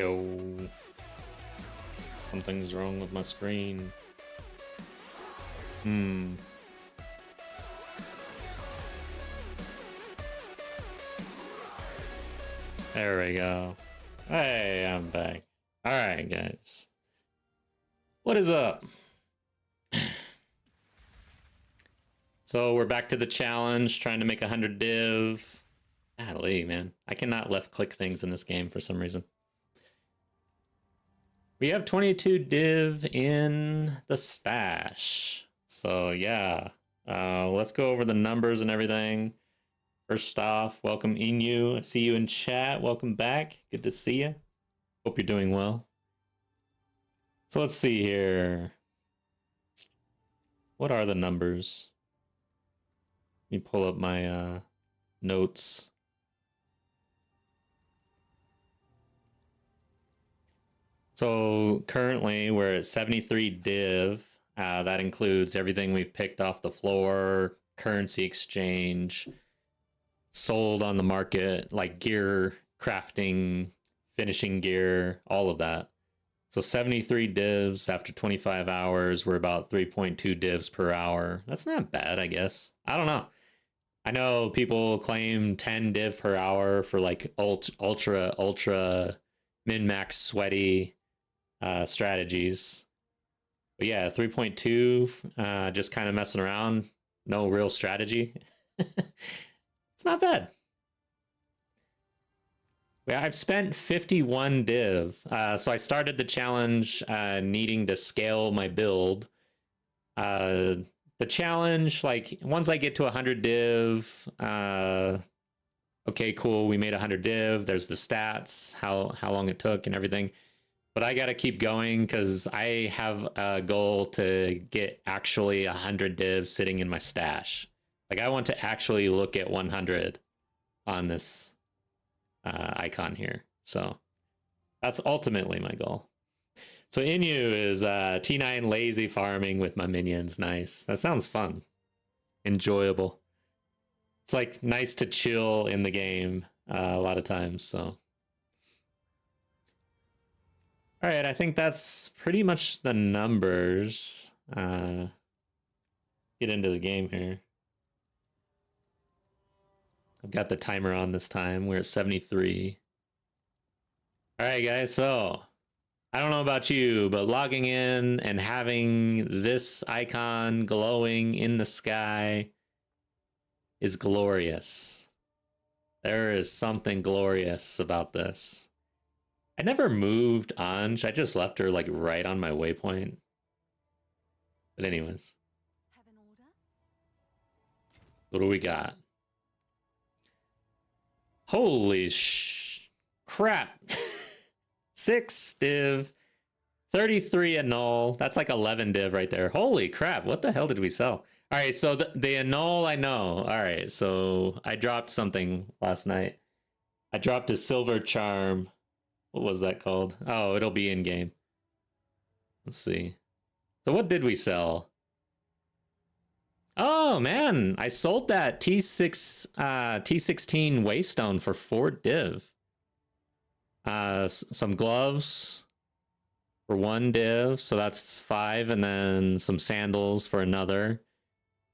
Yo. Something's wrong with my screen. There we go. Hey, I'm back. Alright, guys. What is up? So we're back to the challenge, trying to make 100 div. Golly, man. I cannot left click things in this game for some reason. We have 22 div in the stash. So yeah, let's go over the numbers and everything. First off, welcome Inu. I see you in chat. Welcome back. Good to see you. Hope you're doing well. So let's see here. What are the numbers? Let me pull up my notes. So currently we're at 73 div. That includes everything we've picked off the floor, currency exchange, sold on the market, like gear, crafting, finishing gear, all of that. So 73 divs after 25 hours. We're about 3.2 divs per hour. That's not bad, I guess. I don't know. I know people claim 10 div per hour for like ultra min-max sweaty strategies. But yeah, 3.2, just kind of messing around. No real strategy. It's not bad. Yeah, I've spent 51 div. So I started the challenge needing to scale my build. The challenge, like, once I get to 100 div, okay, cool, we made 100 div. There's the stats, how long it took and everything. But I got to keep going because I have a goal to get actually 100 divs sitting in my stash. Like, I want to actually look at 100 on this icon here. So that's ultimately my goal. So Inu is T9 lazy farming with my minions. Nice. That sounds fun. Enjoyable. It's like nice to chill in the game a lot of times. So. All right, I think that's pretty much the numbers. Get into the game here. I've got the timer on this time. We're at 73. All right, guys, so I don't know about you, but logging in and having this icon glowing in the sky is glorious. There is something glorious about this. I never moved Anj. I just left her like right on my waypoint. But anyways. Have an order? What do we got? Holy crap. 6 div. 33 annul. That's like 11 div right there. Holy crap. What the hell did we sell? All right, so the annul I know. All right, so I dropped something last night. I dropped a silver charm. What was that called? Oh, it'll be in game. Let's see. So what did we sell? Oh man, I sold that T16 Waystone for 4 div. Some gloves for 1 div, so that's 5, and then some sandals for another.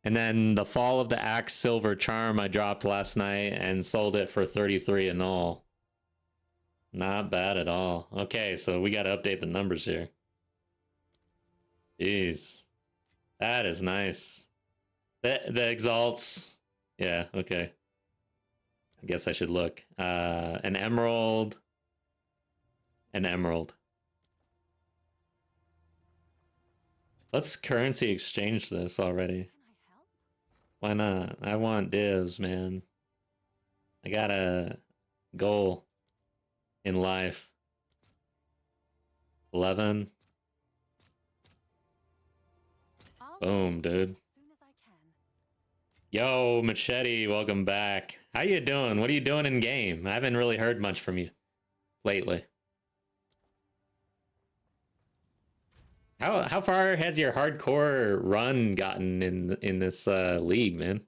And then the Fall of the Axe silver charm I dropped last night and sold it for 33 annul. Not bad at all. Okay, so we got to update the numbers here. Jeez. That is nice. The exalts. Yeah, okay. I guess I should look. An emerald. An emerald. Let's currency exchange this already. Can I help? Why not? I want divs, man. I got a goal in life. 11. Boom, dude. As soon as I can. Yo, Machete, welcome back. How you doing? What are you doing in game? I haven't really heard much from you lately. How far has your hardcore run gotten in this league, man?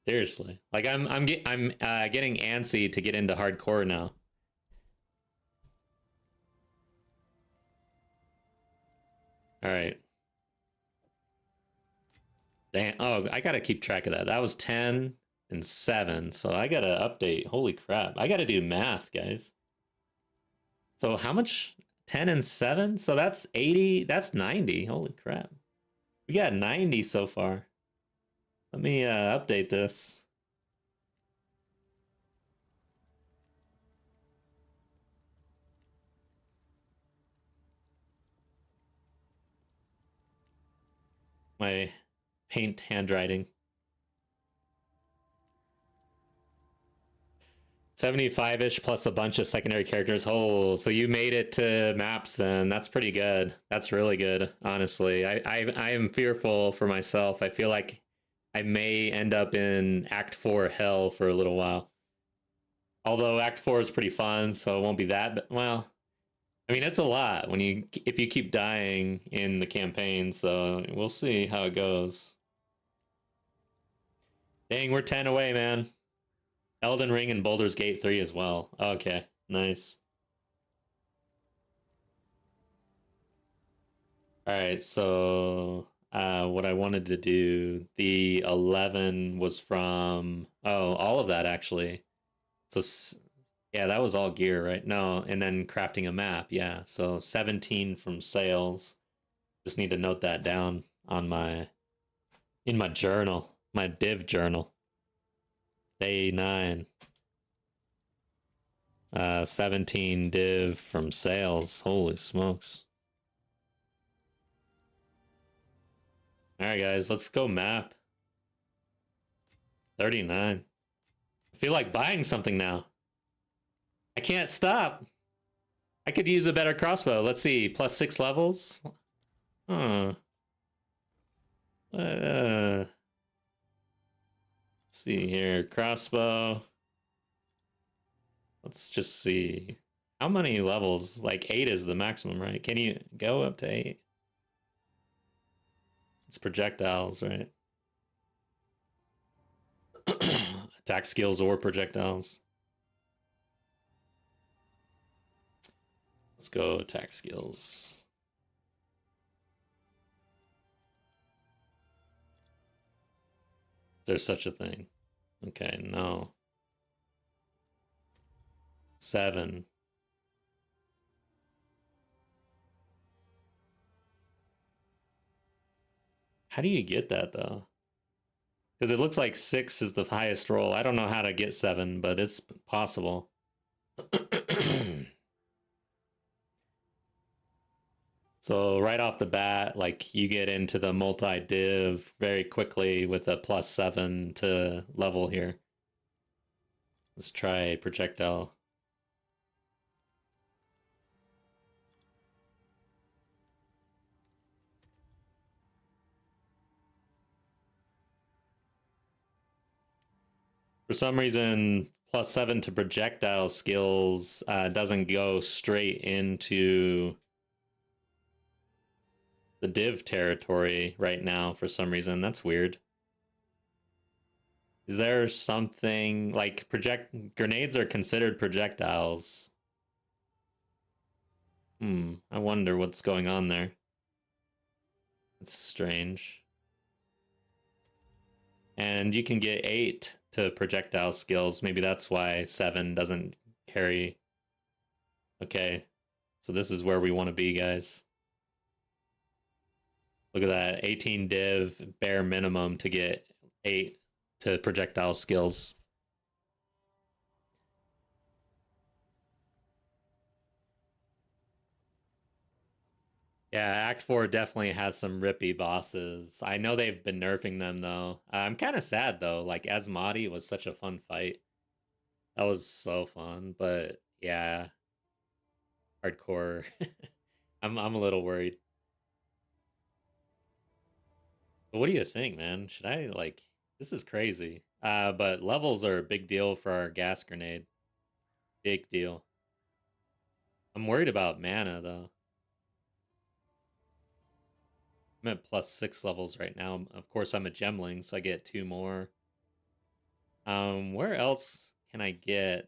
Seriously, like I'm getting antsy to get into hardcore now. All right. Damn. Oh, I gotta keep track of that. That was 10 and 7. So I gotta update. Holy crap. I gotta do math, guys. So how much? 10 and 7? So that's 80. That's 90. Holy crap. We got 90 so far. Let me update this. My paint handwriting. 75-ish plus a bunch of secondary characters. Oh, so you made it to maps then. That's pretty good. That's really good, honestly. I am fearful for myself. I feel like I may end up in Act 4 hell for a little while. Although Act 4 is pretty fun, so it won't be that well. I mean, it's a lot when if you keep dying in the campaign, so we'll see how it goes. Dang, we're 10 away, man. Elden Ring and Baldur's Gate 3 as well. Okay, nice. All right, so what I wanted to do, the 11 was from, oh, all of that actually. So, yeah, that was all gear, right? No, and then crafting a map, yeah. So 17 from sales. Just need to note that down on in my journal, my div journal. Day 9. 17 div from sales. Holy smokes. All right, guys, let's go map. 39. I feel like buying something now. I can't stop. I could use a better crossbow. Let's see, plus 6 levels. Huh. Let's see here, crossbow. Let's just see. How many levels? Like 8 is the maximum, right? Can you go up to 8? It's projectiles, right? Attack skills or projectiles. Let's go attack skills. Is there such a thing? Okay, no. 7. How do you get that though? Because it looks like 6 is the highest roll. I don't know how to get 7, but it's possible. So right off the bat, like you get into the multi-div very quickly with a plus 7 to level here. Let's try projectile. For some reason, plus 7 to projectile skills doesn't go straight into the div territory right now for some reason. That's weird. Is there something like grenades are considered projectiles? I wonder what's going on there. It's strange. And you can get 8 to projectile skills. Maybe that's why 7 doesn't carry. Okay. So this is where we want to be, guys. Look at that. 18 div bare minimum to get 8 to projectile skills. Yeah, Act 4 definitely has some rippy bosses. I know they've been nerfing them though. I'm kind of sad though. Like Asmati was such a fun fight. That was so fun, but yeah, hardcore. I'm a little worried. But what do you think, man? Should I like this is crazy. But levels are a big deal for our gas grenade. Big deal. I'm worried about mana though. I'm at plus 6 levels right now. Of course, I'm a gemling, so I get 2 more. Where else can I get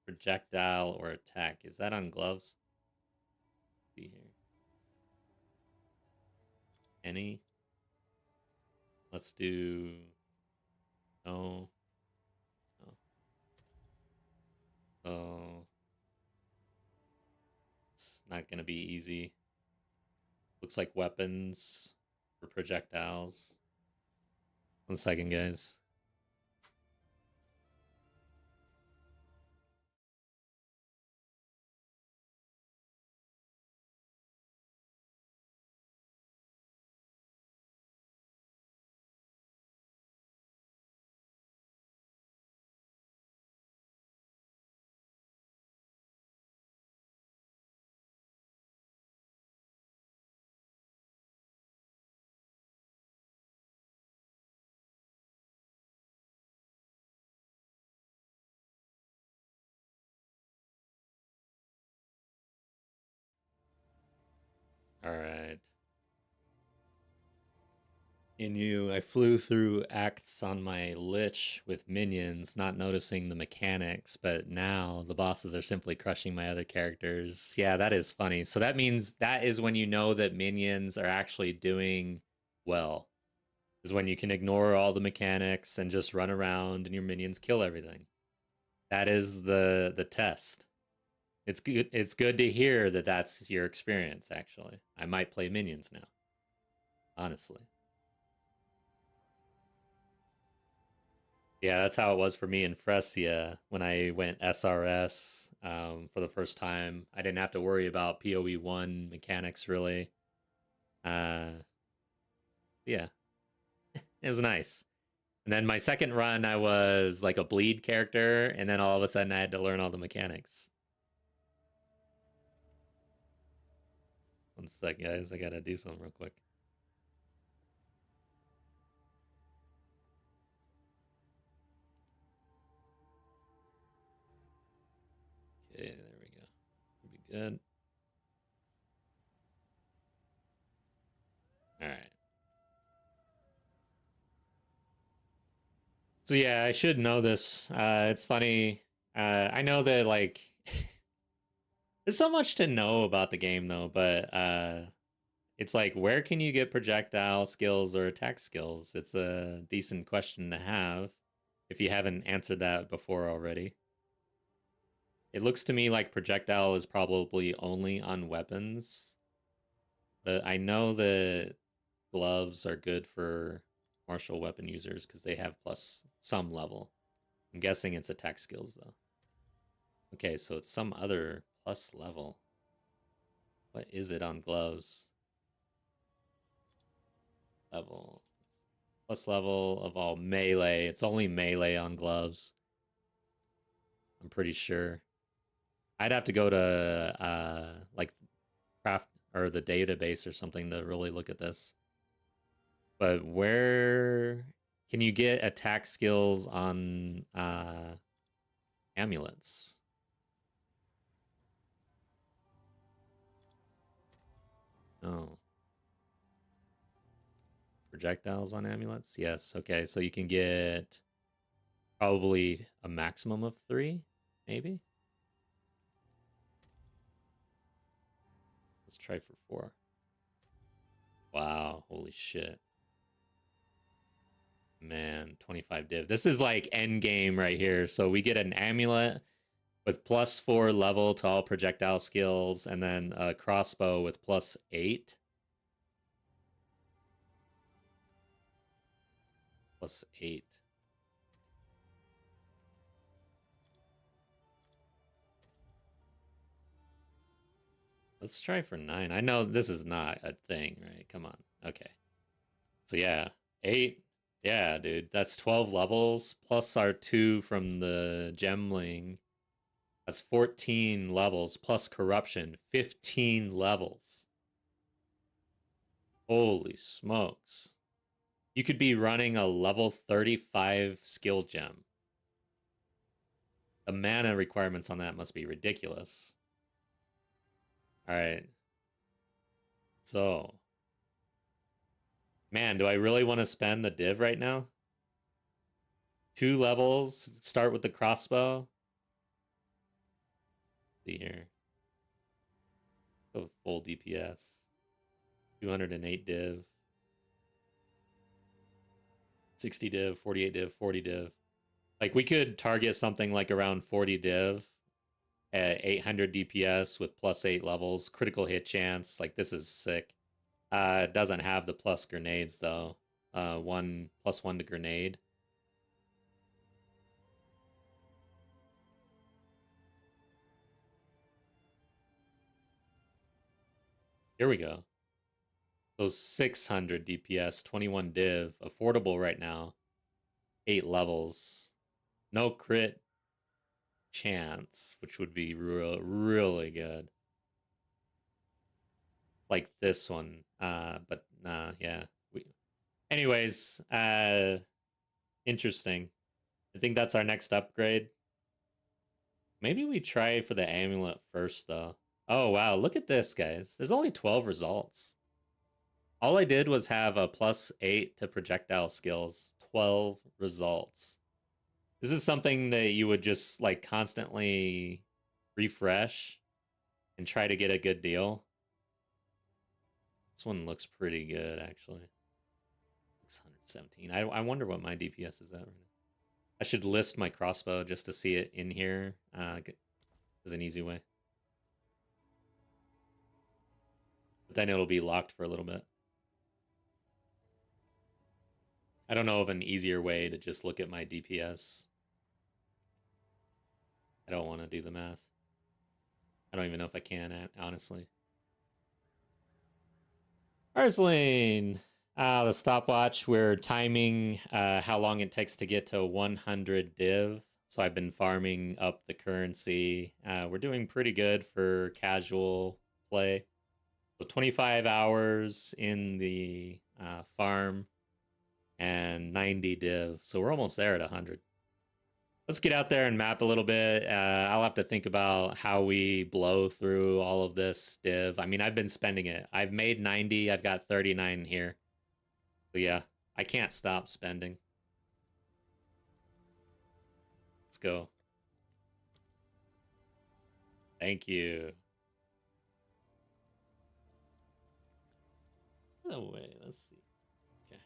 projectile or attack? Is that on gloves? Let's see here. Any? Let's do... No. No. Oh. It's not gonna be easy. Looks like weapons for projectiles. 1 second, guys. Alright. I flew through acts on my Lich with minions, not noticing the mechanics, but now the bosses are simply crushing my other characters. Yeah, that is funny. So that means that is when you know that minions are actually doing well. Is when you can ignore all the mechanics and just run around and your minions kill everything. That is the test. It's good to hear that that's your experience actually. I might play minions now. Honestly. Yeah, that's how it was for me in Fresia when I went SRS for the first time. I didn't have to worry about POE 1 mechanics really. Uh, yeah, it was nice. And then my second run, I was like a bleed character, and then all of a sudden I had to learn all the mechanics. 1 sec, guys. I gotta do something real quick. Okay, there we go. Should be good. All right. So yeah, I should know this. It's funny. I know that like there's so much to know about the game though, but it's like where can you get projectile skills or attack skills? It's a decent question to have if you haven't answered that before already. It looks to me like projectile is probably only on weapons, but I know that gloves are good for martial weapon users because they have plus some level. I'm guessing it's attack skills though. Okay, so it's some other plus level. What is it on gloves? Level. Plus level of all melee. It's only melee on gloves. I'm pretty sure. I'd have to go to like craft or the database or something to really look at this. But where can you get attack skills on amulets? Oh. Projectiles on amulets? Yes. Okay, so you can get probably a maximum of 3, maybe? Let's try for 4. Wow, holy shit. Man, 25 div. This is like end game right here. So we get an amulet with +4 level to all projectile skills, and then a crossbow with +8. +8. Let's try for 9. I know this is not a thing, right? Come on. Okay. So yeah, 8. Yeah, dude. That's 12 levels plus our 2 from the gemling. That's 14 levels plus corruption. 15 levels. Holy smokes. You could be running a level 35 skill gem. The mana requirements on that must be ridiculous. Alright. So. Man, do I really want to spend the div right now? 2 levels. Start with the crossbow. See here. Go full DPS. 208 div. 60 div, 48 div, 40 div. Like we could target something like around 40 div at 800 DPS with +8 levels, critical hit chance. Like this is sick. It doesn't have the plus grenades though. 1+1 to grenade. Here we go. Those 600 DPS, 21 div, affordable right now. 8 levels. No crit chance, which would be really good. Like this one. But yeah. Anyways, interesting. I think that's our next upgrade. Maybe we try for the amulet first though. Oh wow, look at this, guys. There's only 12 results. All I did was have a +8 to projectile skills. 12 results. This is something that you would just like constantly refresh and try to get a good deal. This one looks pretty good, actually. 617. I wonder what my DPS is at right now. I should list my crossbow just to see it in here as an easy way. But then it'll be locked for a little bit. I don't know of an easier way to just look at my DPS. I don't want to do the math. I don't even know if I can, honestly. Arsene! The stopwatch, we're timing how long it takes to get to 100 div. So I've been farming up the currency. We're doing pretty good for casual play. So 25 hours in the farm and 90 div. So we're almost there at 100. Let's get out there and map a little bit. I'll have to think about how we blow through all of this div. I mean, I've been spending it. I've made 90. I've got 39 here. So yeah, I can't stop spending. Let's go. Thank you. No way. Let's see. Okay.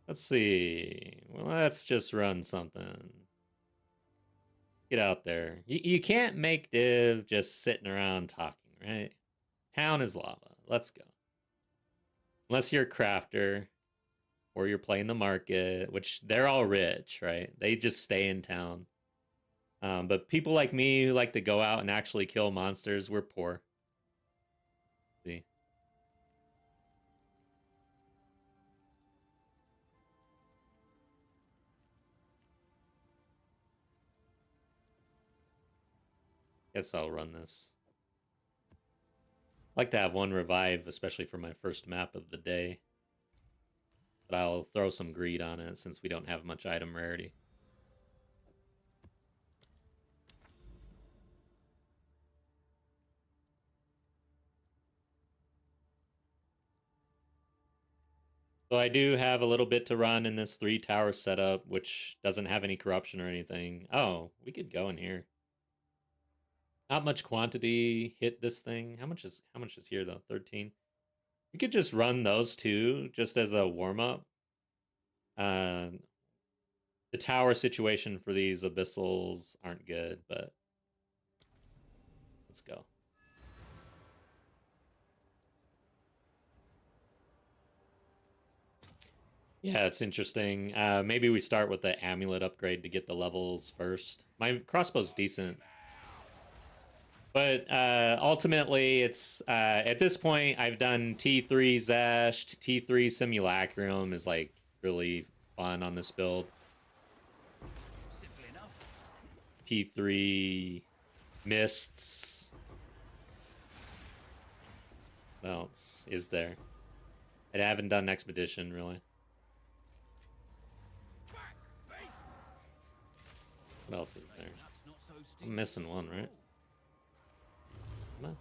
Let's see. Well, let's just run something. Get out there. You can't make div just sitting around talking, right? Town is lava. Let's go. Unless you're a crafter or you're playing the market, which they're all rich, right? They just stay in town. But people like me who like to go out and actually kill monsters, we're poor. See? Guess I'll run this. Like to have one revive, especially for my first map of the day. But I'll throw some greed on it since we don't have much item rarity. So I do have a little bit to run in this 3-tower setup, which doesn't have any corruption or anything. Oh, we could go in here. Not much quantity hit this thing. How much is here though? 13. We could just run those two just as a warm-up. The tower situation for these abyssals aren't good, but let's go. Yeah, it's interesting. Maybe we start with the amulet upgrade to get the levels first. My crossbow's decent. But ultimately, it's at this point, I've done T3 Zesht. T3 Simulacrum is like really fun on this build. Simple enough. T3 Mists. What else is there? I haven't done Expedition, really. What else is there? I'm missing one, right? Come on.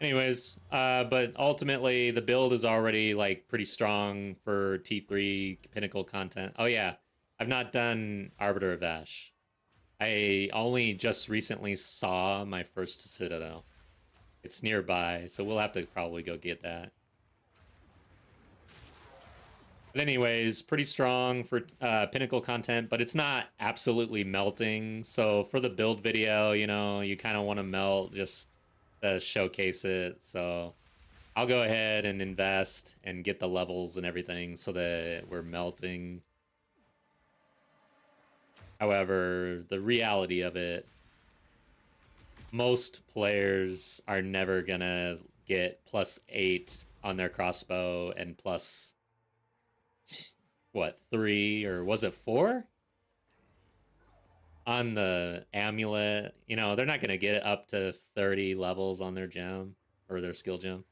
Anyways, but ultimately the build is already like pretty strong for T3 Pinnacle content. Oh yeah, I've not done Arbiter of Ash. I only just recently saw my first Citadel. It's nearby, so we'll have to probably go get that. But anyways, pretty strong for pinnacle content, but it's not absolutely melting. So for the build video, you know, you kind of want to melt just to showcase it. So I'll go ahead and invest and get the levels and everything so that we're melting. However, the reality of it, most players are never gonna get +8 on their crossbow and plus what, 3 or was it 4 on the amulet. You know, they're not gonna get up to 30 levels on their gem or their skill gem.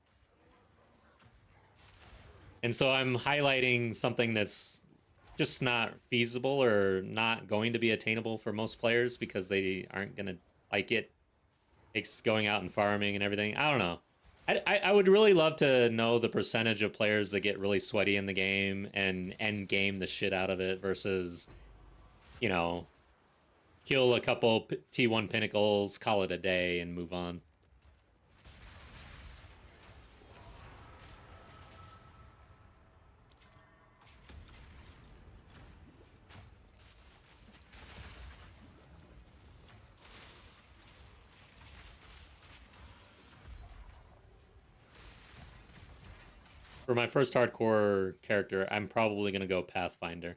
And so I'm highlighting something that's just not feasible or not going to be attainable for most players because they aren't gonna like it. It's going out and farming and everything. I don't know. I would really love to know the percentage of players that get really sweaty in the game and end game the shit out of it versus, you know, kill a couple T1 pinnacles, call it a day, and move on. For my first hardcore character, I'm probably going to go Pathfinder.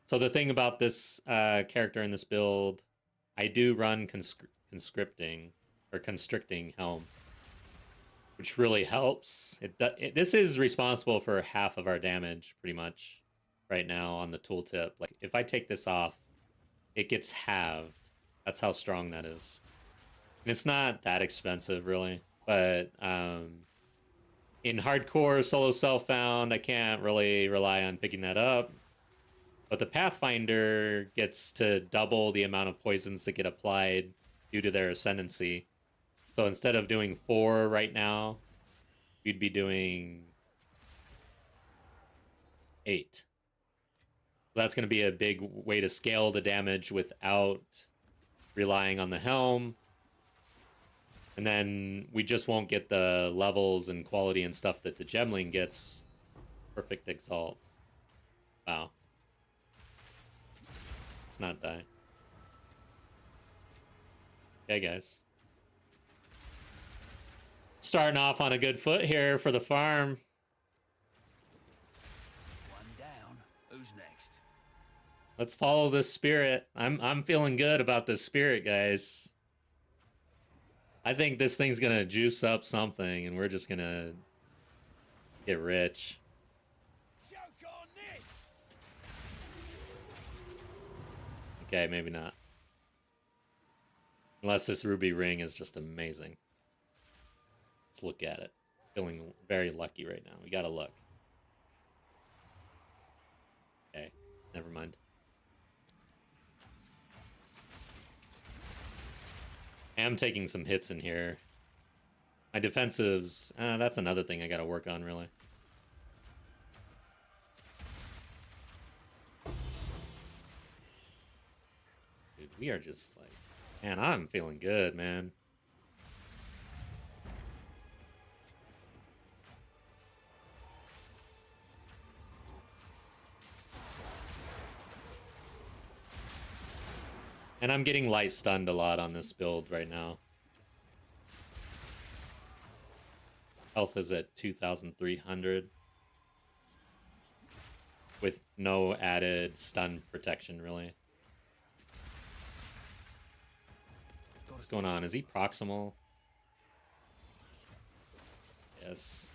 So the thing about this character in this build, I do run constricting helm, which really helps. This is responsible for half of our damage, pretty much, right now on the tooltip. Like, if I take this off, it gets halved. That's how strong that is. And it's not that expensive, really, but in hardcore solo self-found, I can't really rely on picking that up. But the Pathfinder gets to double the amount of poisons that get applied due to their ascendancy. So instead of doing 4 right now, we'd be doing 8. So that's going to be a big way to scale the damage without relying on the helm. And then we just won't get the levels and quality and stuff that the Gemling gets. Perfect Exalt. Wow. Let's not die. Okay, guys. Starting off on a good foot here for the farm. One down. Who's next? Let's follow this spirit. I'm feeling good about this spirit, guys. I think this thing's gonna juice up something, and we're just gonna get rich. Choke on this! Okay, maybe not. Unless this ruby ring is just amazing. Let's look at it. Feeling very lucky right now. We gotta look. Okay, never mind. I am taking some hits in here. My defensives, that's another thing I gotta work on, really. Dude, we are just like, man, I'm feeling good, man. And I'm getting light stunned a lot on this build right now. Health is at 2,300. With no added stun protection, really. What's going on? Is he proximal? Yes.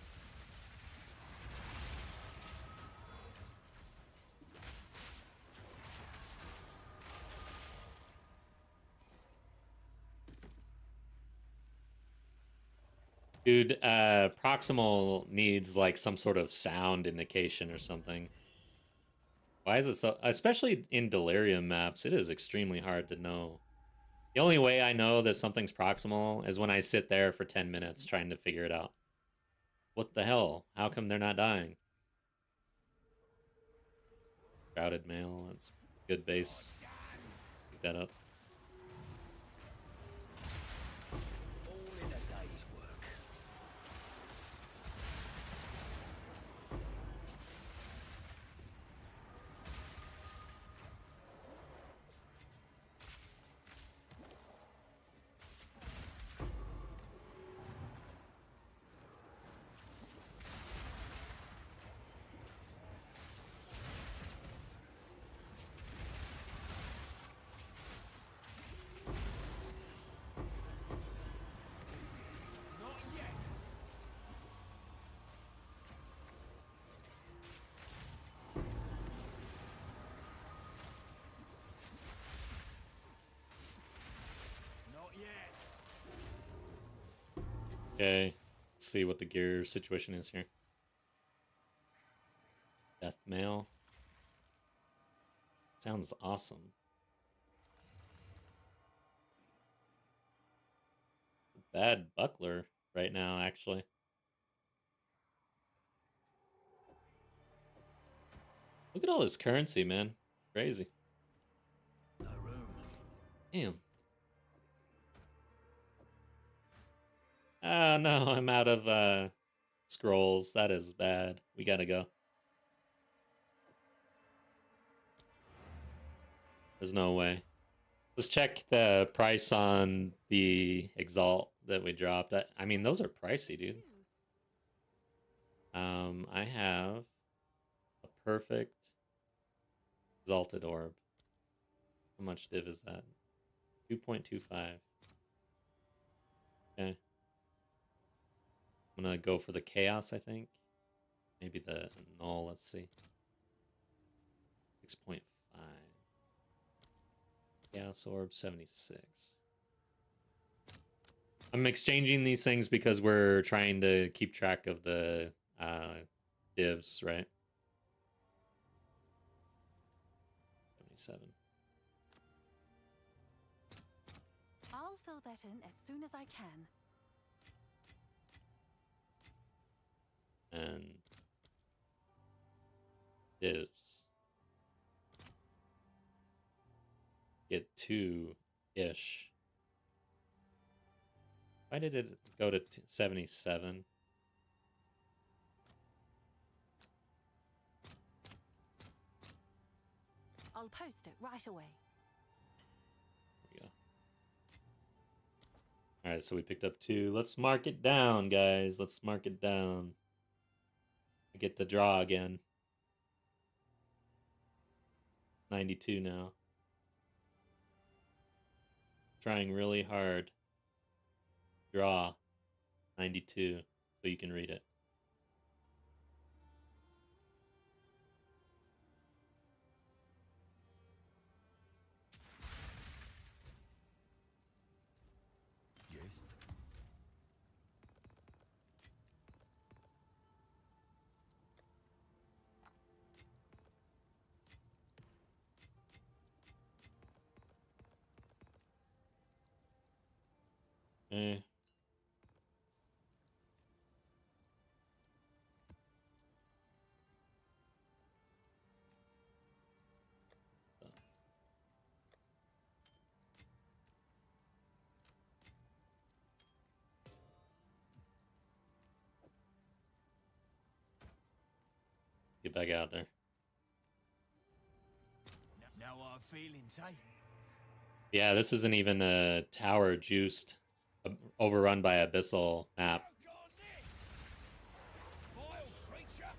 Dude, proximal needs like some sort of sound indication or something. Why is it so... Especially in Delirium maps, it is extremely hard to know. The only way I know that something's proximal is when I sit there for 10 minutes trying to figure it out. What the hell? How come they're not dying? Crowded mail, that's good base. Pick that up. All in a day's work. Okay, let's see what the gear situation is here. Death mail. Sounds awesome. Bad buckler right now, actually. Look at all this currency, man. Crazy. No room. Damn. Ah, no, I'm out of scrolls. That is bad. We gotta go. There's no way. Let's check the price on the Exalt that we dropped. I mean, those are pricey, dude. I have a perfect Exalted Orb. How much div is that? 2.25. Okay. I'm gonna go for the Chaos, I think. Maybe the Null, let's see. 6.5. Chaos Orb, 76. I'm exchanging these things because we're trying to keep track of the divs, right? 77. I'll fill that in as soon as I can. And divs. Get 2-ish. Why did it go to 77? I'll post it right away. There we go. Alright, so we picked up 2. Let's mark it down, guys. Let's mark it down. I get the draw again. 92 now. Trying really hard. Draw 92 so you can read it. Yes. Okay. Get back out there. Now our feelings, eh? Yeah, this isn't even a tower juiced, overrun by Abyssal map. Choke on this! Vile creature!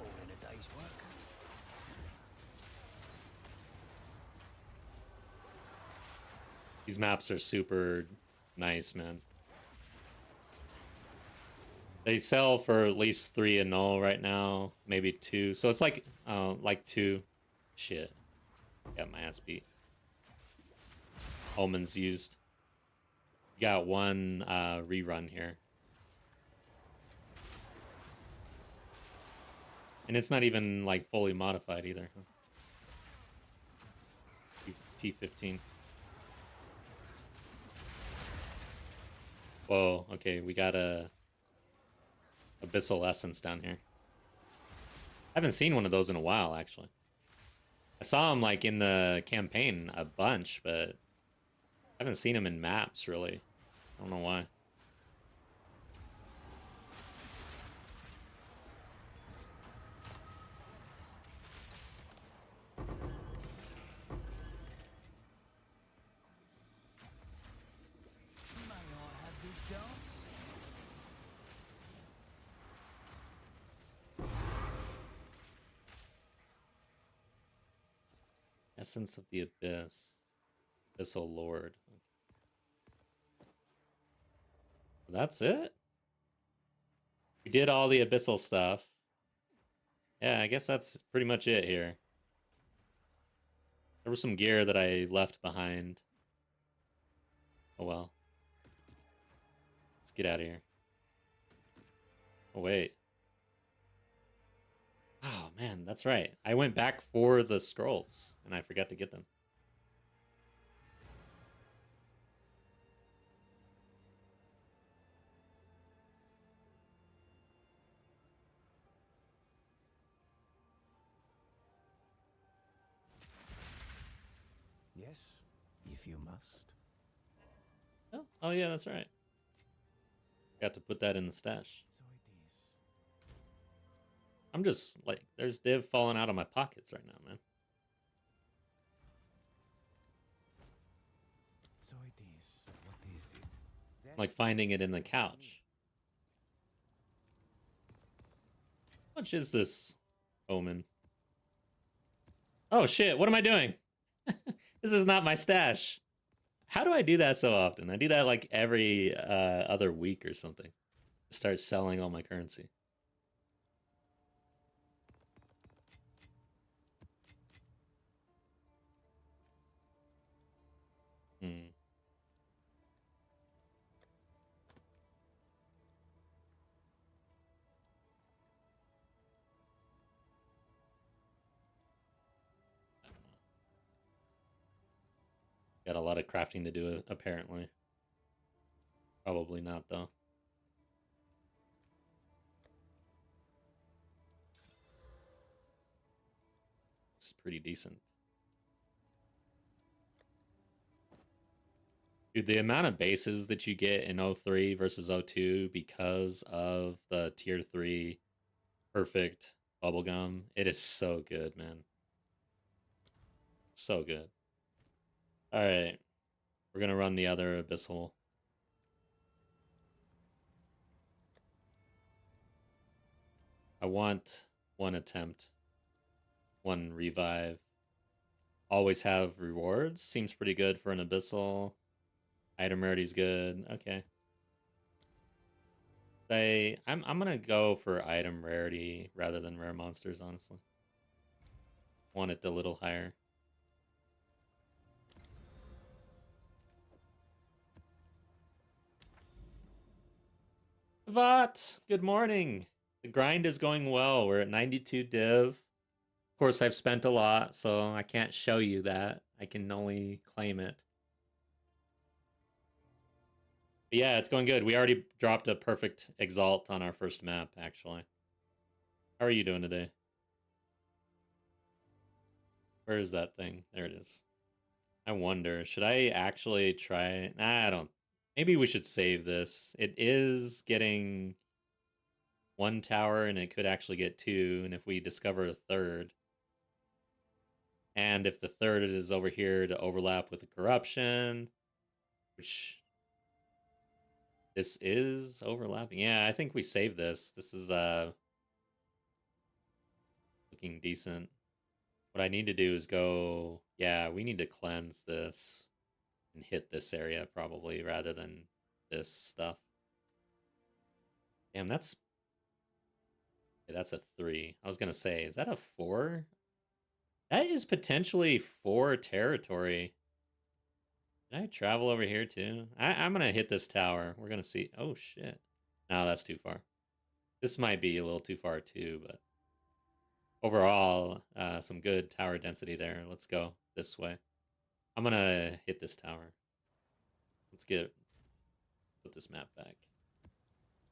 All in a day's work. These maps are super nice, man. They sell for at least 3 and null right now, maybe 2. So it's like 2. Shit. Got my ass beat. Omens used. You got 1 rerun here. And it's not even like fully modified either. Huh? T15. Whoa, okay, we got a Abyssal Essence down here. I haven't seen one of those in a while, actually. I saw him like in the campaign a bunch, but I haven't seen him in maps really. I don't know why. May I have this dance? Essence of the Abyss. Abyssal Lord. That's it? We did all the Abyssal stuff. Yeah, I guess that's pretty much it here. There was some gear that I left behind. Oh well. Let's get out of here. Oh wait. Oh man, that's right. I went back for the scrolls and I forgot to get them. Yes, if you must. Oh yeah, that's right. Got to put that in the stash. So it is. I'm just like, there's div falling out of my pockets right now, man. So it is. What is it? That Like finding it in the couch. How much is this omen? Oh shit, what am I doing? This is not my stash. How do I do that so often? I do that like every other week or something. Start selling all my currency. Hmm. I don't know. Got a lot of crafting to do, apparently. Probably not, though. It's pretty decent. Dude, the amount of bases that you get in 03 versus 02 because of the tier 3 perfect bubblegum, it is so good, man. So good. Alright. We're gonna run the other abyssal. I want one attempt. One revive. Always have rewards. Seems pretty good for an abyssal. Item rarity's good. Okay. I'm gonna go for item rarity rather than rare monsters, honestly. Want it a little higher. Vat, good morning. The grind is going well. We're at 92 div. Of course, I've spent a lot, so I can't show you that. I can only claim it. But yeah, it's going good. We already dropped a perfect exalt on our first map, actually. How are you doing today? Where is that thing? There it is. I wonder, should I actually try? Nah, I don't. Maybe we should save this. It is getting one tower, and it could actually get two. And if we discover a third, and if the third is over here to overlap with the corruption, which this is overlapping. Yeah, I think we save this. This is looking decent. What I need to do is go, yeah, we need to cleanse this and hit this area probably rather than this stuff. Damn, that's a 3. I was gonna say, is that a 4? That is potentially 4 territory. Did I travel over here too? I'm gonna hit this tower. We're gonna see. Oh shit. No, that's too far. This might be a little too far too, but overall, some good tower density there. Let's go this way. I'm gonna hit this tower. Let's put this map back.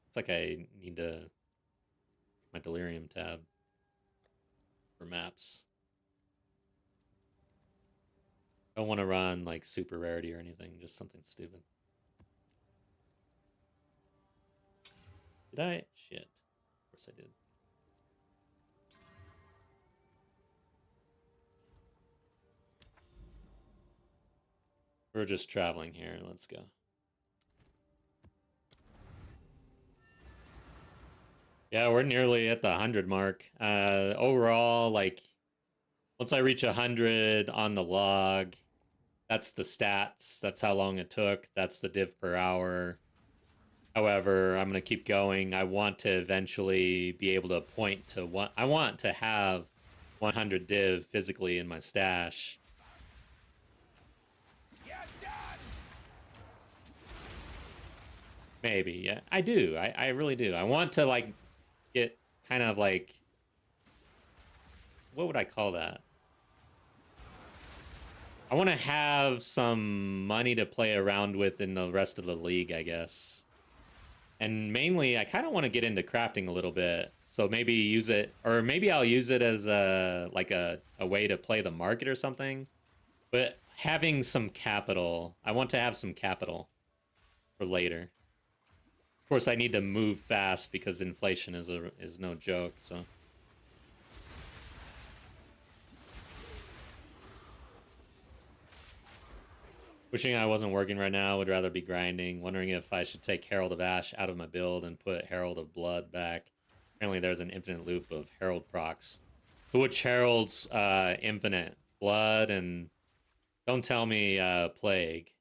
It's like I need to my delirium tab for maps. I don't want to run like super rarity or anything, just something stupid. Did I? Shit. Of course I did. We're just traveling here. Let's go. Yeah, we're nearly at the 100 mark. Overall, like, once I reach 100 on the log, that's the stats. That's how long it took. That's the div per hour. However, I'm going to keep going. I want to eventually be able to point to what I want to have 100 div physically in my stash. You're done! Maybe, yeah. I do. I really do. I want to like get kind of like, what would I call that? I want to have some money to play around with in the rest of the league, I guess. And mainly, I kind of want to get into crafting a little bit. So maybe use it, or maybe I'll use it as a like a way to play the market or something. But having some capital, I want to have some capital for later. Of course, I need to move fast because inflation is no joke. So. Wishing I wasn't working right now, would rather be grinding. Wondering if I should take Herald of Ash out of my build and put Herald of Blood back. Apparently there's an infinite loop of Herald procs. So which Herald's infinite? Blood and... Don't tell me Plague.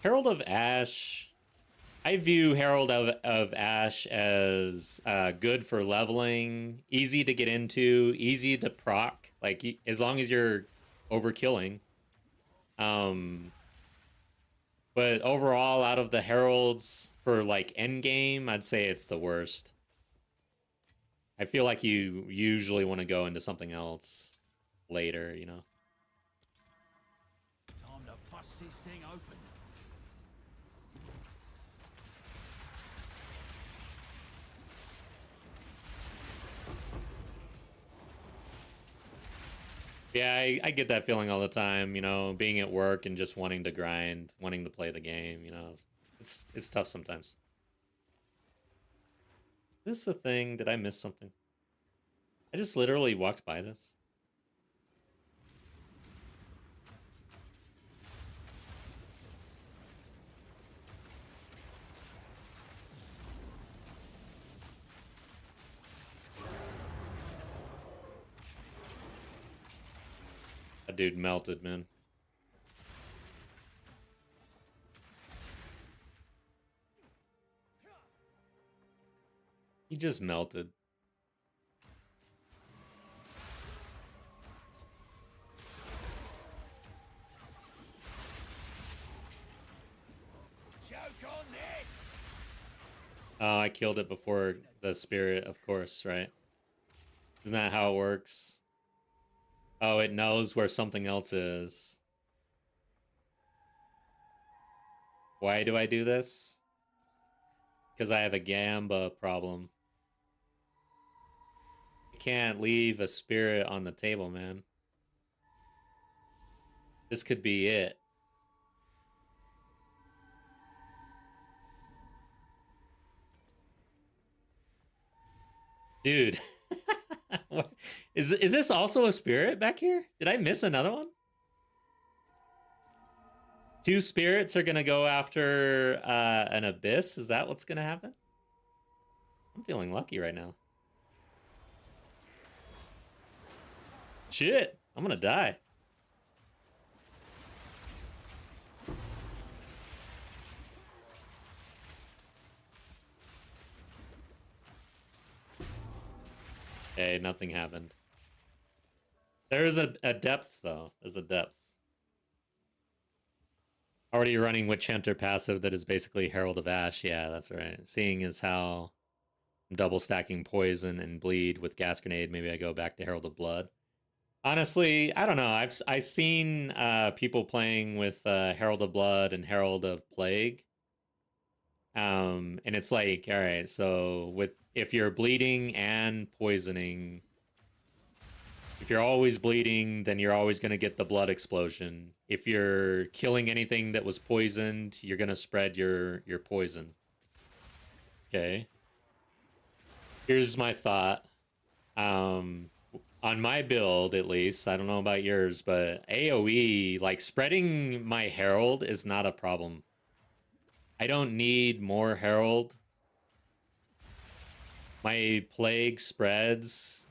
Herald of Ash... I view Herald of Ash as good for leveling, easy to get into, easy to proc, like as long as you're overkilling. But overall, out of the Heralds for like endgame, I'd say it's the worst. I feel like you usually want to go into something else later, you know? Time to bust this thing open. Yeah, I get that feeling all the time, you know, being at work and just wanting to grind, wanting to play the game, you know. It's tough sometimes. Is this a thing? Did I miss something? I just literally walked by this. That dude melted, man. He just melted. Joke on this! Oh, I killed it before the spirit, of course, right? Isn't that how it works? Oh, it knows where something else is. Why do I do this? Because I have a Gamba problem. I can't leave a spirit on the table, man. This could be it. Dude. What? Is this also a spirit back here? Did I miss another one? Two spirits are gonna go after an abyss? Is that what's gonna happen? I'm feeling lucky right now. Shit, I'm gonna die. Okay, nothing happened. There is a depth, though. There's a depth. Already running Witch Hunter passive that is basically Herald of Ash. Yeah, that's right. Seeing as how I'm double stacking poison and bleed with gas grenade, maybe I go back to Herald of Blood. Honestly, I don't know. I've seen people playing with Herald of Blood and Herald of Plague. And it's like, all right, so if you're bleeding and poisoning, if you're always bleeding, then you're always going to get the blood explosion. If you're killing anything that was poisoned, you're going to spread your poison. Okay. Here's my thought. On my build, at least, I don't know about yours, but AoE, like spreading my Herald is not a problem. I don't need more Herald. My Plague spreads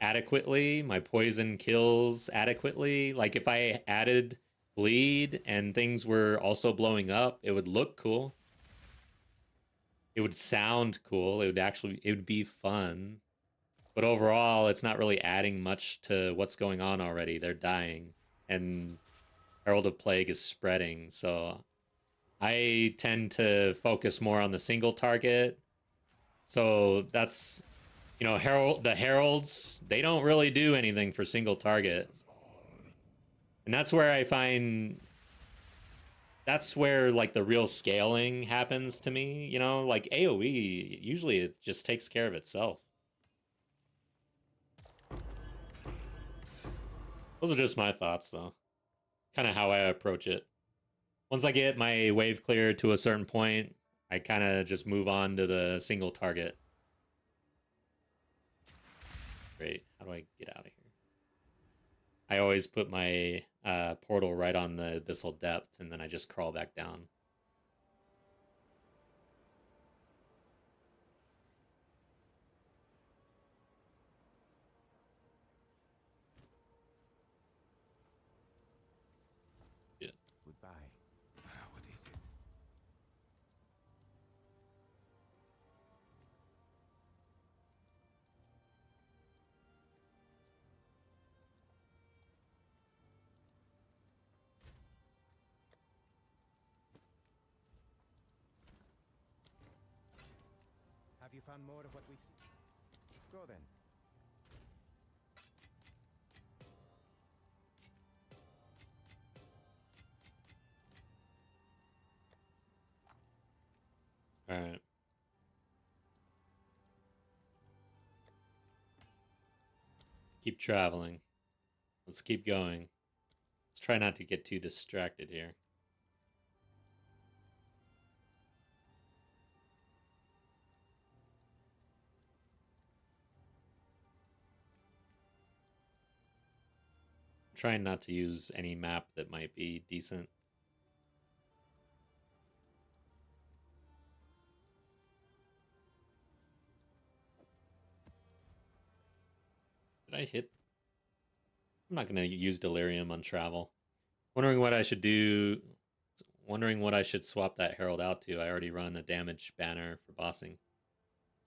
adequately, my poison kills adequately. Like if I added bleed and things were also blowing up, it would look cool. It would sound cool. It would be fun. But overall, it's not really adding much to what's going on already. They're dying, and Herald of Plague is spreading. So I tend to focus more on the single target. So that's, you know, the Heralds, they don't really do anything for single target. And that's where I find that's where like the real scaling happens to me, you know, like AoE, usually it just takes care of itself. Those are just my thoughts, though. Kind of how I approach it. Once I get my wave clear to a certain point, I kind of just move on to the single target. Great. How do I get out of here? I always put my portal right on the abyssal depth, and then I just crawl back down. Goodbye. What is it? Have you found more of what we see? Go then. All right. Keep traveling. Let's keep going. Let's try not to get too distracted here. Trying not to use any map that might be decent. Did I hit? I'm not going to use Delirium on travel. Wondering what I should do. Wondering what I should swap that Herald out to. I already run a damage banner for bossing.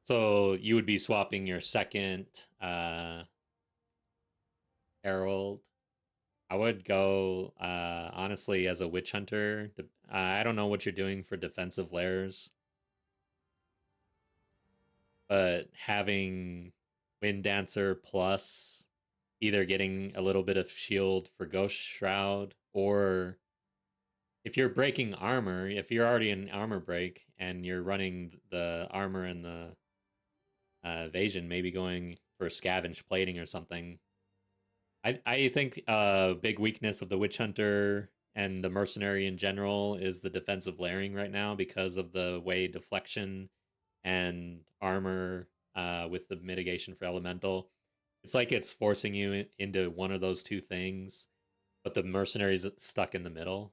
So you would be swapping your second Herald. I would go, honestly, as a Witch Hunter. I don't know what you're doing for defensive lairs, but having Wind Dancer plus either getting a little bit of shield for Ghost Shroud, or if you're breaking armor, if you're already in armor break and you're running the armor and the evasion, maybe going for scavenge plating or something. I think a big weakness of the Witch Hunter and the Mercenary in general is the defensive layering right now because of the way deflection and armor with the mitigation for elemental. It's like it's forcing you into one of those two things, but the Mercenary's stuck in the middle.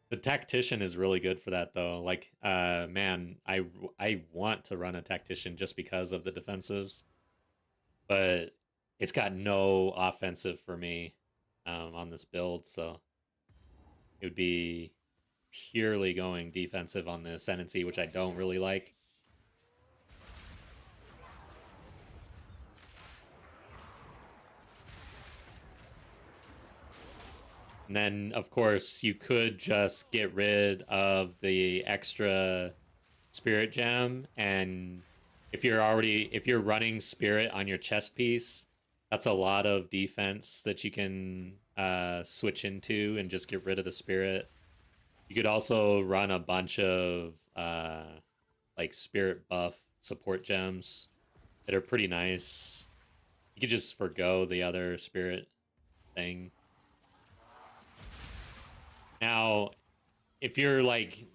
The Tactician is really good for that, though. Like, man, I want to run a Tactician just because of the defensives, but it's got no offensive for me on this build, so it would be purely going defensive on the Ascendancy, which I don't really like. And then, of course, you could just get rid of the extra Spirit Gem, and if you're running Spirit on your chest piece, that's a lot of defense that you can switch into and just get rid of the Spirit. You could also run a bunch of like Spirit buff support gems that are pretty nice. You could just forgo the other Spirit thing. Now, if you're like,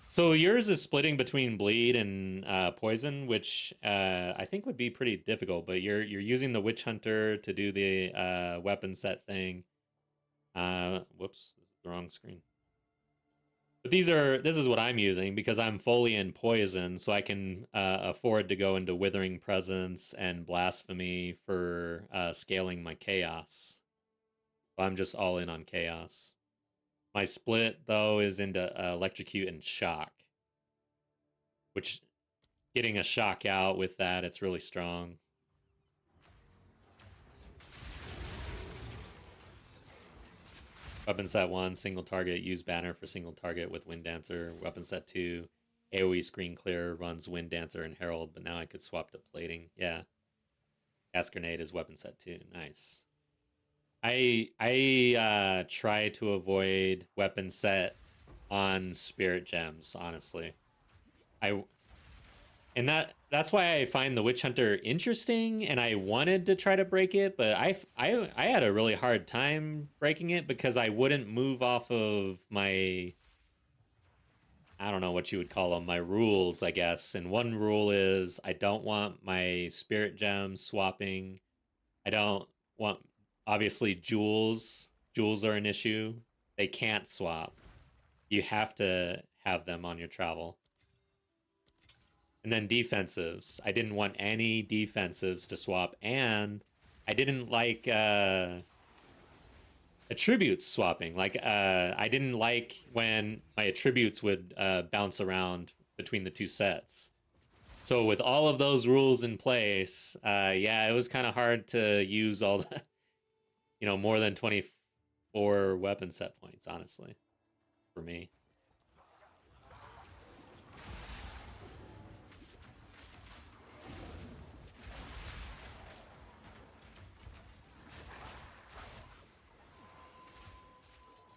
so yours is splitting between bleed and poison, which I think would be pretty difficult. But you're using the Witch Hunter to do the weapon set thing. Whoops, this is the wrong screen. But this is what I'm using because I'm fully in poison, so I can afford to go into Withering Presence and Blasphemy for scaling my chaos. So I'm just all in on chaos. My split though is into electrocute and shock, which getting a shock out with that, it's really strong. Weapon set 1, single target, use banner for single target with Wind Dancer. Weapon set 2, AoE screen clear, runs Wind Dancer and Herald, but now I could swap to plating. Yeah. Gas Grenade is weapon set 2. Nice. I try to avoid weapon set on Spirit Gems, honestly. And that's why I find the Witch Hunter interesting, and I wanted to try to break it, but I had a really hard time breaking it because I wouldn't move off of my, I don't know what you would call them, my rules, I guess. And one rule is I don't want my Spirit Gems swapping. I don't want, obviously, jewels. Jewels are an issue. They can't swap. You have to have them on your travel. And then defensives. I didn't want any defensives to swap, and I didn't like attributes swapping. Like I didn't like when my attributes would bounce around between the two sets. So with all of those rules in place, yeah, it was kind of hard to use all the, more than 24 weapon set points, honestly, for me.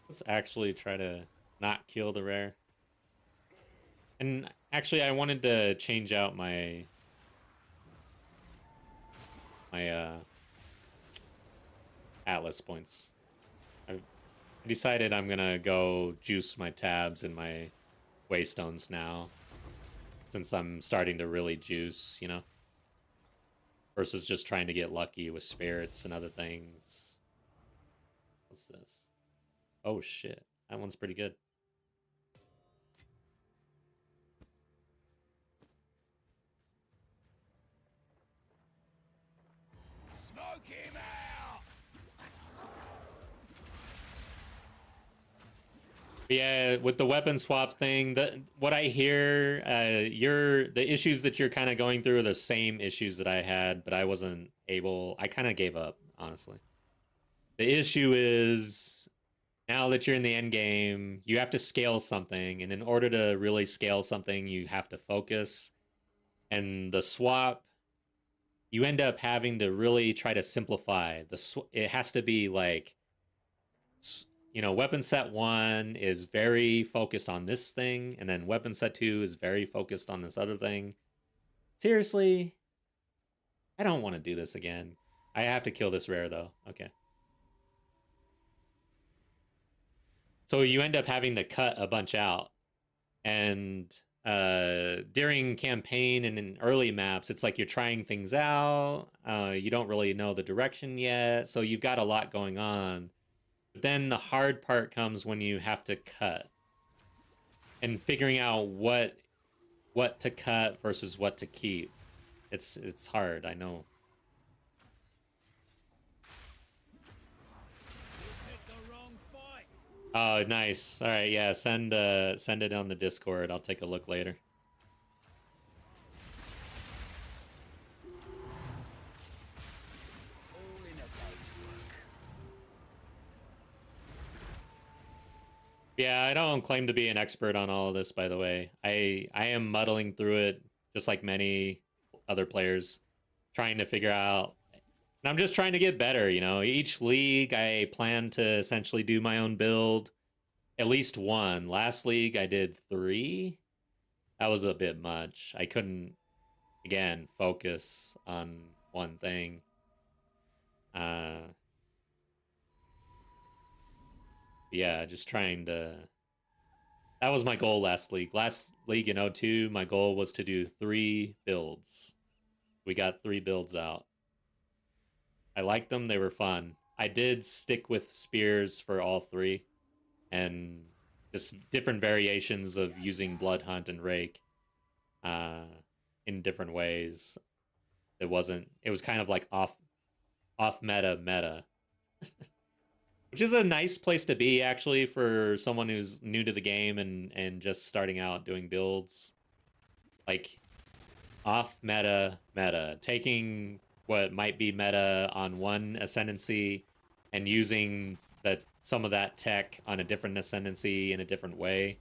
Let's actually try to not kill the rare. And actually, I wanted to change out my Atlas points. I decided I'm gonna go juice my tabs and my waystones now, since I'm starting to really juice, versus just trying to get lucky with spirits and other things. What's this? Oh shit, that one's pretty good. Smoke him out! Yeah, with the weapon swap thing, what I hear, the issues that you're kind of going through are the same issues that I had, but I wasn't able. I kind of gave up, honestly. The issue is now that you're in the end game, you have to scale something, and in order to really scale something, you have to focus. And the swap, you end up having to really try to simplify. It has to be like, weapon set 1 is very focused on this thing, and then weapon set 2 is very focused on this other thing. Seriously, I don't want to do this again. I have to kill this rare, though. Okay. So you end up having to cut a bunch out. And during campaign and in early maps, it's like you're trying things out. You don't really know the direction yet. So you've got a lot going on. But then the hard part comes when you have to cut. And figuring out what to cut versus what to keep. It's hard, I know. Oh, nice. All right, yeah. Send it on the Discord. I'll take a look later. All in a day's work. Yeah, I don't claim to be an expert on all of this, by the way. I am muddling through it, just like many other players, trying to figure out. And I'm just trying to get better, Each league, I plan to essentially do my own build. At least one. Last league, I did 3. That was a bit much. I couldn't, again, focus on one thing. Yeah, just trying to... That was my goal last league. Last league in O2, my goal was to do 3 builds. We got 3 builds out. I liked them. They were fun. I did stick with spears for all 3. And just different variations of using Blood Hunt and Rake in different ways. It was kind of like off meta, which is a nice place to be actually for someone who's new to the game and just starting out doing builds. Like off meta, taking what might be meta on one ascendancy and using some of that tech on a different ascendancy in a different way.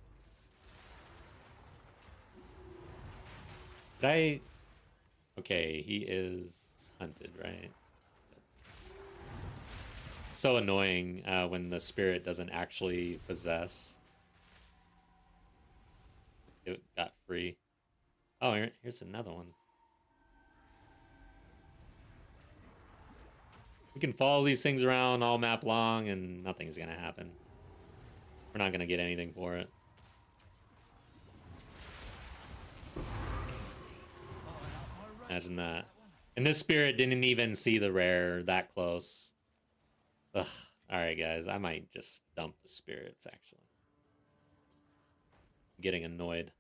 Okay, he is hunted, right? So annoying when the spirit doesn't actually possess. It got free. Oh, here's another one. We can follow these things around all map long and nothing's gonna happen. We're not gonna get anything for it. Imagine that. And this spirit didn't even see the rare that close. Ugh. Alright, guys. I might just dump the spirits, actually. I'm getting annoyed.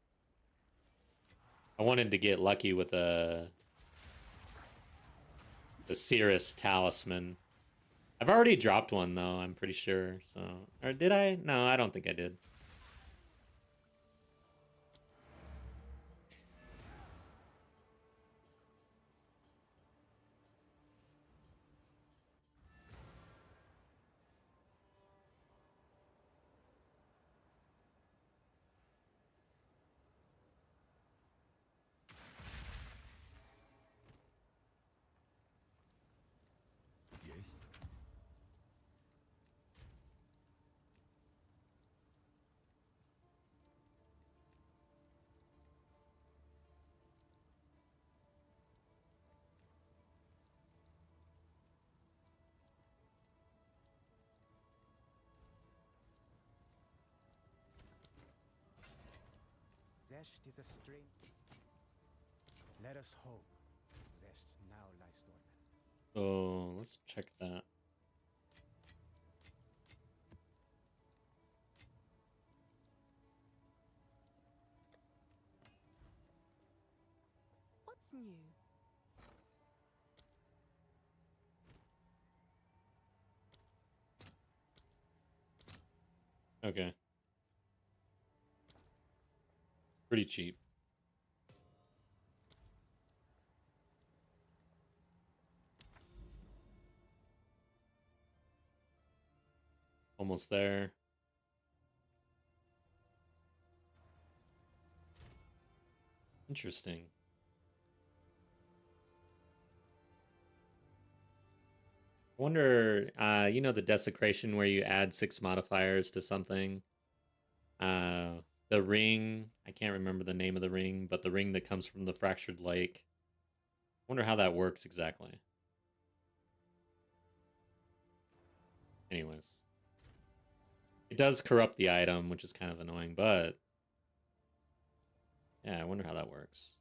I wanted to get lucky with the Cirrus Talisman. I've already dropped one, though, I'm pretty sure. So, or did I? No, I don't think I did. Yes. Zest is a strange. Let us hope. Zest now lies dormant. So, let's check that. What's new? Okay. Pretty cheap. Almost there. Interesting. I wonder, you know the desecration where you add 6 modifiers to something? The ring, I can't remember the name of the ring, but the ring that comes from the Fractured Lake. I wonder how that works exactly. Anyways. It does corrupt the item, which is kind of annoying, but... yeah, I wonder how that works.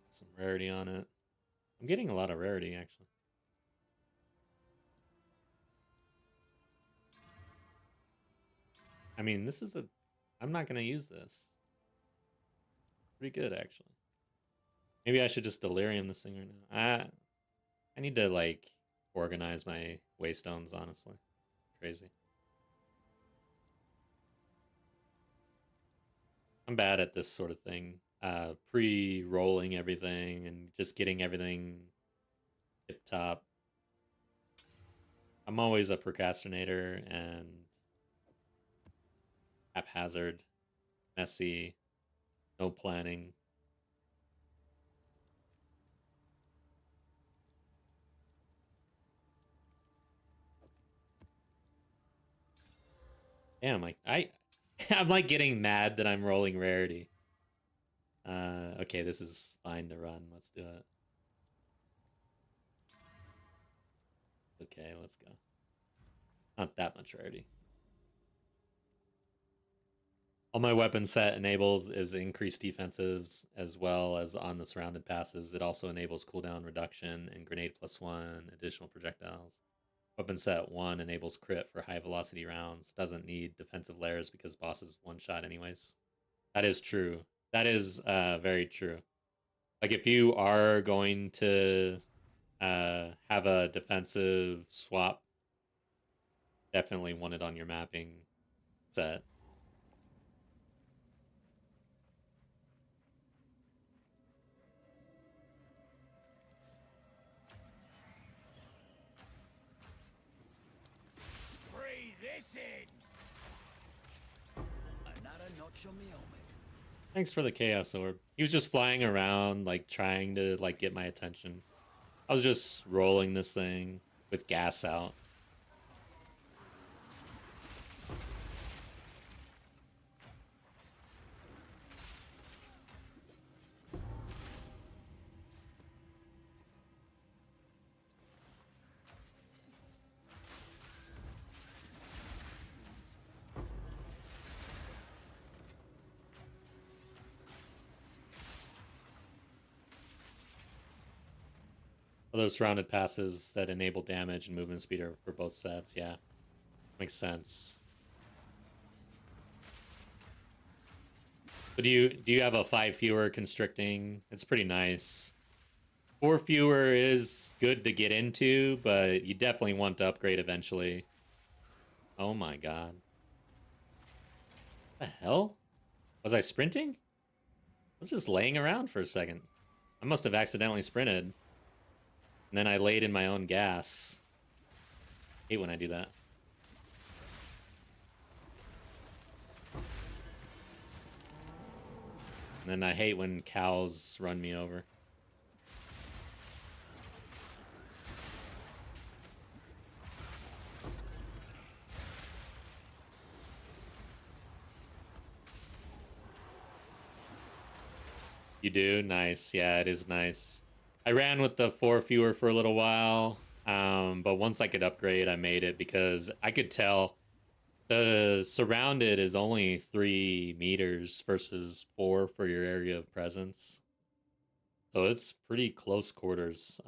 Some rarity on it. I'm getting a lot of rarity, actually. I mean, this is a... I'm not going to use this. Pretty good, actually. Maybe I should just delirium this thing right now. I need to, like, organize my waystones, honestly. Crazy. I'm bad at this sort of thing. Pre-rolling everything and just getting everything tip-top. I'm always a procrastinator and haphazard, messy, no planning. Damn, I'm like getting mad that I'm rolling rarity. Okay, this is fine to run. Let's do it. Okay, let's go. Not that much rarity. All my weapon set enables is increased defensives as well as on the surrounded passives. It also enables cooldown reduction and grenade +1, additional projectiles. Weapon set 1 enables crit for high velocity rounds. Doesn't need defensive layers because bosses one shot anyways. That is true. That is very true. Like if you are going to have a defensive swap, definitely want it on your mapping set. Breathe this in. Another notch on me helmet. Thanks for the Chaos Orb. He was just flying around, like, trying to, like, get my attention. I was just rolling this thing with gas out. Those surrounded passives that enable damage and movement speed are for both sets, yeah. Makes sense. But do you have a 5 fewer constricting? It's pretty nice. 4 fewer is good to get into, but you definitely want to upgrade eventually. Oh my god. What the hell? Was I sprinting? I was just laying around for a second. I must have accidentally sprinted. And then I laid in my own gas. I hate when I do that. And then I hate when cows run me over. You do? Nice. Yeah, it is nice. I ran with the 4 fewer for a little while, but once I could upgrade, I made it because I could tell the surrounded is only 3 meters versus 4 for your area of presence. So it's pretty close quarters.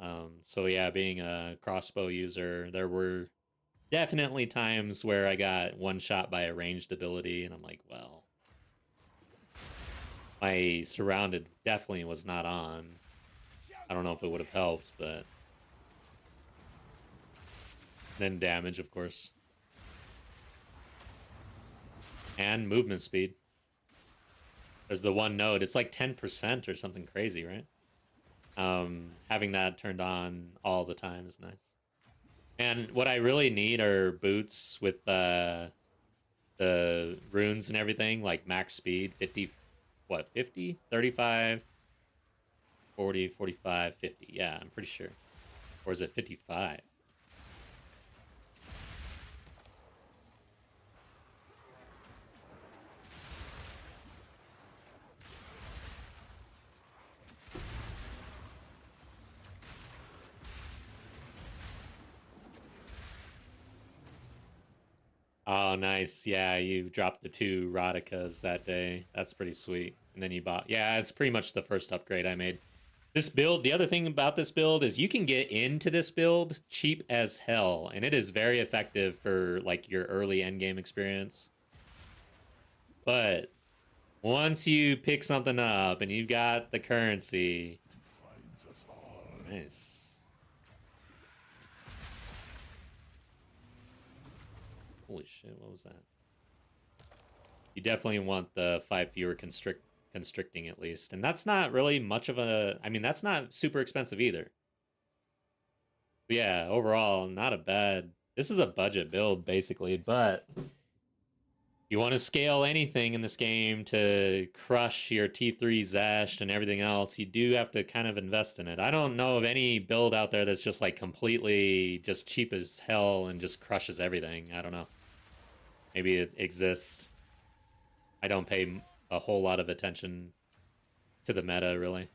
So yeah, being a crossbow user, there were definitely times where I got one shot by a ranged ability, and I'm like, well, my surrounded definitely was not on. I don't know if it would have helped, but then damage, of course. And movement speed. There's the one node. It's like 10% or something crazy, right? Having that turned on all the time is nice. And what I really need are boots with the runes and everything, like max speed, 50, what, 50? 35? 40, 45, 50. Yeah, I'm pretty sure. Or is it 55? Oh, nice. Yeah, you dropped the 2 Radicas that day. That's pretty sweet. And then you bought... Yeah, it's pretty much the first upgrade I made. This build, the other thing about this build is you can get into this build cheap as hell, and it is very effective for like your early endgame experience. But once you pick something up and you've got the currency, nice. Holy shit, what was that? You definitely want the 5 fewer constricting at least. And that's not really much of a... I mean, that's not super expensive either. But yeah, overall, not a bad... This is a budget build, basically, but... You want to scale anything in this game to crush your T3 Zesht and everything else, you do have to kind of invest in it. I don't know of any build out there that's just like completely just cheap as hell and just crushes everything. I don't know. Maybe it exists. I don't pay a whole lot of attention to the meta, really.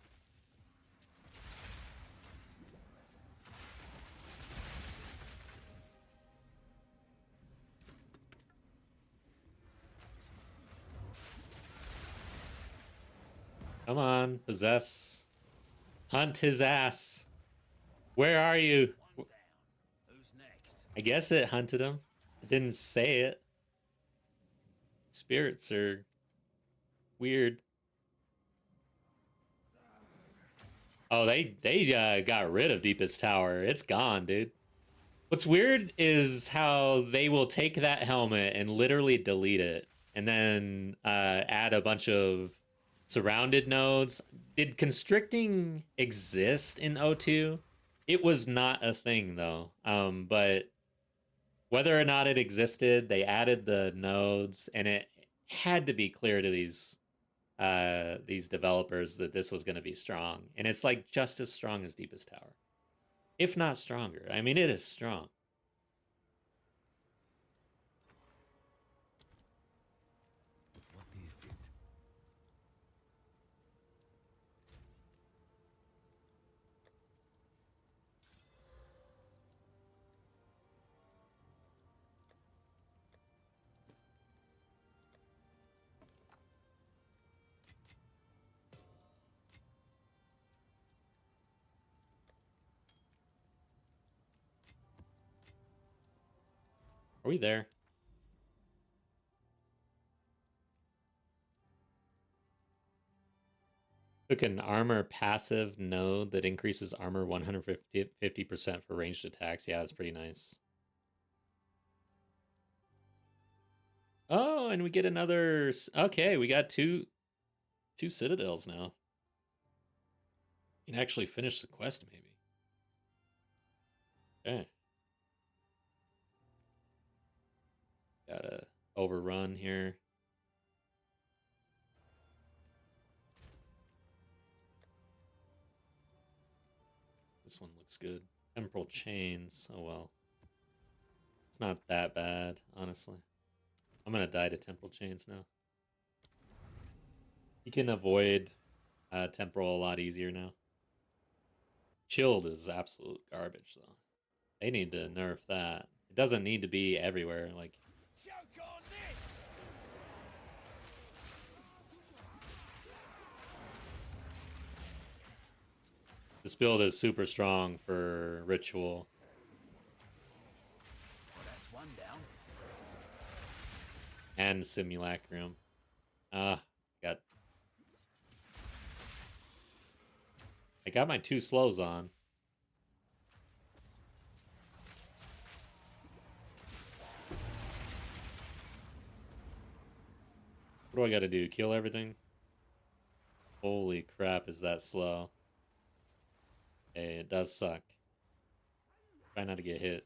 Come on, possess. Hunt his ass. Where are you? One down. Who's next? I guess it hunted him. It didn't say it. Spirits are weird. Oh, they got rid of Deepest Tower. It's gone, dude. What's weird is how they will take that helmet and literally delete it, and then add a bunch of surrounded nodes. Did constricting exist in O2? It was not a thing though. But whether or not it existed, they added the nodes, and it had to be clear to these developers that this was going to be strong, and it's like just as strong as Deepest Tower, if not stronger. I mean, it is strong. What is it? Are we there? Took an armor passive node that increases armor 150% for ranged attacks. Yeah, that's pretty nice. Oh, and we get another. Okay, we got two citadels now. We can actually finish the quest, maybe. Okay. Gotta overrun here. This one looks good. Temporal chains. Oh well. It's not that bad, honestly. I'm gonna die to temporal chains now. You can avoid temporal a lot easier now. Chilled is absolute garbage, though. They need to nerf that. It doesn't need to be everywhere. Like, Choke on this! this build is super strong for ritual. Well, that's one down. And simulacrum. I got my 2 slows on. What do I gotta do? Kill everything? Holy crap, is that slow? Hey, it does suck. Try not to get hit.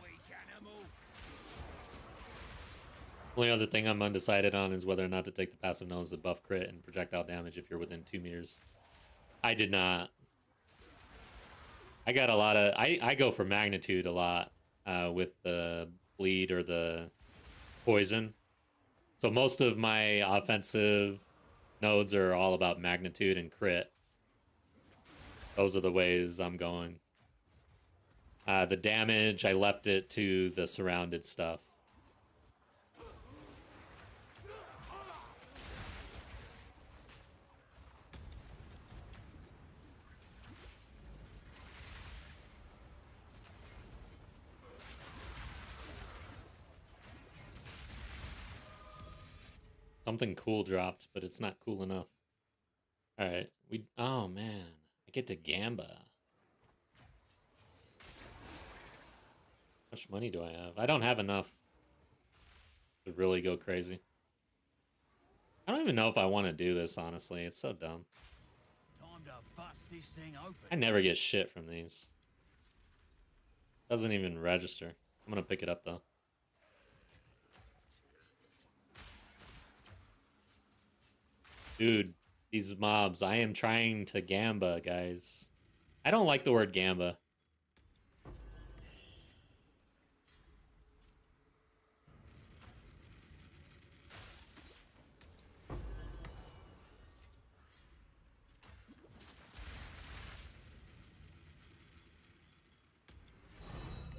Weak animal. Only other thing I'm undecided on is whether or not to take the passive nodes that buff crit and projectile damage if you're within 2 meters. I did not. I got a lot of... I go for magnitude a lot with the bleed or the poison. So most of my offensive nodes are all about magnitude and crit. Those are the ways I'm going. The damage, I left it to the surrounded stuff. Something cool dropped, but it's not cool enough. Alright, oh man. I get to Gamba. How much money do I have? I don't have enough to really go crazy. I don't even know if I want to do this, honestly. It's so dumb. Time to bust this thing open. I never get shit from these. Doesn't even register. I'm gonna pick it up though. Dude, these mobs. I am trying to Gamba, guys. I don't like the word Gamba.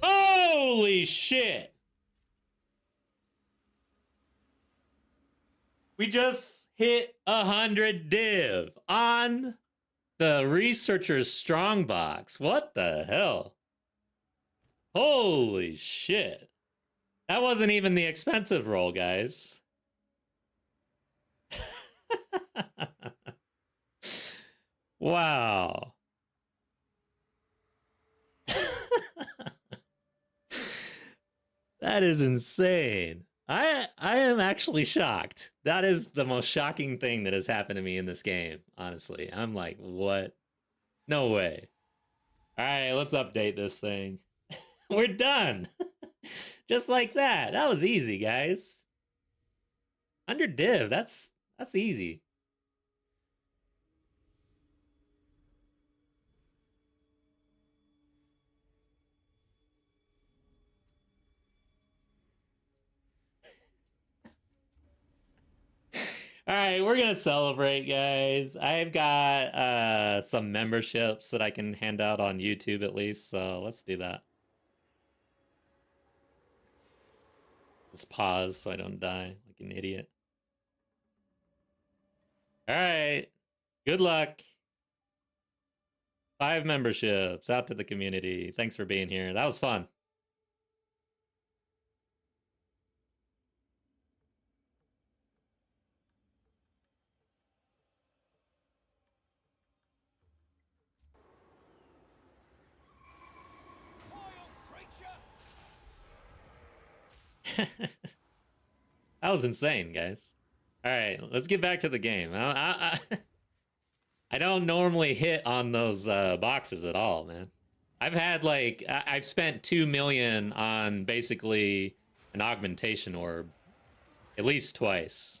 Holy shit! We just hit 100 div on the researcher's strongbox. What the hell? Holy shit. That wasn't even the expensive roll, guys. Wow. That is insane. I am actually shocked. That is the most shocking thing that has happened to me in this game, honestly. I'm like, what? No way. All right, let's update this thing. We're done. Just like that. That was easy, guys. Under div, that's easy. All right, we're gonna celebrate, guys. I've got some memberships that I can hand out on YouTube at least, so let's do that. Let's pause so I don't die like an idiot. All right, good luck. 5 memberships out to the community. Thanks for being here. That was fun. That was insane, guys. All right, let's get back to the game. I don't normally hit on those boxes at all, man. I've had like I've spent 2 million on basically an augmentation orb at least twice.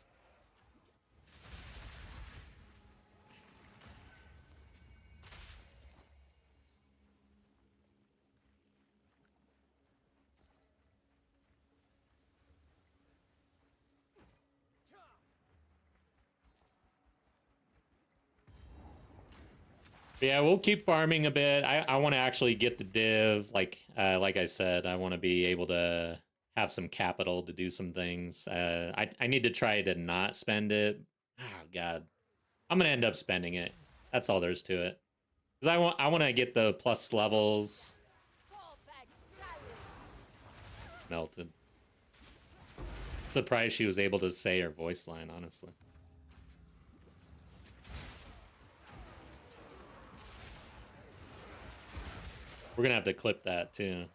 But yeah, we'll keep farming a bit. I want to actually get the div. Like I said, I want to be able to have some capital to do some things. I need to try to not spend it. Oh God, I'm gonna end up spending it. That's all there's to it. Cause I want to get the plus levels. Melted. Surprised she was able to say her voice line, honestly. We're gonna have to clip that too.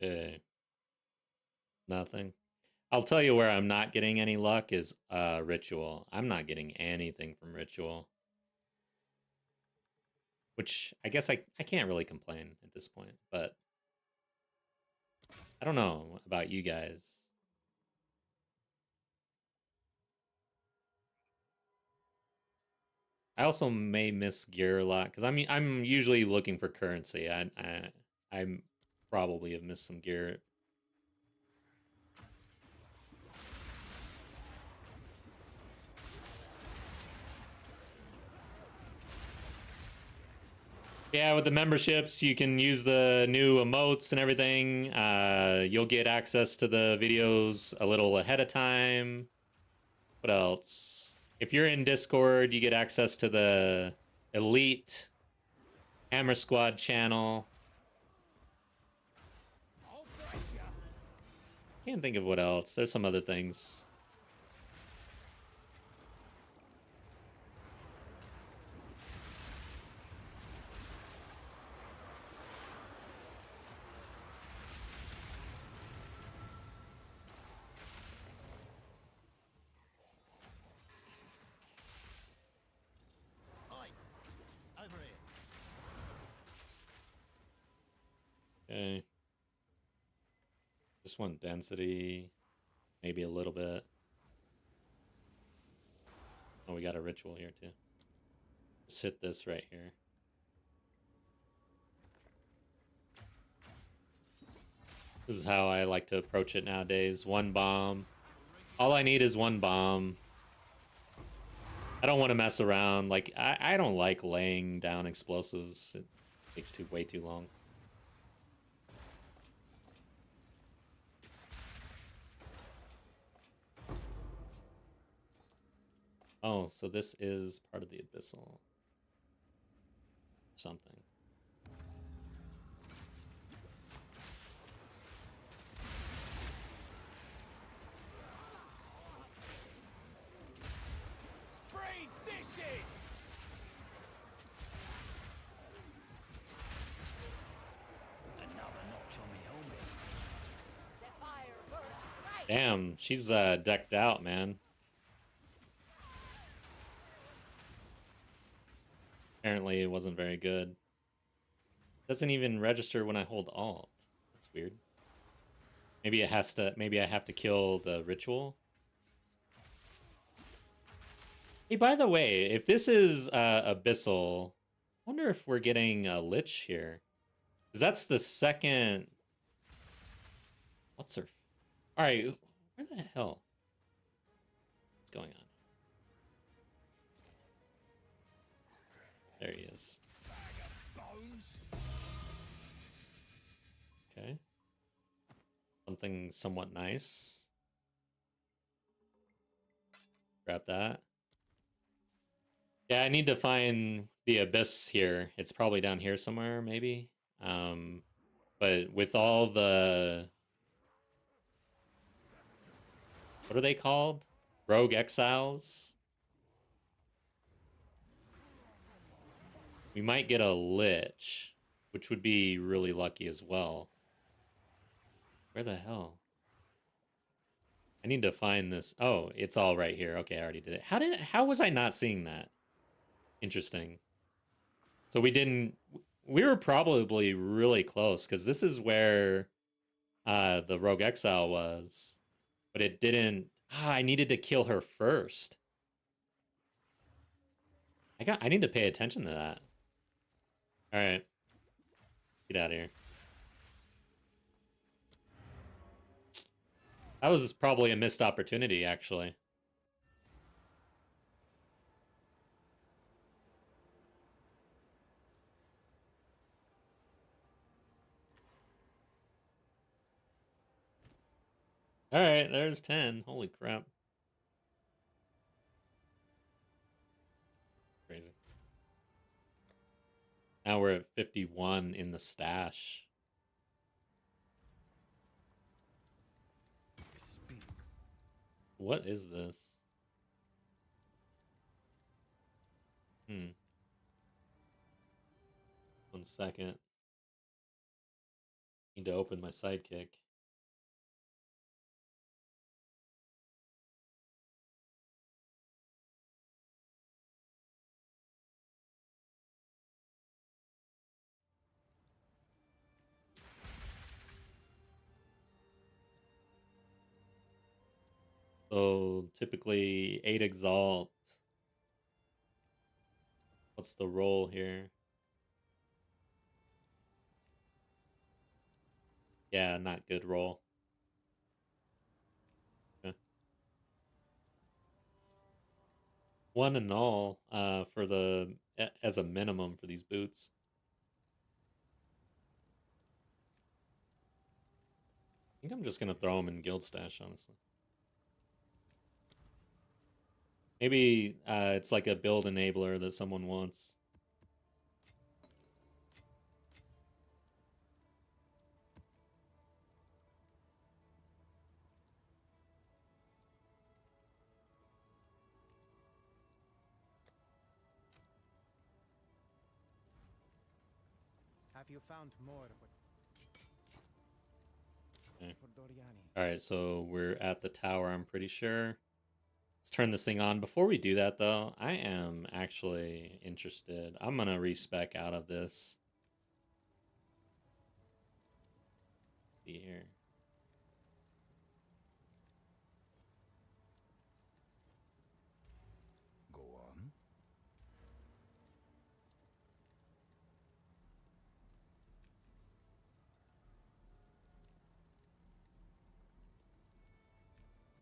Okay. Nothing. I'll tell you where I'm not getting any luck is ritual. I'm not getting anything from ritual. Which I guess I can't really complain at this point, but I don't know about you guys. I also may miss gear a lot because I'm usually looking for currency. I probably have missed some gear. Yeah, with the memberships, you can use the new emotes and everything. You'll get access to the videos a little ahead of time. What else? If you're in Discord, you get access to the Elite Hammer Squad channel. Can't think of what else. There's some other things. Okay. Just want density, maybe a little bit. Oh, we got a ritual here too. Just hit this right here. This is how I like to approach it nowadays. One bomb. All I need is one bomb. I don't want to mess around. Like, I don't like laying down explosives. It takes way too long. Oh, so this is part of the Abyssal. Something. Bring this in! Another notch on me helmet. Damn, she's decked out, man. Apparently it wasn't very good. Doesn't even register when I hold Alt. That's weird. Maybe it has to. Maybe I have to kill the ritual. Hey, by the way, if this is Abyssal, I wonder if we're getting a Lich here. Because that's the second... What's her... Alright, where the hell? What's going on? There he is. Bones. Okay. Something somewhat nice. Grab that. Yeah, I need to find the abyss here. It's probably down here somewhere, maybe. But with all the... What are they called? Rogue exiles? We might get a Lich, which would be really lucky as well. Where the hell? I need to find this. Oh, it's all right here. Okay, I already did it. How was I not seeing that? Interesting. So we were probably really close because this is where the Rogue Exile was, but it didn't. I needed to kill her first. I need to pay attention to that. All right. Get out of here. That was probably a missed opportunity, actually. All right, there's 10. Holy crap. Crazy. Now we're at 51 in the stash. Speak. What is this? One second. Need to open my sidekick. So typically 8 exalt. What's the roll here? Yeah, not good roll. Okay. 1 and all for the as a minimum for these boots. I think I'm just gonna throw them in guild stash, honestly. Maybe it's like a build enabler that someone wants. Have you found more Okay. for Doriani? All right, so we're at the tower, I'm pretty sure. Let's turn this thing on. Before we do that, though, I am actually interested. I'm going to respec out of this. See here. Go on.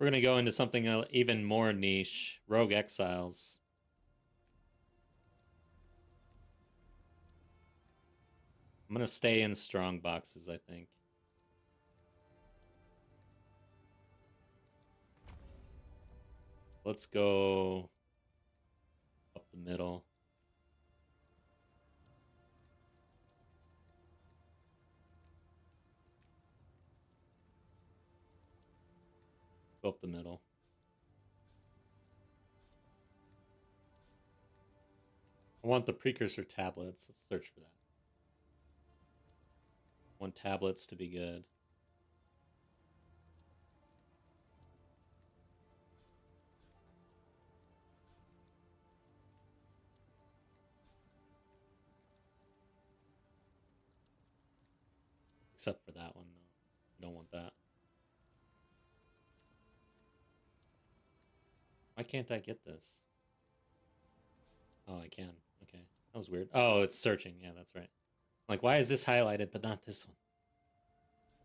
We're gonna go into something even more niche. Rogue Exiles. I'm gonna stay in strong boxes, I think. Let's go up the middle. Go up the middle. I want the precursor tablets. Let's search for that. I want tablets to be good. Except for that one. No, I don't want that. Why can't I get this? Oh, I can. Okay. That was weird. Oh, it's searching. Yeah, that's right. Like, why is this highlighted but not this one?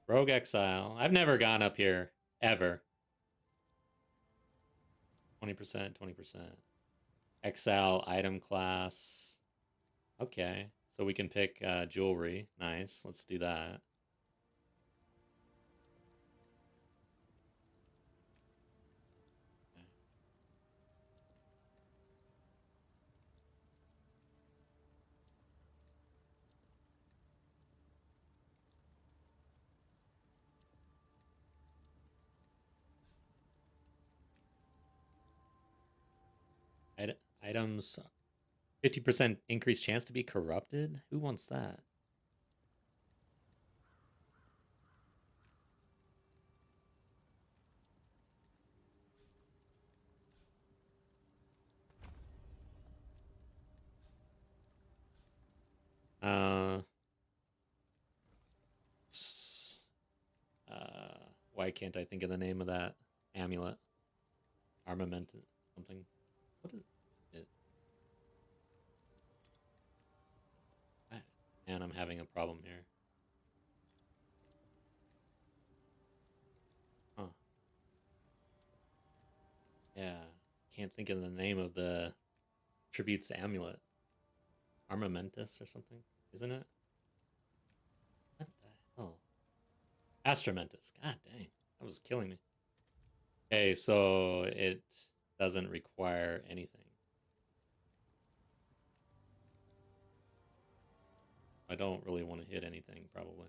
Rogue Exile. I've never gone up here. Ever. 20%, 20%. Exile item class. Okay. So we can pick jewelry. Nice. Let's do that. Items, 50% increased chance to be corrupted? Who wants that? Uh, why can't I think of the name of that amulet? Armament something. What is it? Man, I'm having a problem here. Huh. Yeah. Can't think of the name of the tribute's amulet. Armamentus or something, isn't it? What the hell? Astramentus. God dang. That was killing me. Okay, so it doesn't require anything. I don't really want to hit anything, probably.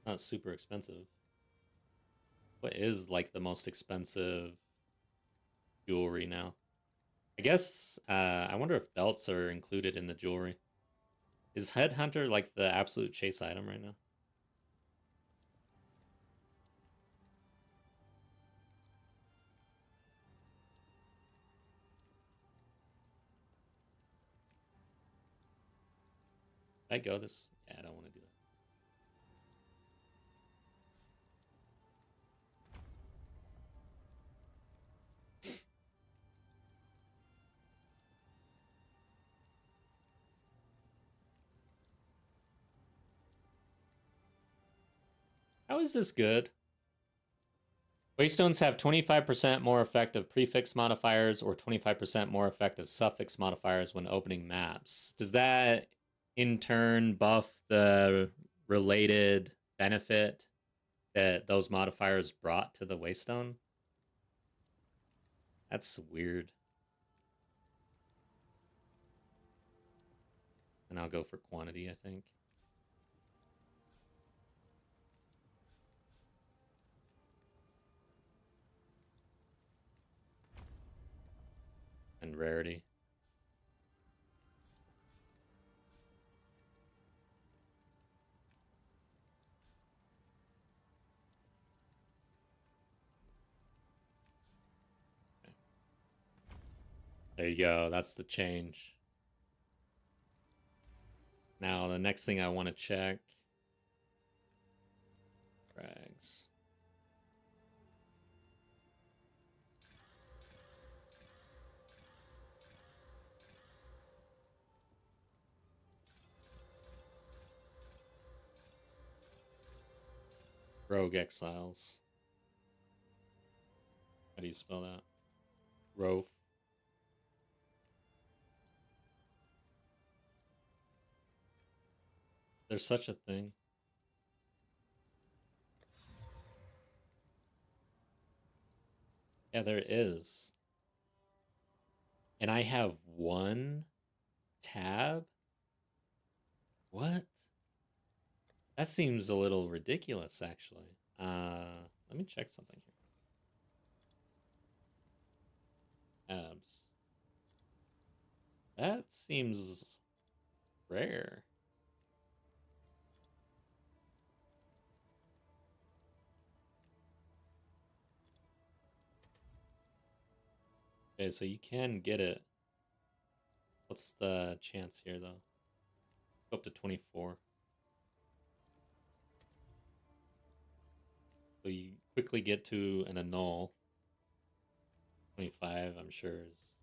Not super expensive. What is like the most expensive jewelry now? I guess I wonder if belts are included in the jewelry. Is Headhunter like the absolute chase item right now? Did I go this? Yeah, I don't want to do that. How is this good? Waystones have 25% more effective prefix modifiers or 25% more effective suffix modifiers when opening maps. Does that in turn buff the related benefit that those modifiers brought to the Waystone? That's weird. And I'll go for quantity, I think. And rarity. Okay. There you go. That's the change. Now, the next thing I want to check. Rags. Rogue Exiles. How do you spell that? Rof. There's such a thing. Yeah, there is. And I have one tab? What? That seems a little ridiculous, actually. Let me check something here. Tabs. That seems rare. Okay, so you can get it. What's the chance here, though? Go up to 24. So you quickly get to an annul. 25, I'm sure is...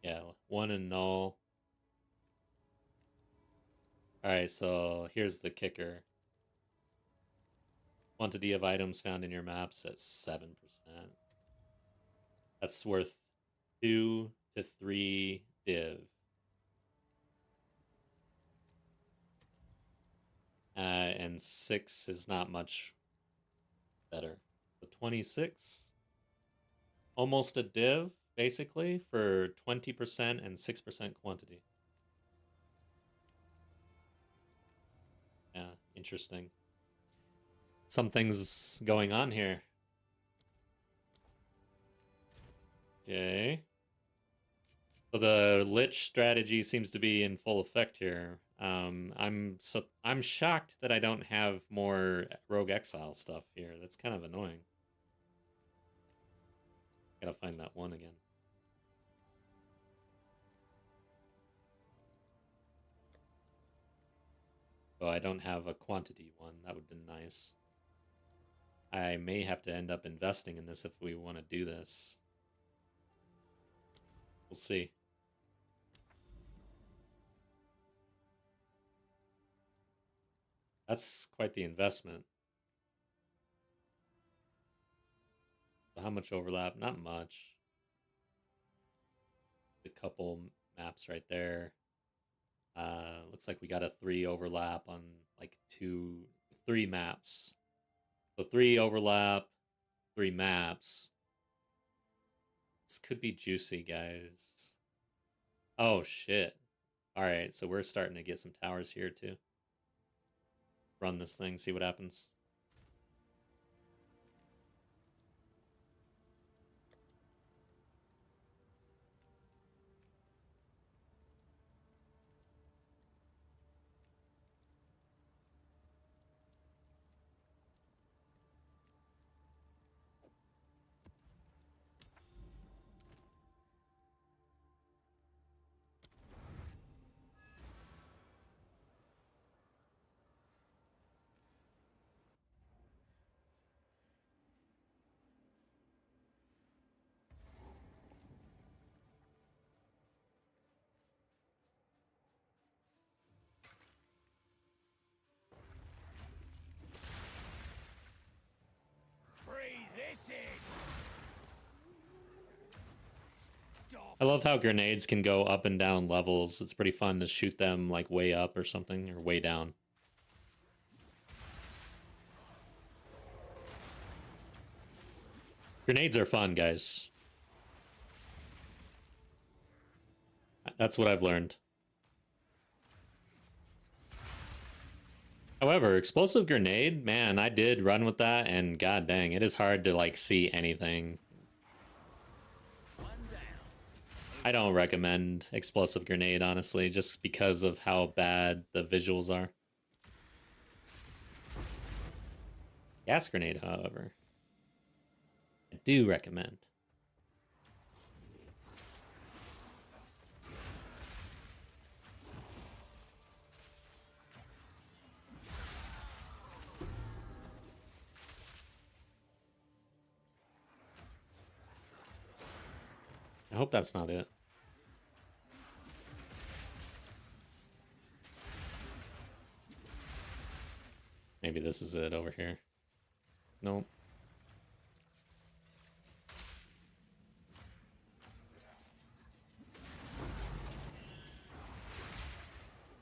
Yeah, 1 annul. Alright, so here's the kicker. Quantity of items found in your maps at 7%. That's worth 2 to 3 div. And 6 is not much better. So 26, almost a div, basically, for 20% and 6% quantity. Yeah, interesting. Something's going on here. Okay. So the Lich strategy seems to be in full effect here. I'm shocked that I don't have more Rogue Exile stuff here. That's kind of annoying. Gotta find that one again. Oh, I don't have a quantity one. That would have been nice. I may have to end up investing in this if we want to do this. We'll see. That's quite the investment. How much overlap? Not much. A couple maps right there. Looks like we got a 3 overlap on like 3 maps. So 3 overlap, 3 maps. This could be juicy, guys. Oh, shit. Alright, so we're starting to get some towers here, too. Run this thing, see what happens. I love how grenades can go up and down levels. It's pretty fun to shoot them like way up or something, or way down. Grenades are fun, guys. That's what I've learned. However, explosive grenade, man, I did run with that, and god dang, it is hard to like see anything. I don't recommend explosive grenade, honestly, just because of how bad the visuals are. Gas grenade, however, I do recommend. I hope that's not it. Maybe this is it over here. Nope.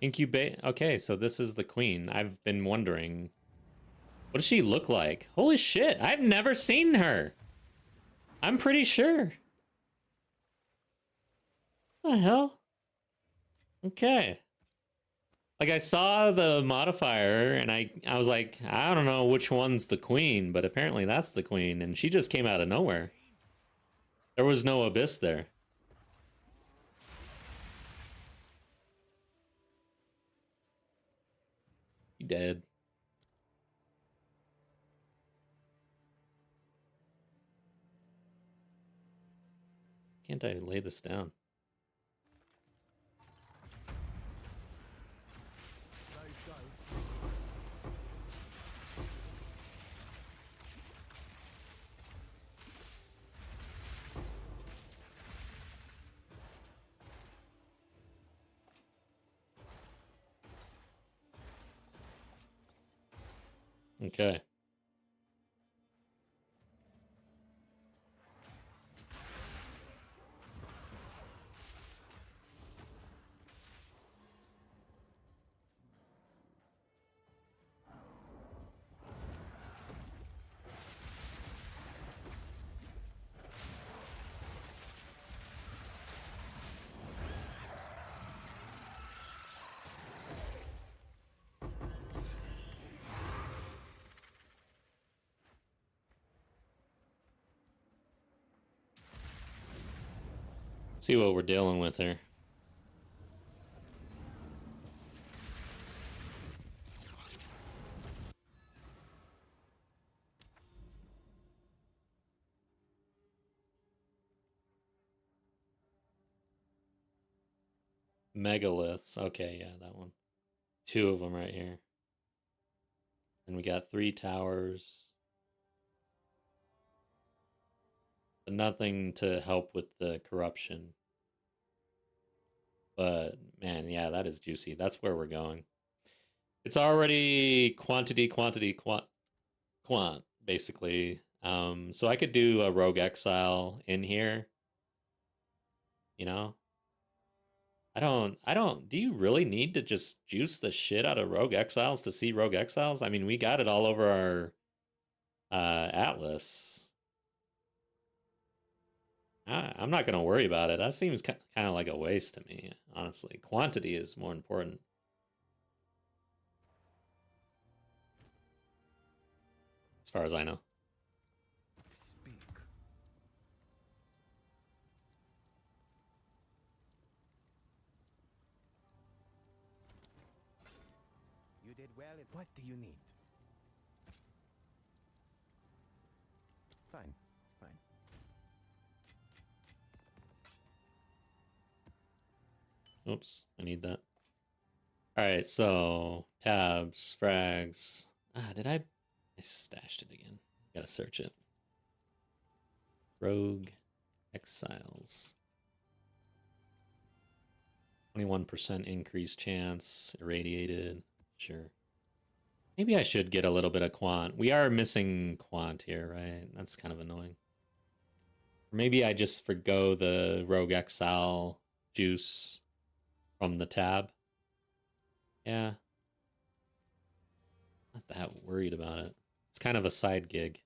Incubate. Okay, so this is the queen. I've been wondering, what does she look like? Holy shit, I've never seen her. I'm pretty sure. What the hell? Okay. Like, I saw the modifier and I was like, I don't know which one's the queen, but apparently that's the queen, and she just came out of nowhere. There was no abyss there. He dead. Can't I lay this down? Okay. See what we're dealing with here. Megaliths. Okay, yeah, that one. 2 of them right here. And we got 3 towers. But nothing to help with the corruption. But, man, yeah, that is juicy. That's where we're going. It's already quantity, quant, basically. So I could do a Rogue Exile in here. You know? Do you really need to just juice the shit out of Rogue Exiles to see Rogue Exiles? I mean, we got it all over our Atlas. I'm not going to worry about it. That seems kind of like a waste to me, honestly. Quantity is more important. As far as I know. Speak. You did well. What do you need? Fine, fine. Oops, I need that. All right, so tabs, frags. I stashed it again. Gotta search it. Rogue Exiles. 21% increased chance. Irradiated. Sure. Maybe I should get a little bit of quant. We are missing quant here, right? That's kind of annoying. Or maybe I just forgo the Rogue Exile juice from the tab. Yeah. Not that worried about it. It's kind of a side gig.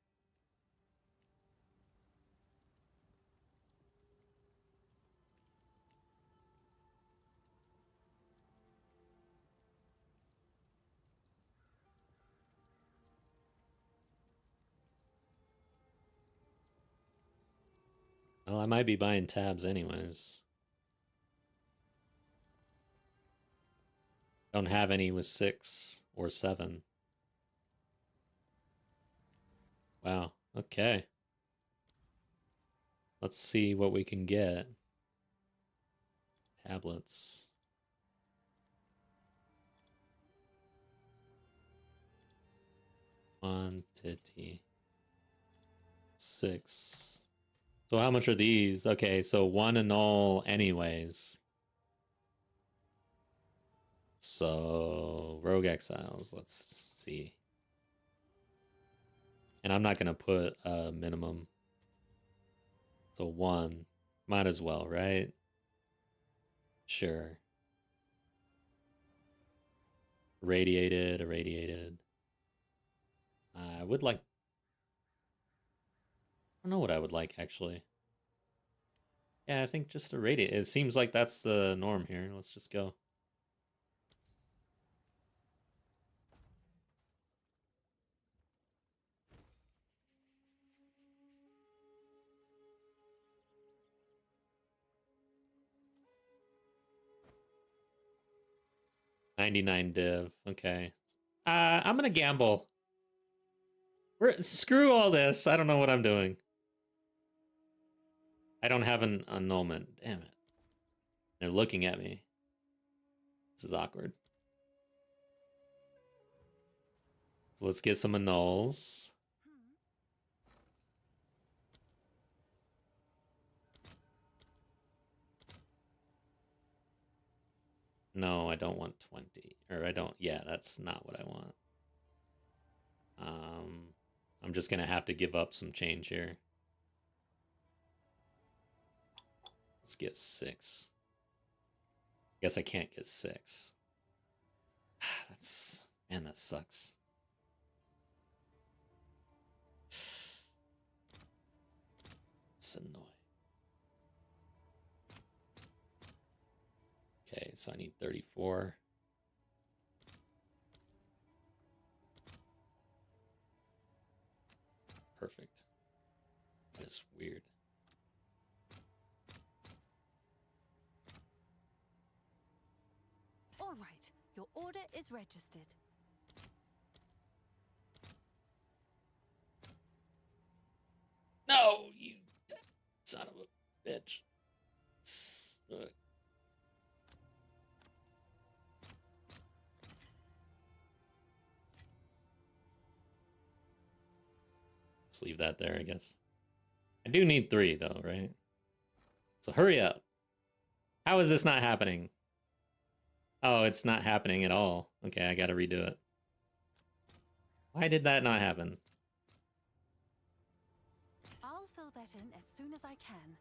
Well, I might be buying tabs anyways. Don't have any with 6 or 7. Wow. Okay. Let's see what we can get. Tablets. Quantity. 6. So how much are these? Okay, so 1 and all anyways. So Rogue Exiles, let's see. And I'm not going to put a minimum. So 1. Might as well, right? Sure. Irradiated, irradiated. I would like... I don't know what I would like, actually. Yeah, I think just irradiate. It seems like that's the norm here. Let's just go. $99 div. Okay. I'm gonna gamble. Screw all this. I don't know what I'm doing. I don't have an annulment. Damn it. They're looking at me. This is awkward. Let's get some annuls. No, I don't want 20. Or I don't... Yeah, that's not what I want. I'm just gonna have to give up some change here. Let's get 6. Guess I can't get 6. That's... Man, that sucks. It's annoying. Okay, so I need 34. Perfect. That is weird. All right, your order is registered. No, you son of a bitch. Let's leave that there, I guess. I do need 3, though, right? So hurry up. How is this not happening? Oh, it's not happening at all. Okay, I gotta redo it. Why did that not happen? I'll fill that in as soon as I can.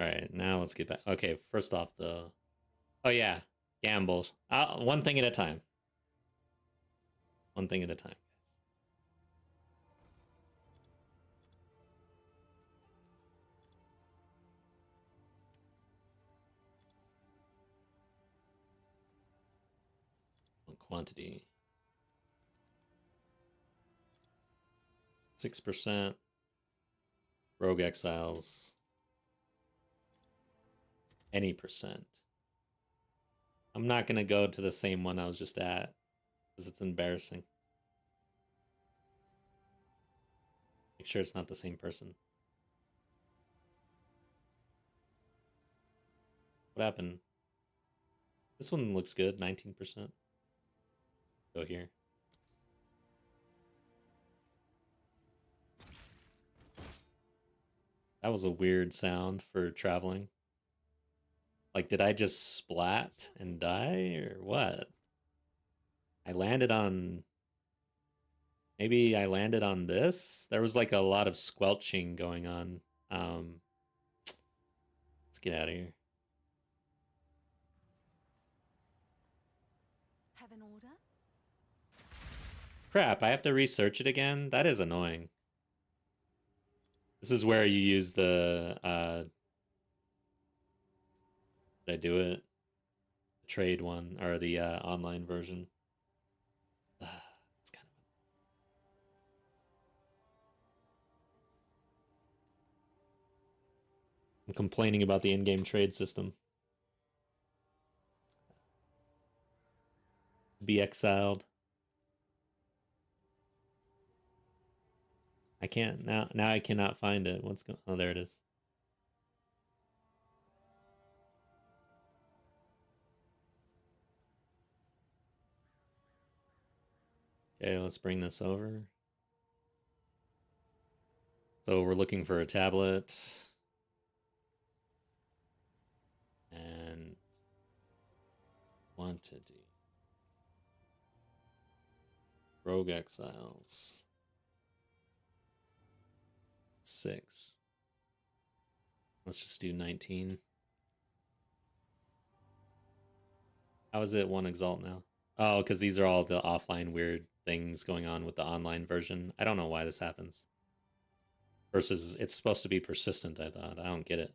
Alright, now let's get back. Okay, first off, the... Oh, yeah. Gambles. One thing at a time. One thing at a time. Quantity 6%. Rogue exiles any percent. I'm not gonna go to the same one I was just at because it's embarrassing. Make sure it's not the same person. What happened? This one looks good, 19%. Go here. That was a weird sound for traveling. Like, did I just splat and die, or what? I landed on... Maybe I landed on this? There was like a lot of squelching going on. Let's get out of here. Have an order? Crap, I have to research it again? That is annoying. This is where you use the, did I do it? The trade one, or the online version. It's kind of... I'm complaining about the in-game trade system. Be exiled. I can't now I cannot find it. What's going... Oh, there it is. Okay, let's bring this over. So we're looking for a tablet. And quantity. Rogue exiles. 6. Let's just do 19. How is it 1 exalt now? Oh, because these are all the offline weird things going on with the online version. I don't know why this happens. Versus, it's supposed to be persistent, I thought. I don't get it.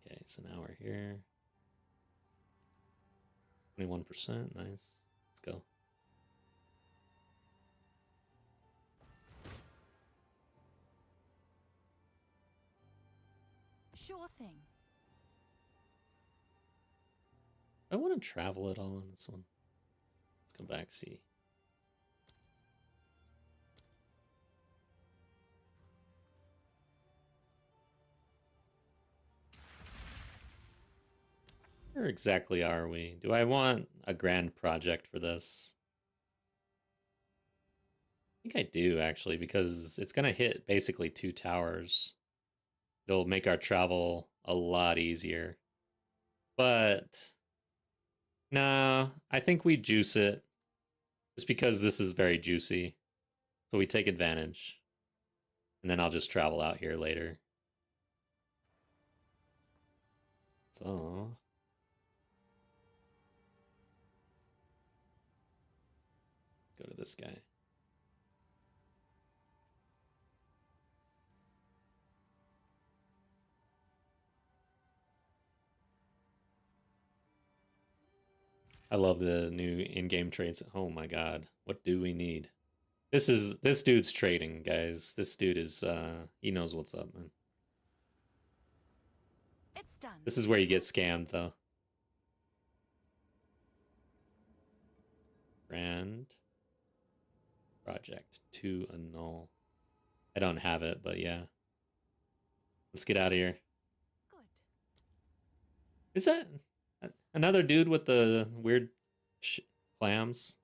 Okay, so now we're here. 21%, nice. Let's go. Sure thing. I want to travel at all on this one. Let's come back, see. Where exactly are we? Do I want a grand project for this? I think I do, actually, because it's going to hit basically 2 towers. It'll make our travel a lot easier. But nah, I think we juice it. Just because this is very juicy. So we take advantage. And then I'll just travel out here later. So go to this guy. I love the new in-game trades. Oh my god, what do we need? This dude's trading, guys. This dude is he knows what's up, man. It's done. This is where you get scammed though. Grand project to annul. I don't have it, but yeah. Let's get out of here. Good. Is that another dude with the weird clams?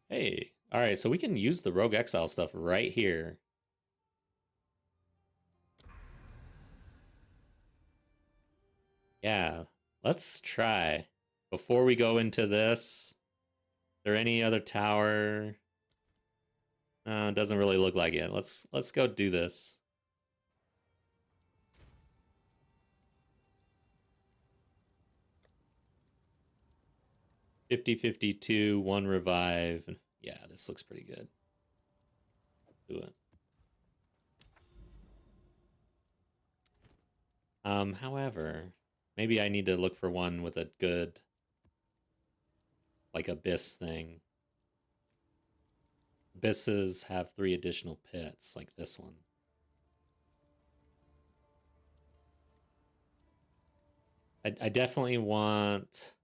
Hey, all right, so we can use the Rogue Exile stuff right here. Yeah, let's try. Before we go into this, is there any other tower? It doesn't really look like it. Let's go do this. $50-52, 1 revive. Yeah, this looks pretty good. Do it. However, maybe I need to look for one with a good, like, abyss thing. Abysses have 3 additional pits, like this one. I definitely want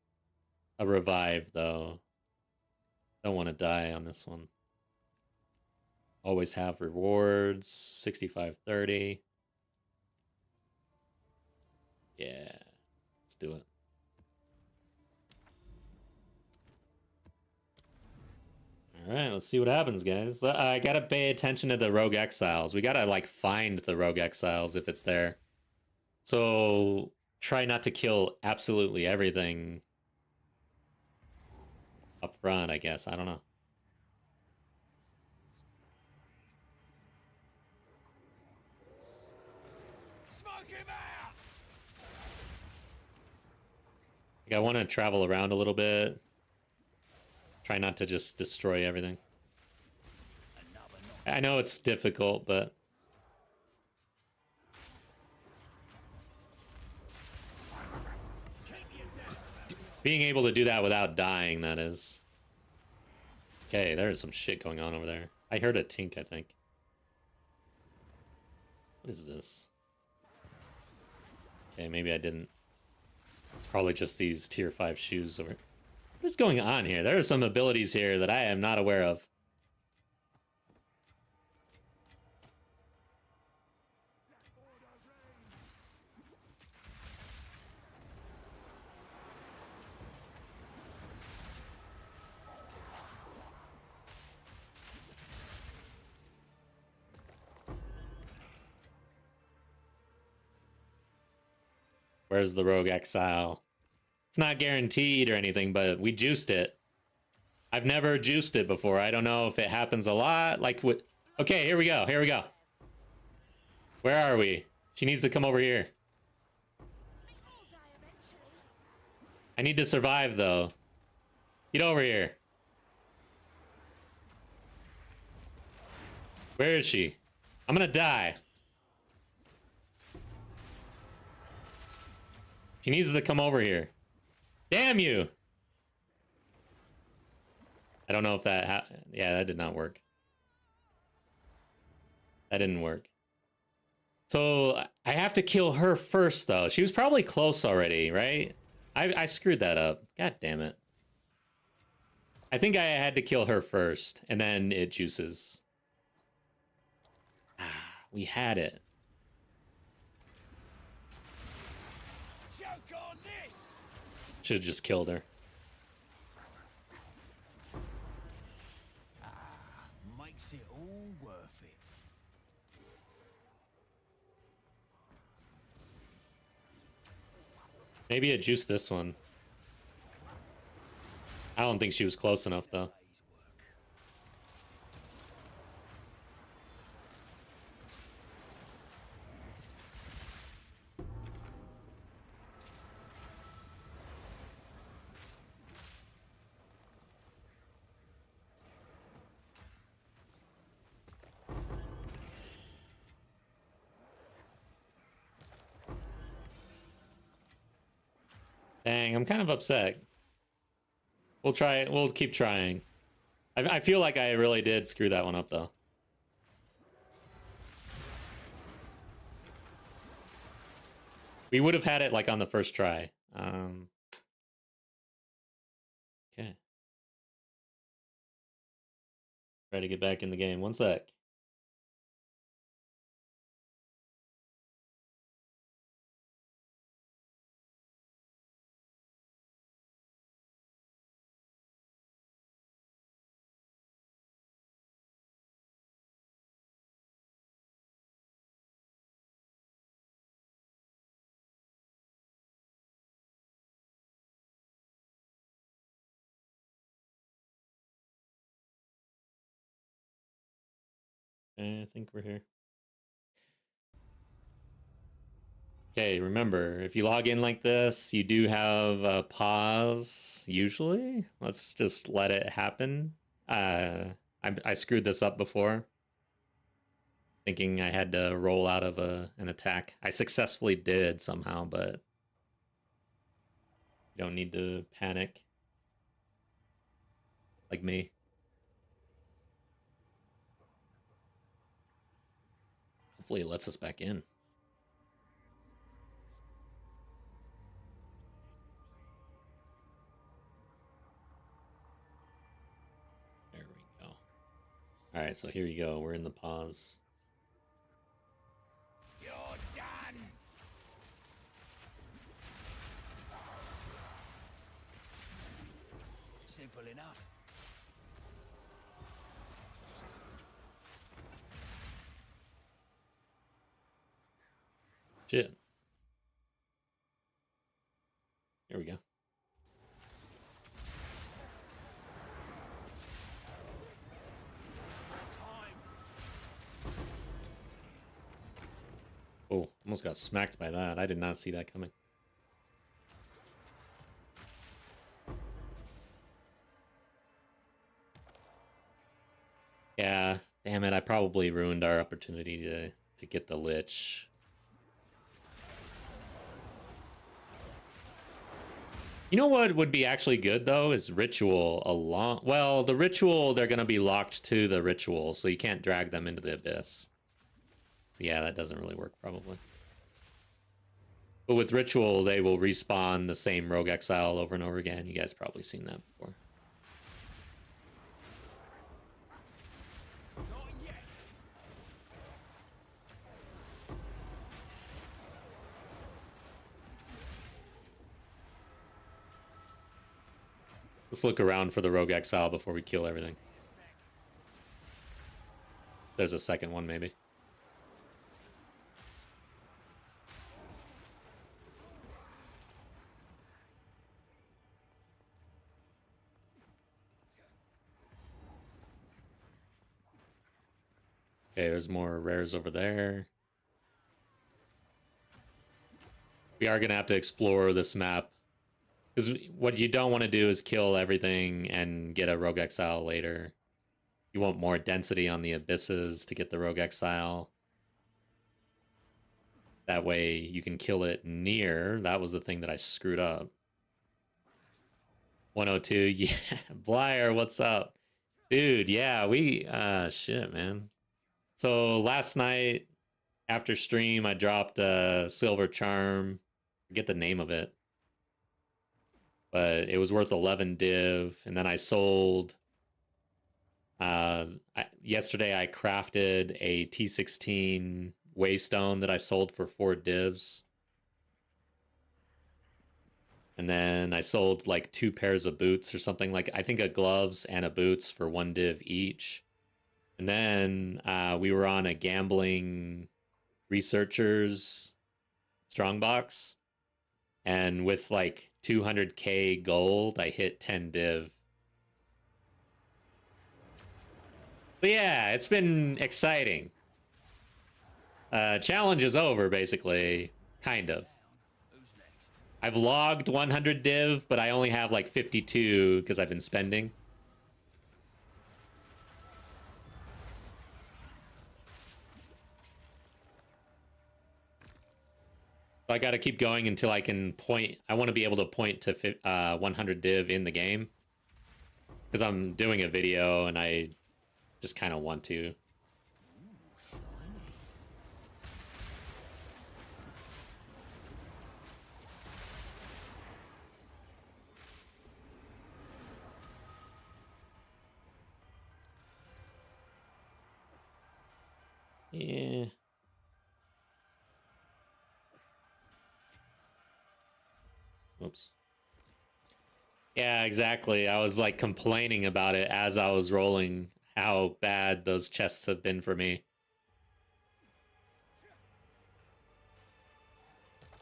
a revive, though. Don't want to die on this one. Always have rewards. 65-30. Yeah. Let's do it. Alright, let's see what happens, guys. I gotta pay attention to the Rogue Exiles. We gotta, like, find the Rogue Exiles if it's there. So, try not to kill absolutely everything up front, I guess. I don't know. Smoke him out! Like, I want to travel around a little bit. Try not to just destroy everything. I know it's difficult, but being able to do that without dying, that is. Okay, there's some shit going on over there. I heard a tink, I think. What is this? Okay, maybe I didn't. It's probably just these tier 5 shoes over. What is going on here? There are some abilities here that I am not aware of. Where's the Rogue Exile? It's not guaranteed or anything, but we juiced it. I've never juiced it before. I don't know if it happens a lot. Like, what? Okay, here we go. Here we go. Where are we? She needs to come over here. I need to survive, though. Get over here. Where is she? I'm gonna die. She needs to come over here. Damn you! I don't know if that... yeah, that did not work. That didn't work. So, I have to kill her first, though. She was probably close already, right? I screwed that up. God damn it. I think I had to kill her first, and then it juices. We had it. Choke on this! Should have just killed her. Makes it all worth it. Maybe it juiced this one. I don't think she was close enough, though. Dang, I'm kind of upset. We'll try it. We'll keep trying. I feel like I really did screw that one up, though. We would have had it, like, on the first try. Okay. Try to get back in the game. One sec. I think we're here. Okay, remember, if you log in like this, you do have a pause, usually. Let's just let it happen. I screwed this up before, thinking I had to roll out of an attack. I successfully did somehow, but you don't need to panic. Like me. Hopefully it lets us back in. There we go. All right, so here you go. We're in the pause. You're done! Simple enough. Shit. Here we go. Oh, almost got smacked by that. I did not see that coming. Yeah, damn it. I probably ruined our opportunity to get the Lich. You know what would be actually good, though, is Ritual along... Well, the Ritual, they're going to be locked to the Ritual, so you can't drag them into the Abyss. So yeah, that doesn't really work, probably. But with Ritual, they will respawn the same Rogue Exile over and over again. You guys probably seen that before. Not yet! Let's look around for the Rogue Exile before we kill everything. There's a second one, maybe. Okay, there's more rares over there. We are gonna have to explore this map. Because what you don't want to do is kill everything and get a Rogue Exile later. You want more density on the abysses to get the Rogue Exile. That way you can kill it near. That was the thing that I screwed up. 102, yeah. Blyer, what's up? Dude, yeah, shit, man. So last night after stream, I dropped a Silver Charm. I forget the name of it. But it was worth 11 div, and then I sold. Yesterday I crafted a T16 Waystone that I sold for 4 divs. And then I sold like 2 pairs of boots or something, like I think a gloves and a boots for 1 div each. And then we were on a gambling researchers strongbox, and with like 200k gold, I hit 10 div. But yeah, it's been exciting. Challenge is over, basically. Kind of. Who's next? I've logged 100 div, but I only have like 52 because I've been spending. I got to keep going until I can point. I want to be able to point to 100 div in the game. Because I'm doing a video and I just kind of want to. Yeah. Oops. Yeah, exactly. I was like complaining about it as I was rolling, how bad those chests have been for me. It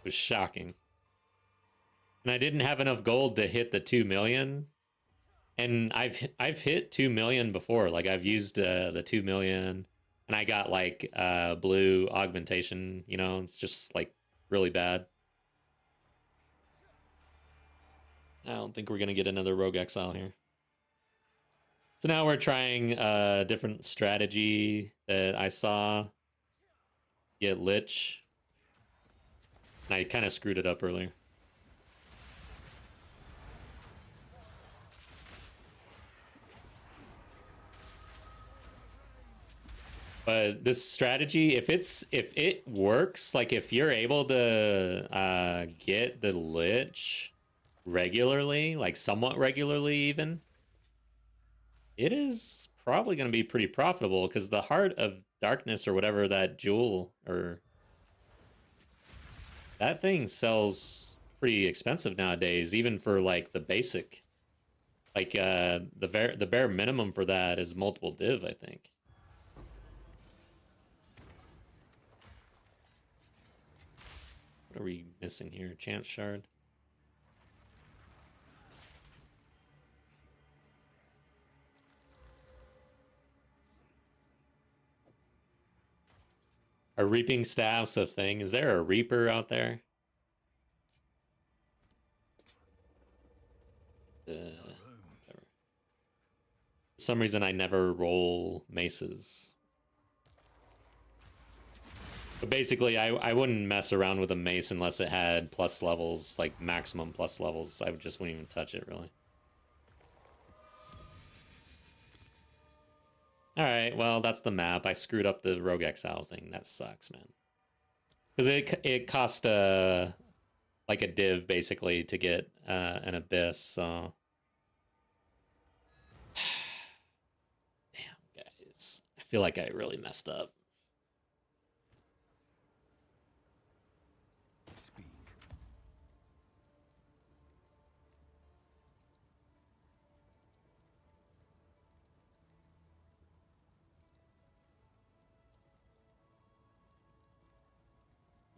was shocking. And I didn't have enough gold to hit the 2 million. And I've hit 2 million before. Like I've used the 2 million, and I got like blue augmentation, you know, it's just like really bad. I don't think we're gonna get another Rogue Exile here. So now we're trying a different strategy that I saw. Get Lich. And I kind of screwed it up earlier. But this strategy, if it works, like if you're able to get the Lich regularly, like somewhat regularly even, it is probably going to be pretty profitable, because the Heart of Darkness or whatever that jewel, or that thing sells pretty expensive nowadays, even for like the basic. Like the bare minimum for that is multiple div, I think. What are we missing here? Chance Shard. Are reaping staffs a thing? Is there a reaper out there? Whatever. For some reason, I never roll maces. But basically, I wouldn't mess around with a mace unless it had plus levels, like maximum plus levels. I just wouldn't even touch it, really. Alright, well, that's the map. I screwed up the Rogue Exile thing. That sucks, man. Because it cost like a div, basically, to get an Abyss, so... Damn, guys. I feel like I really messed up. Speak.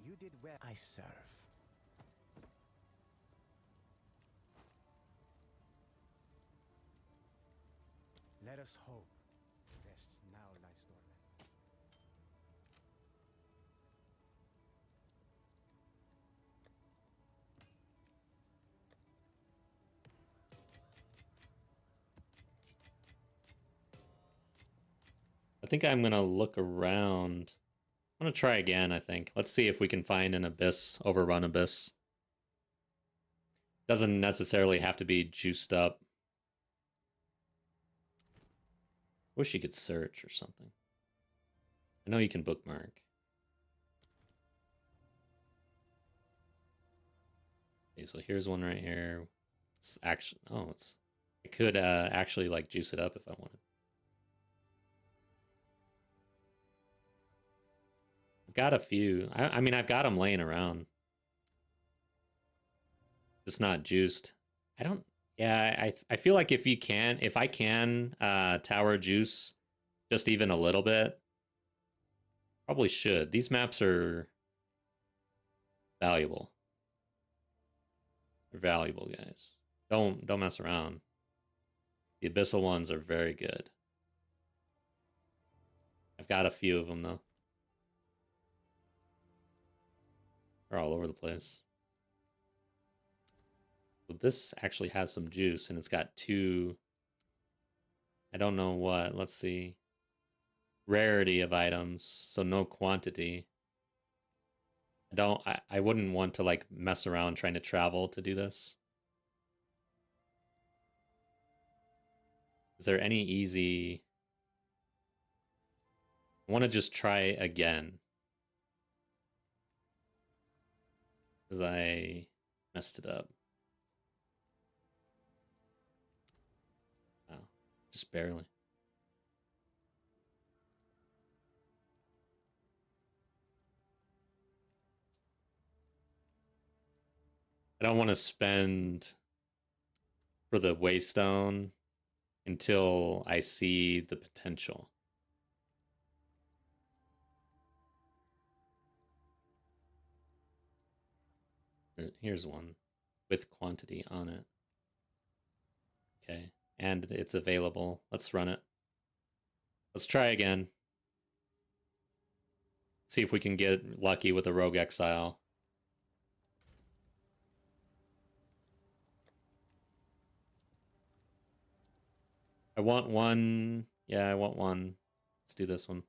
You did well. I serve. Let us hope. Zest now lies dormant. think I'm gonna look around. I'm gonna try again, I think. Let's see if we can find an abyss, overrun abyss. Doesn't necessarily have to be juiced up. Wish you could search or something. I know you can bookmark. Okay, so here's one right here. It's actually, oh, I could actually like juice it up if I wanted. I've got a few. I mean, I've got them laying around. Just not juiced. I don't, yeah, I feel like if I can tower juice just even a little bit, probably should. These maps are valuable. They're valuable, guys. Don't mess around. The abyssal ones are very good. I've got a few of them though. They're all over the place. So this actually has some juice, and it's got two. I don't know what. Let's see. Rarity of items, so no quantity. I wouldn't want to like mess around trying to travel to do this. Is there any easy? I want to just try again. Because I messed it up. Wow, just barely. I don't want to spend for the waystone until I see the potential. Here's one with quantity on it. Okay, and it's available. Let's run it. Let's try again. See if we can get lucky with a rogue exile. I want one. Yeah, I want one. Let's do this one.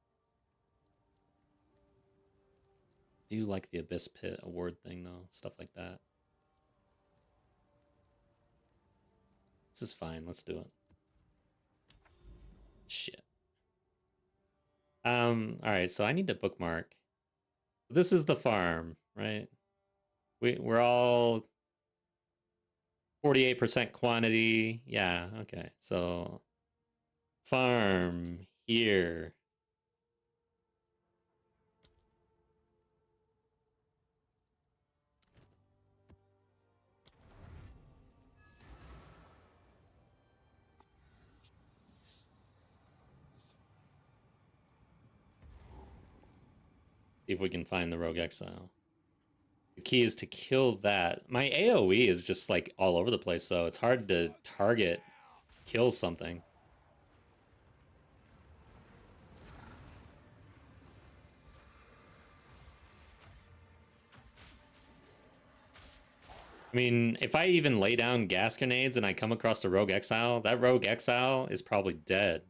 I do like the Abyss Pit award thing though, stuff like that. This is fine. Let's do it. Shit. All right, so I need to bookmark. This is the farm, right? We're all 48% quantity. Yeah, okay. So farm here. See if we can find the rogue exile. The key is to kill that. My AoE is just like all over the place, though. It's hard to target, kill something. I mean, if I even lay down gas grenades and I come across a rogue exile, that rogue exile is probably dead.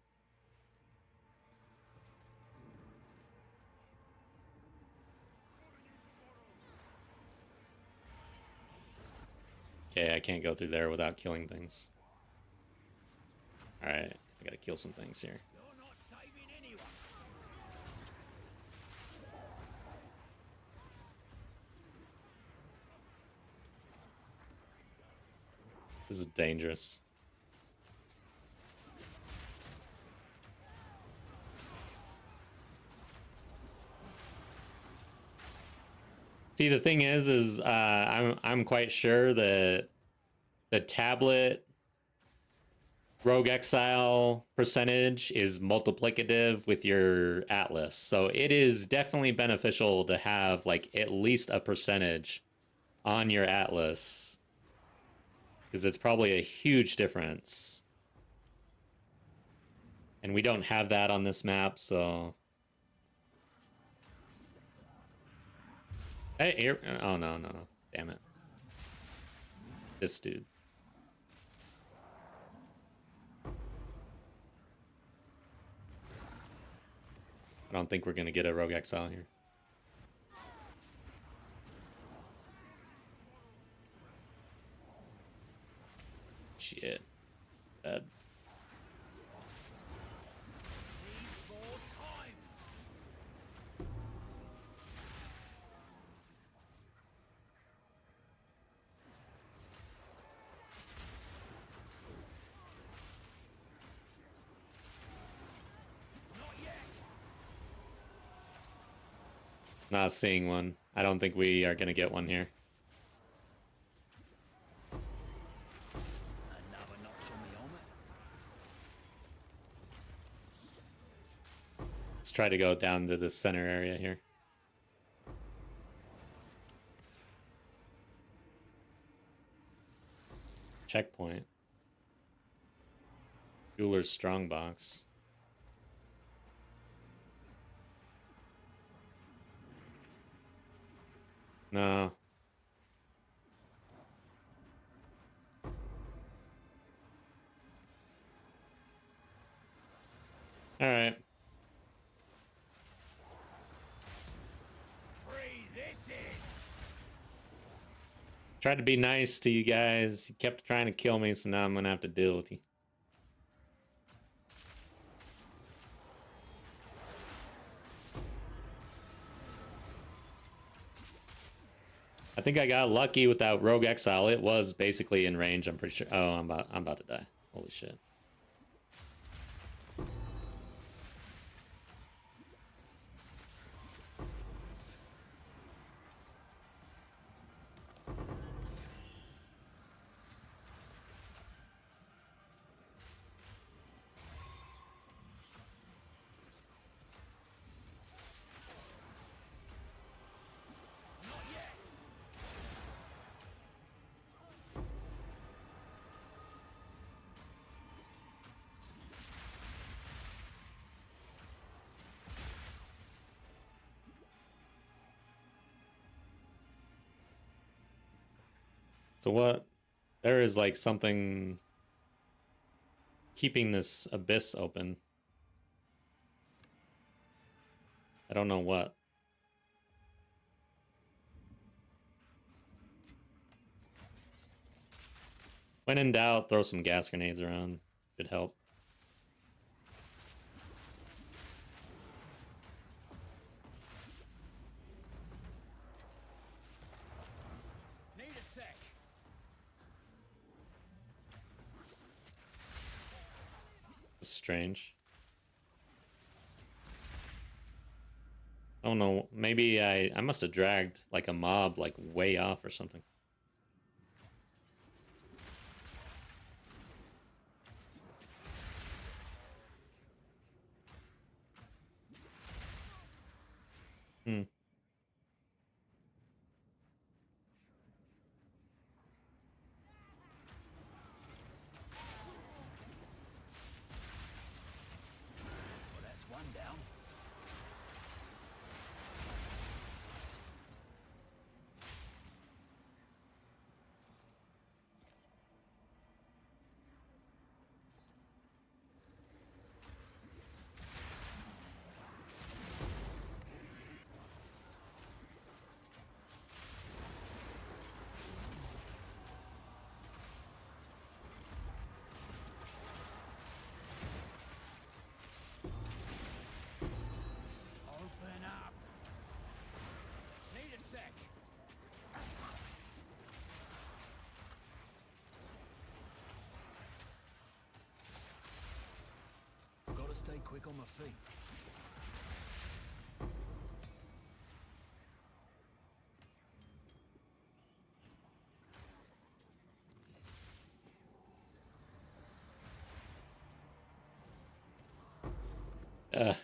Okay, I can't go through there without killing things. Alright, I gotta kill some things here. You're not saving anyone. This is dangerous. See, the thing is I'm quite sure that the tablet rogue exile percentage is multiplicative with your atlas, so it is definitely beneficial to have like at least a percentage on your atlas, because it's probably a huge difference, and we don't have that on this map. So hey, here, oh no, damn it, this dude. I don't think we're gonna get a Rogue Exile here. Shit. Bad. Need more time. Not yet. Not seeing one. I don't think we are gonna get one here. Another notch on the helmet. Let's try to go down to the center area here. Checkpoint. Jeweler's Strongbox. No. All right. Breathe this in. Tried to be nice to you guys. You kept trying to kill me, so now I'm gonna have to deal with you. I think I got lucky with that Rogue Exile. It was basically in range, I'm pretty sure. Oh, I'm about to die. Holy shit. Not yet. So what? There is like something keeping this abyss open. I don't know what. When in doubt, throw some gas grenades around. Should help. Need a sec. This is strange. Oh no, maybe I must have dragged like a mob like way off or something. Hmm. Well, that's one down. Open up. Need a sec. Gotta stay quick on my feet. Ugh.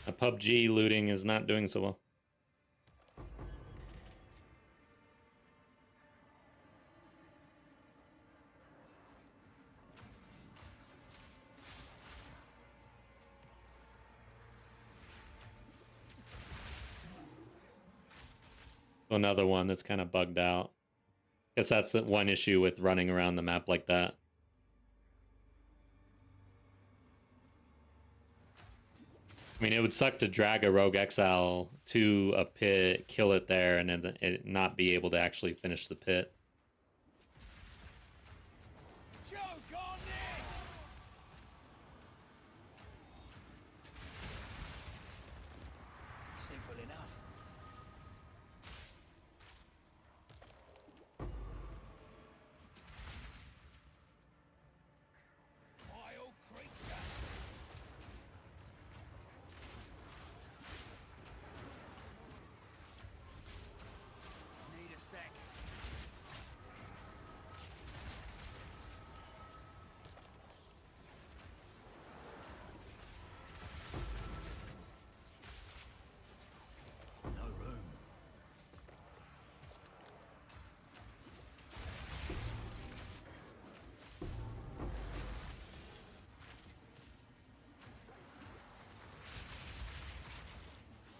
A PUBG looting is not doing so well. Another one that's kind of bugged out. Guess that's the one issue with running around the map like that. I mean, it would suck to drag a Rogue Exile to a pit, kill it there, and then it not be able to actually finish the pit. Choke on this! Simple enough. Vile creature! Need a sec. No room.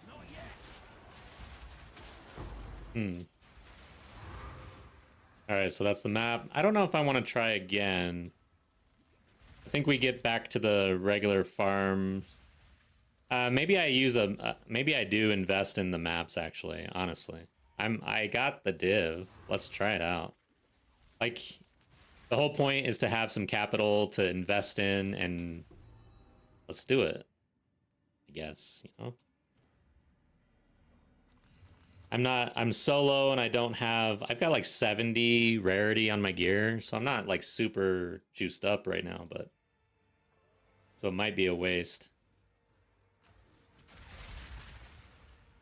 Not yet. Alright, so that's the map. I don't know if I want to try again. I think we get back to the regular farm. Maybe I use maybe I do invest in the maps actually, honestly. I got the div. Let's try it out. Like, the whole point is to have some capital to invest in, and let's do it. I guess, you know. I'm solo and I don't have, I've got like 70 rarity on my gear, so I'm not like super juiced up right now, but so it might be a waste.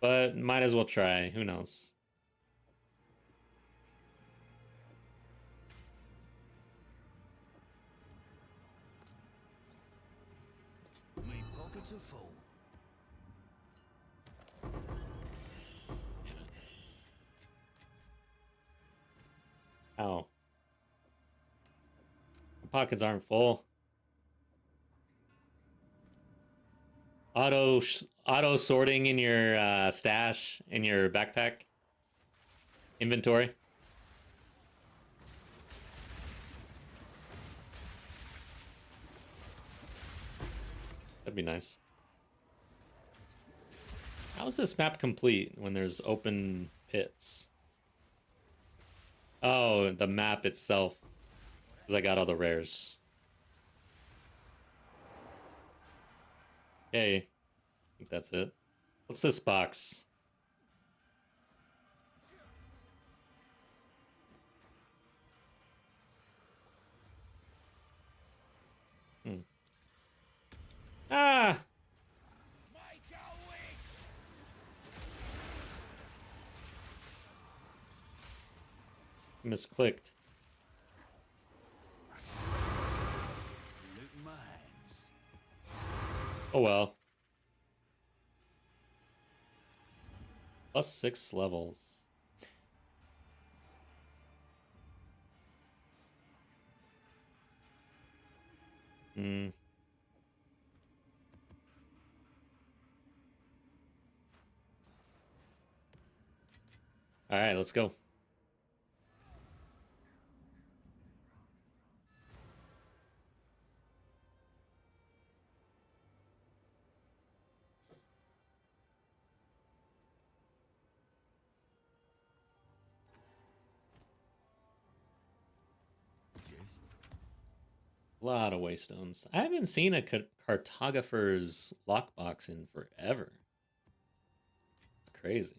But might as well try, who knows. Me pockets are full. Ow. My pockets aren't full. Auto sorting in your stash, in your backpack inventory. That'd be nice. How is this map complete when there's open pits? Oh, the map itself. Because I got all the rares. Okay. I think that's it. What's this box? Ah! Make a wish! Misclicked. Looting my hands. Oh well. +6 levels. Hmm. All right, let's go. A lot of waystones. I haven't seen a cartographer's lockbox in forever. It's crazy.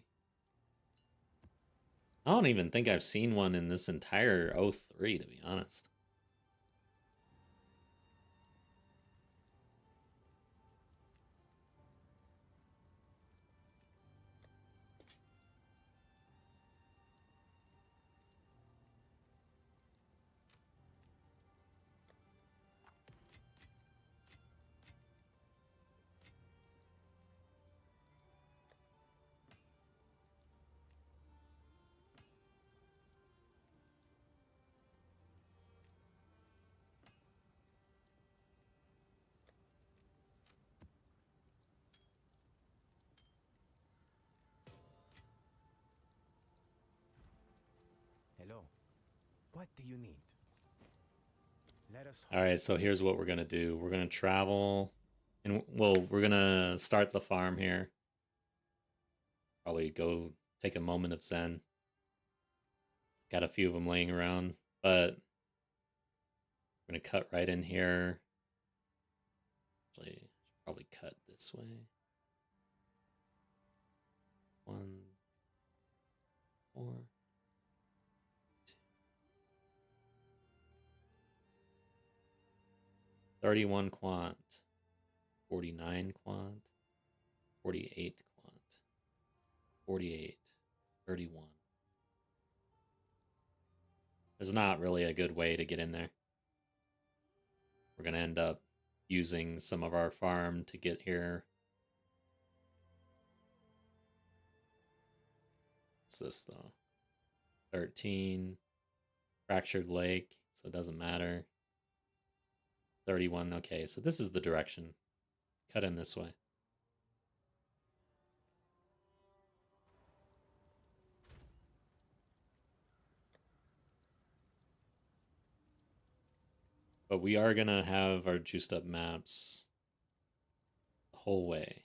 I don't even think I've seen one in this entire 03, to be honest. Hello. What do you need? Let us All right, so here's what we're going to do. We're going to travel And we're gonna start the farm here. Probably go take a moment of zen. Got a few of them laying around, but we're gonna cut right in here. Actually, probably cut this way. 1, 4, 2. 31 quant, 49 quant, 48 quant, 48, 31. There's not really a good way to get in there. We're going to end up using some of our farm to get here. What's this though? 13. Fractured Lake, so it doesn't matter. 31, okay, so this is the direction. Cut in this way. But we are gonna have our juiced up maps the whole way.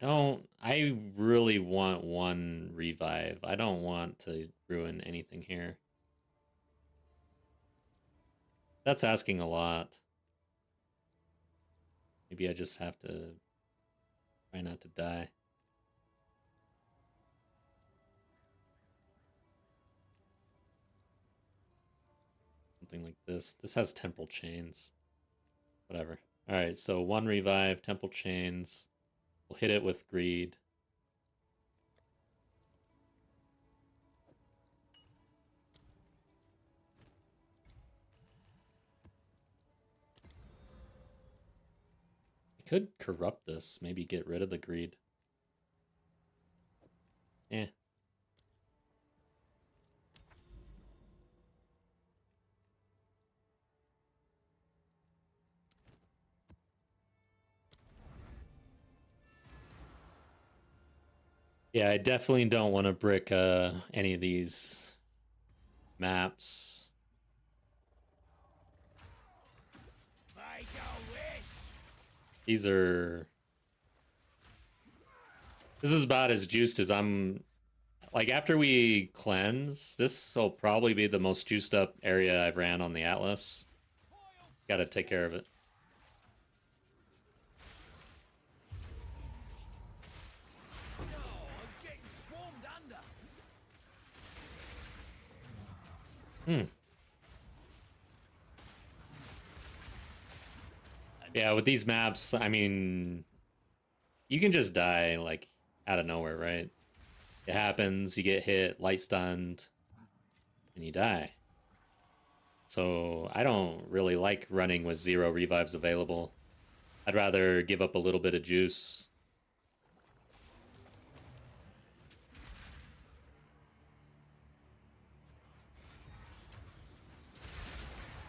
I really want one revive. I don't want to ruin anything here. That's asking a lot. Maybe I just have to try not to die. Something like this. This has temple chains. Whatever. Alright, so 1 revive, temple chains. We'll hit it with greed. I could corrupt this, maybe get rid of the greed. Eh. Yeah, I definitely don't want to brick any of these maps. Make a wish. These are... This is about as juiced as I'm... Like, after we cleanse, this will probably be the most juiced up area I've ran on the Atlas. Gotta take care of it. No, I'm getting swarmed under. Yeah, with these maps, I mean... You can just die, like, out of nowhere, right? It happens, you get hit, light stunned, and you die. So I don't really like running with 0 revives available. I'd rather give up a little bit of juice.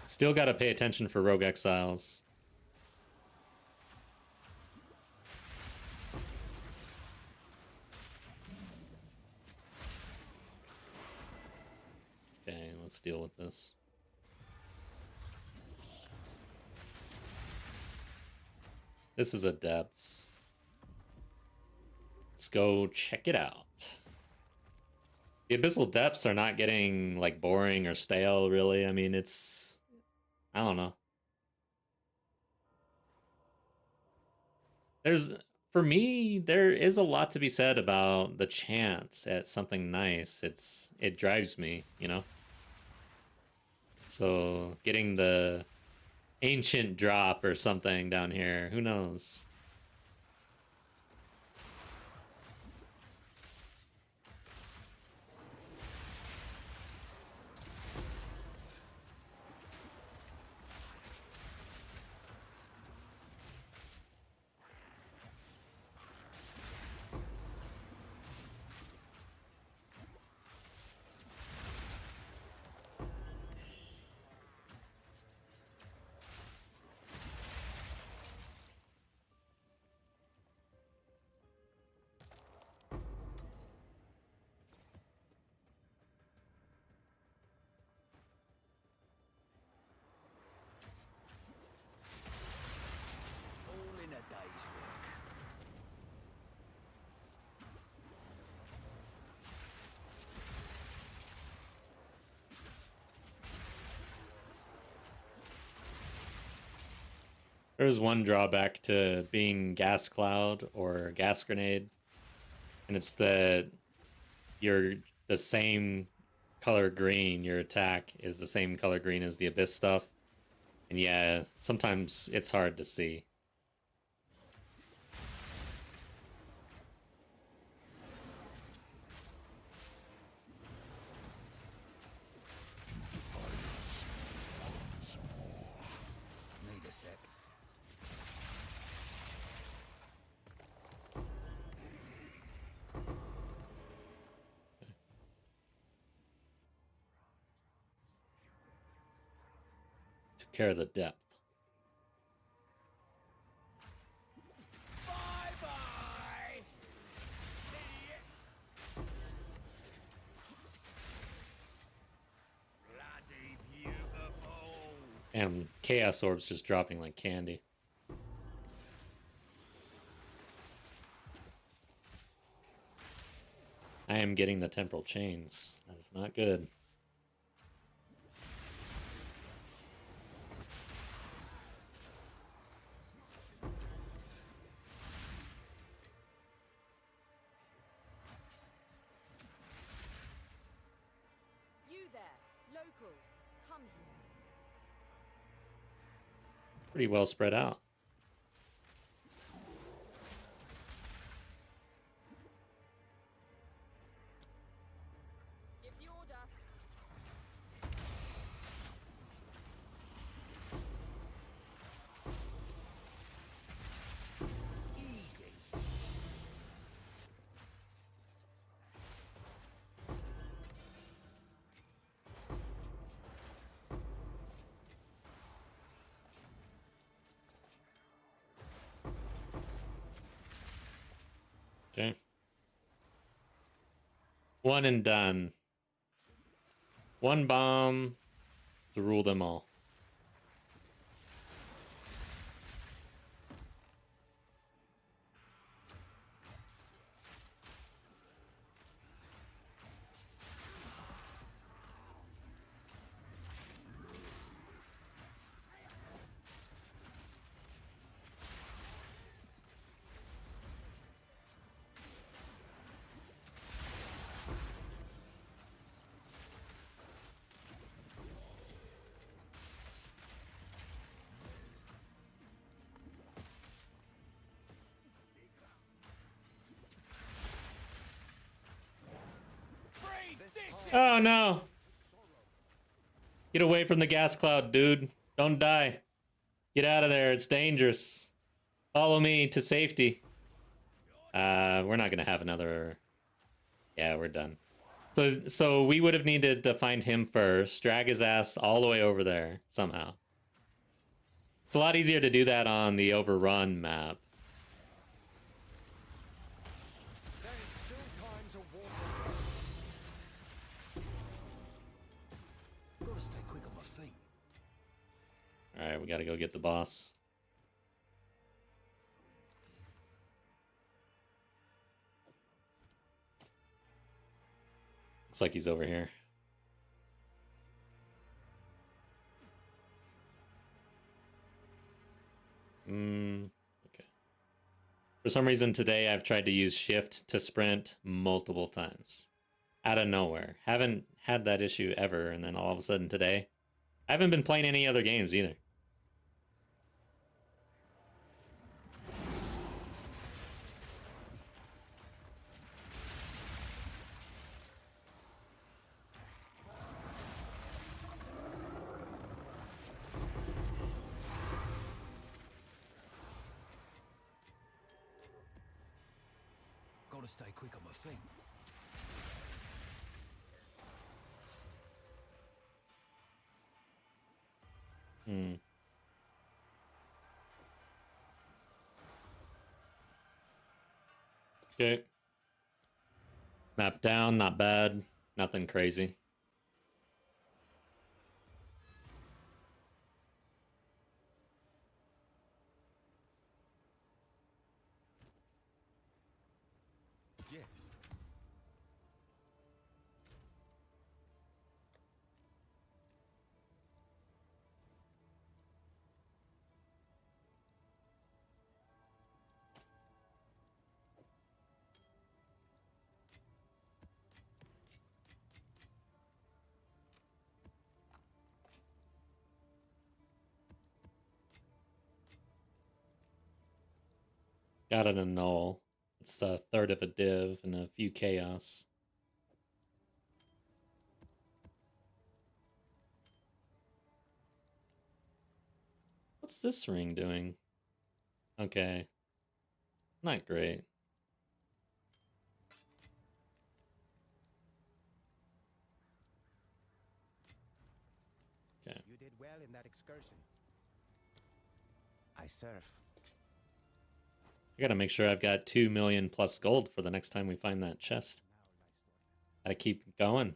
Still gotta pay attention for Rogue Exiles. Okay, let's deal with this. This is a depths. Let's go check it out. The abyssal depths are not getting like boring or stale, really. I mean, it's... I don't know. For me, there is a lot to be said about the chance at something nice. It drives me, you know? So getting the ancient drop or something down here, who knows? There's one drawback to being gas cloud or gas grenade, and it's that you're the same color green. Your attack is the same color green as the abyss stuff, and yeah, sometimes it's hard to see. Need a sec. Took care of the depth. Bye-bye! Idiot! Bloody beautiful! And chaos orbs just dropping like candy. I am getting the temporal chains. That is not good. You there, local, come here. Pretty well spread out. Give the order. Easy. Okay. One and done. One bomb to rule them all. Breathe this Oh no! Get away from the gas cloud, dude. Don't die. Get out of there. It's dangerous. Follow me to safety. We're not gonna have another. Yeah, we're done. So we would have needed to find him first, drag his ass all the way over there somehow. It's a lot easier to do that on the overrun map. There is still time to walk. Gotta stay quick on my feet. All right, we got to go get the boss. Looks like he's over here. Okay. For some reason today I've tried to use shift to sprint multiple times. Out of nowhere. Haven't had that issue ever, and then all of a sudden today. I haven't been playing any other games either. Gotta stay quick on my feet. Okay. Map down, not bad. Nothing crazy. Yes. Got an annul. It's a third of a div and a few chaos. What's this ring doing? Okay. Not great. Okay. You did well in that excursion. I surf. I gotta make sure I've got 2 million plus gold for the next time we find that chest. Gotta keep going.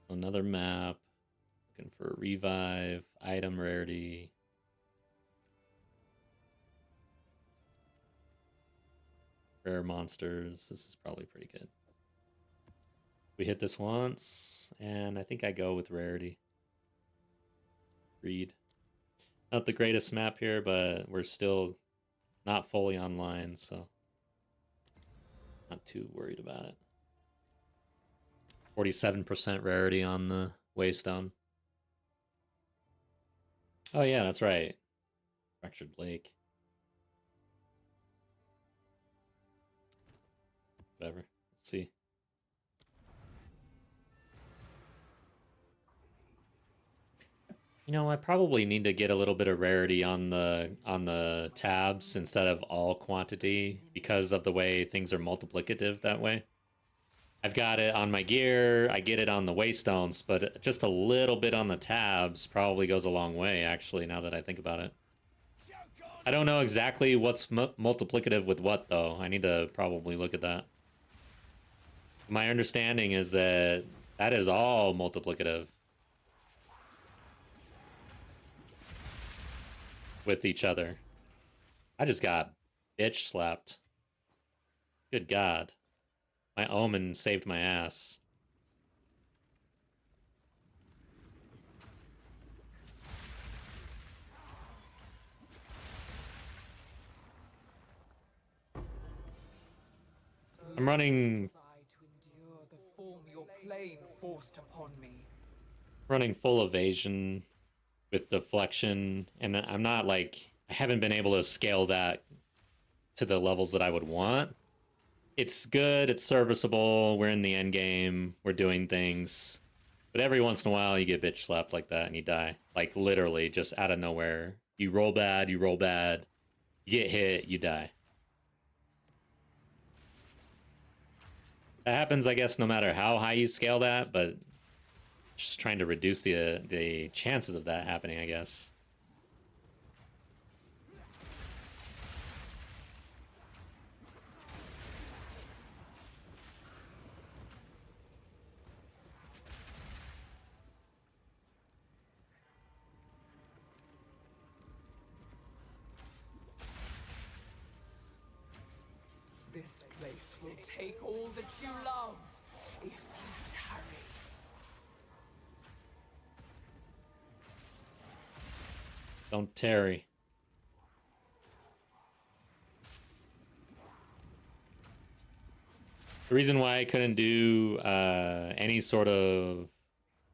Another map. Looking for a revive. Item rarity. Rare monsters. This is probably pretty good. We hit this once, and I think I go with rarity. Read. Not the greatest map here, but we're still not fully online, so not too worried about it. 47% rarity on the Waystone. Oh yeah, that's right. Fractured Lake. Whatever. Let's see. You know, I probably need to get a little bit of rarity on the tabs instead of all quantity because of the way things are multiplicative that way. I've got it on my gear, I get it on the Waystones, but just a little bit on the tabs probably goes a long way, actually, now that I think about it. I don't know exactly what's multiplicative with what, though. I need to probably look at that. My understanding is that that is all multiplicative with each other. I just got bitch slapped. Good God. My omen saved my ass. I'm running full evasion with deflection, and I'm not like, I haven't been able to scale that to the levels that I would want. It's good, it's serviceable, we're in the end game, we're doing things. But every once in a while you get bitch slapped like that and you die. Like literally just out of nowhere. You roll bad, you get hit, you die. That happens, I guess, no matter how high you scale that, but just trying to reduce the chances of that happening, I guess. This place will take all that you love if you tarry. Don't tarry. The reason why I couldn't do any sort of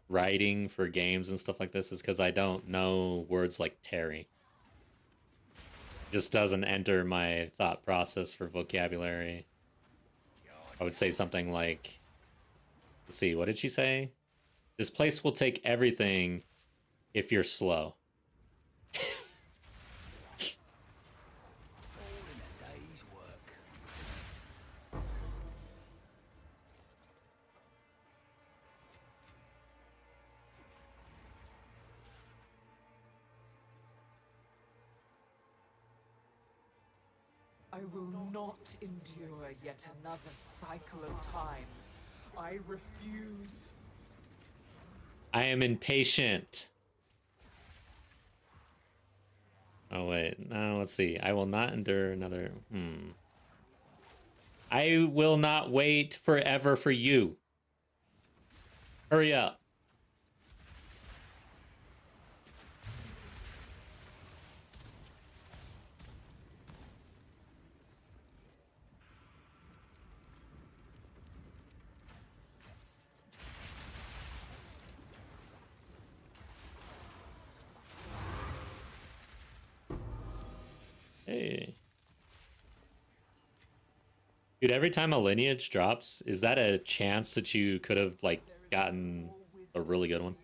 writing for games and stuff like this is because I don't know words like tarry. Just doesn't enter my thought process for vocabulary. I would say something like, let's see, what did she say? This place will take everything if you're slow. All in a day's work. I will not endure yet another cycle of time. I refuse. I am impatient. Oh wait, no, let's see. I will not endure another. I will not wait forever for you. Hurry up. Hey. Dude, every time a lineage drops, is that a chance that you could have, like, gotten a really good one?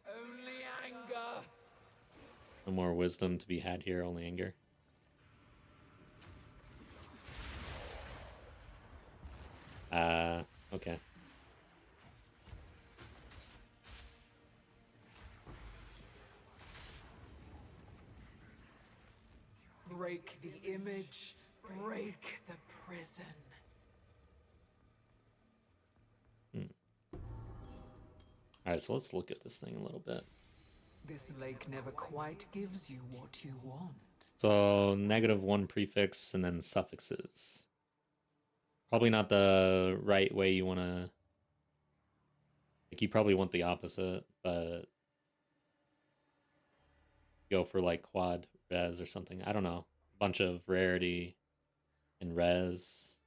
Only anger. No more wisdom to be had here, only anger. Okay. Break the image. Break the prison. Alright, so let's look at this thing a little bit. This lake never quite gives you what you want. So, -1 prefix and then suffixes. Probably not the right way you want to... Like, you probably want the opposite, but... Go for, like, quad res or something. I don't know. Bunch of rarity and res.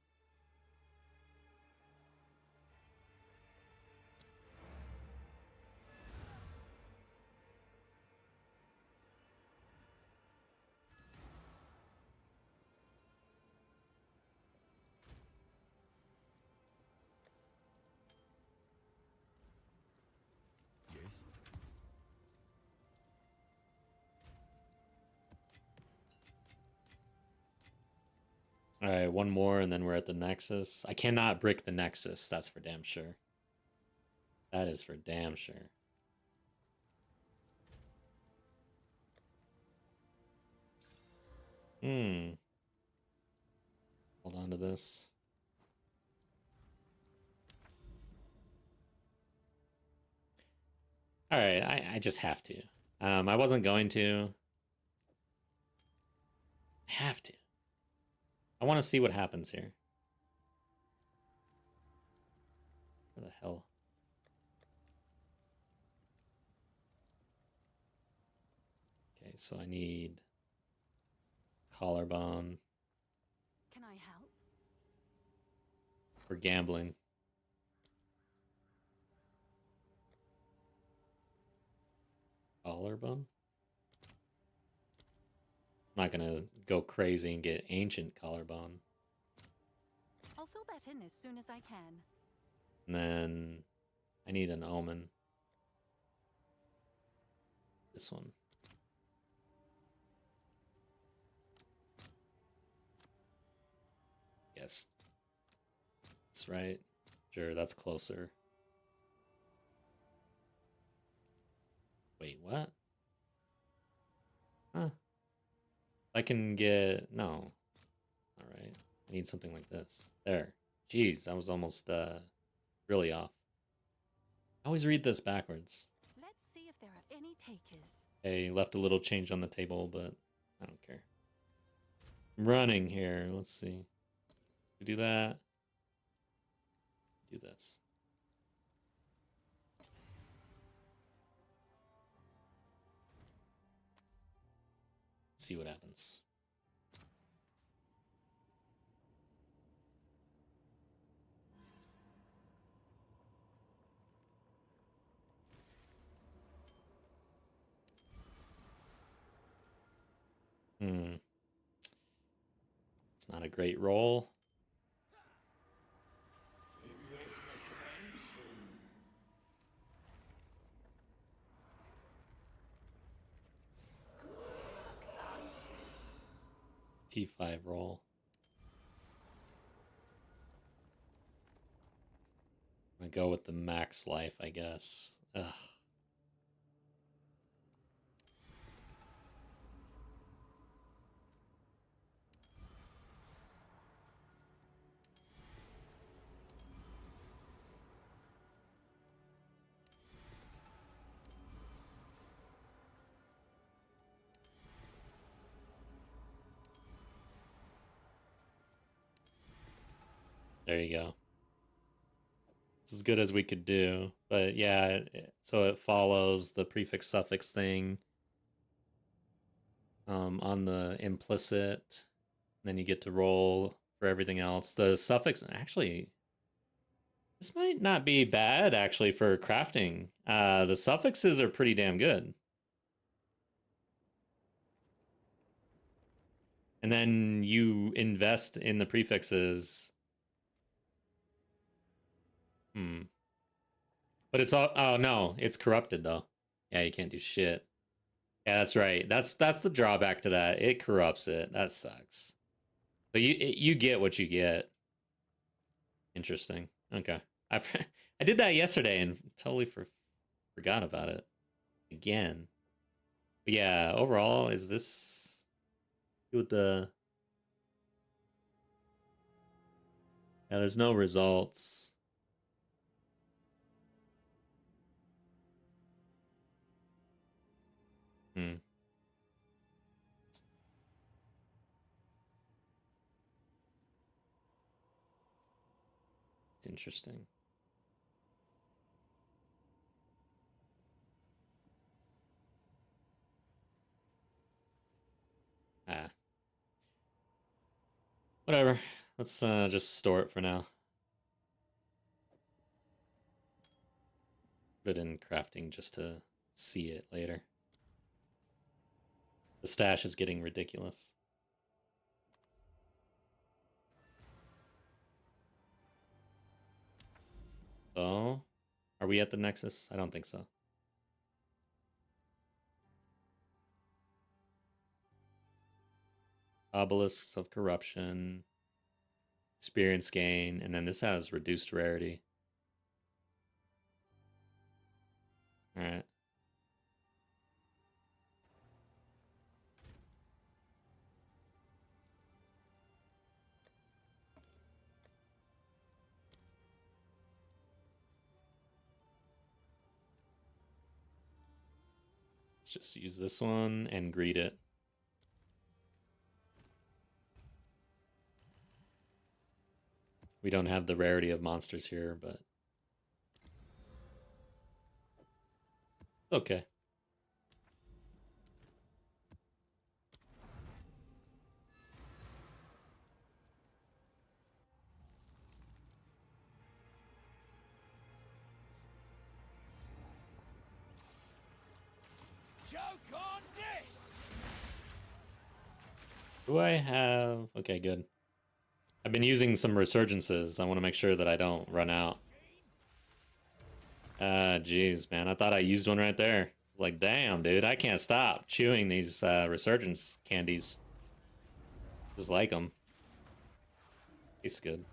Alright, one more and then we're at the Nexus. I cannot brick the Nexus, that's for damn sure. That is for damn sure. Hold on to this. Alright, I just have to. I wasn't going to. I have to. I want to see what happens here. What the hell? Okay, so I need collarbone Can I help? for gambling. Collarbone? I'm not gonna go crazy and get ancient collarbone. I'll fill that in as soon as I can. And then I need an omen. This one. Yes. That's right. Sure, that's closer. Wait, what? Huh. I can get... No. Alright. I need something like this. There. Jeez, I was almost really off. I always read this backwards. Let's see if there are any takers. Hey, left a little change on the table, but I don't care. I'm running here. Let's see. We do that. Do this. See what happens. It's not a great roll. T5 roll. I'm gonna go with the max life, I guess. Ugh. There you go. It's as good as we could do. But yeah, so it follows the prefix suffix thing on the implicit. Then you get to roll for everything else. The suffix, actually, this might not be bad actually for crafting. The suffixes are pretty damn good. And then you invest in the prefixes. But it's all, oh no, it's corrupted though. Yeah, you can't do shit. Yeah, that's right. That's the drawback to that. It corrupts it. That sucks. But you get what you get. Interesting. Okay. I did that yesterday and totally forgot about it again. But yeah, overall, is this with the... Yeah, there's no results. It's interesting. Whatever. Let's just store it for now. Put it in crafting just to see it later. The stash is getting ridiculous. So, are we at the Nexus? I don't think so. Obelisks of Corruption, experience gain, and then this has reduced rarity. All right. Let's just use this one and greet it. We don't have the rarity of monsters here, but okay. Joke on this! Do I have... Okay, good. I've been using some resurgences. I want to make sure that I don't run out. Jeez, man. I thought I used one right there. Like, damn, dude. I can't stop chewing these resurgence candies. Just like them. Tastes good.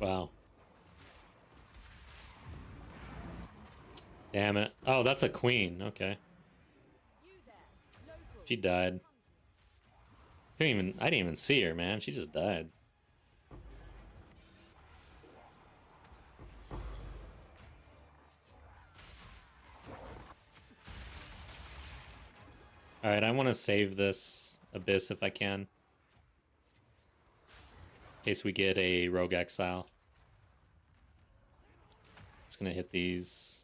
Wow. Damn it. Oh, that's a queen. Okay. She died. I didn't even see her, man. She just died. Alright, I want to save this Abyss if I can. In case we get a Rogue Exile. Just gonna hit these.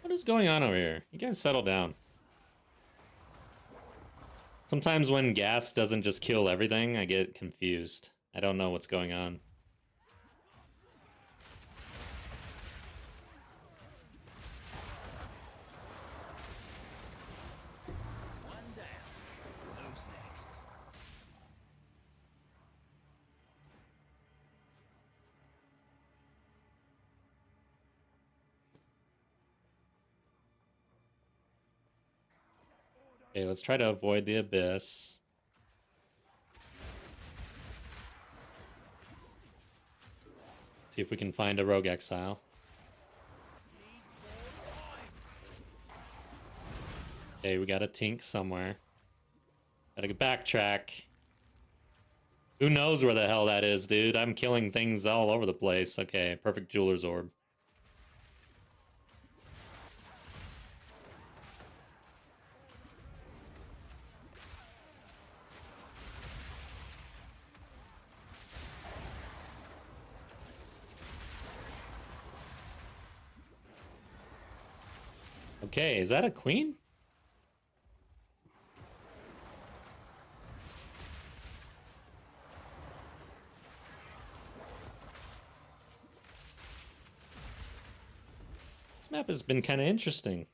What is going on over here? You guys settle down. Sometimes when gas doesn't just kill everything, I get confused. I don't know what's going on. One down. Who's next? Okay, let's try to avoid the abyss. See if we can find a rogue exile. Okay, we got a tink somewhere. Gotta backtrack. Who knows where the hell that is, dude? I'm killing things all over the place. Okay, perfect jeweler's orb. Okay, is that a queen? This map has been kind of interesting.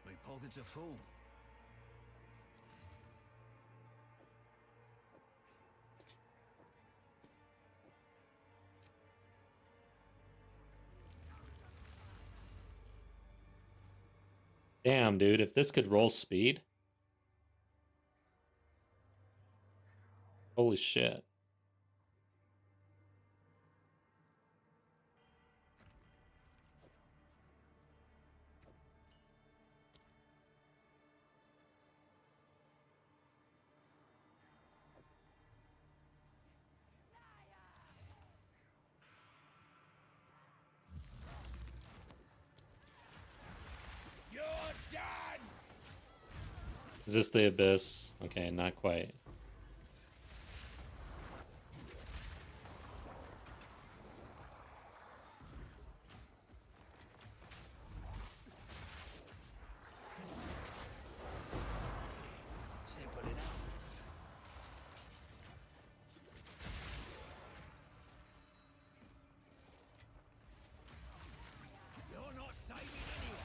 My pockets are full. Damn, dude, if this could roll speed. Holy shit. You're done! Is this the abyss? Okay, not quite. Simple enough. You're not saving anyone.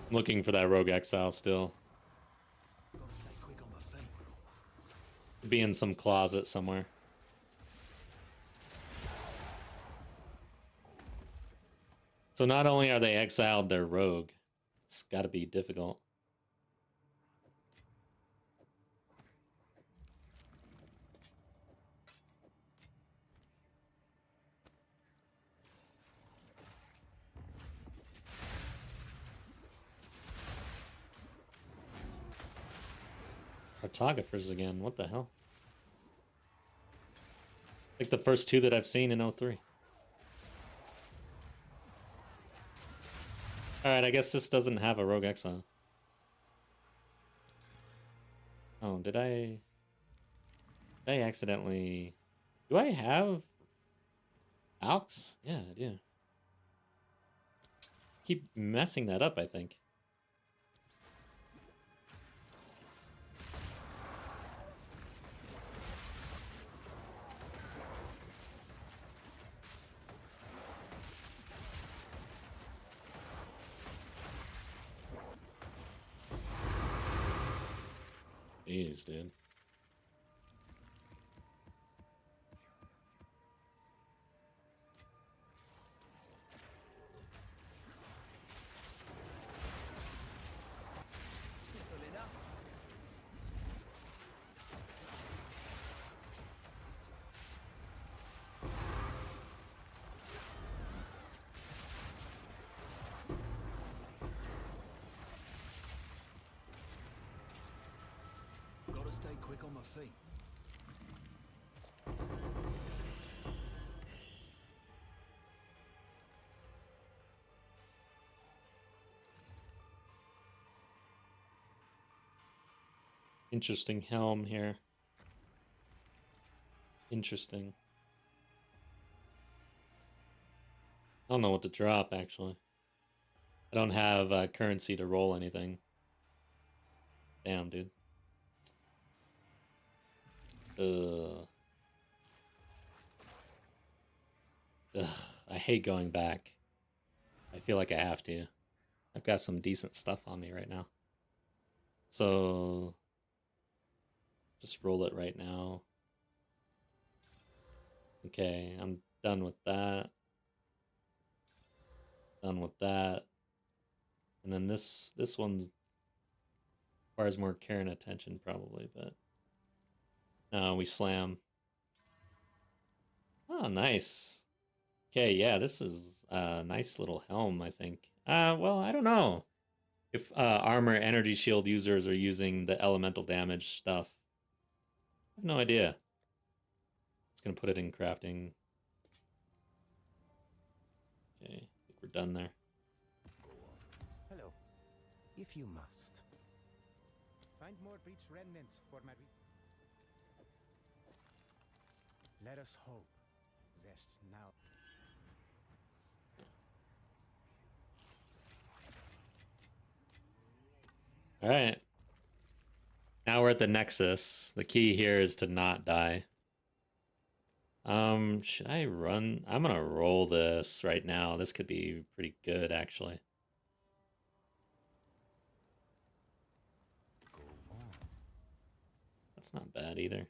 I'm looking for that rogue exile still. Gotta stay quick on my feet. Could be in some closet somewhere. So not only are they exiled, they're rogue. It's gotta be difficult. Cartographers again, what the hell? Like the first two that I've seen in 03. Alright, I guess this doesn't have a rogue exile. Oh, did I accidentally... Do I have Alks? Yeah, I do. Keep messing that up, I think. Jeez, dude. Simple enough. Gotta stay quick on my feet. Interesting helm here. Interesting. I don't know what to drop, actually. I don't have currency to roll anything. Damn, dude. Ugh. Ugh. I hate going back. I feel like I have to. I've got some decent stuff on me right now. So just roll it right now. Okay, I'm done with that. Done with that. And then this one requires more care and attention probably, but no, we slam. Oh, nice. Okay, yeah, this is a nice little helm, I think. Well, I don't know if armor energy shield users are using the elemental damage stuff. I have no idea. Just gonna put it in crafting. Okay, I think we're done there. Hello, if you must. Find more breach remnants for my. Let us hope there's now. All right. Now we're at the Nexus. The key here is to not die. Should I run? I'm gonna roll this right now. This could be pretty good, actually. Go on. That's not bad either.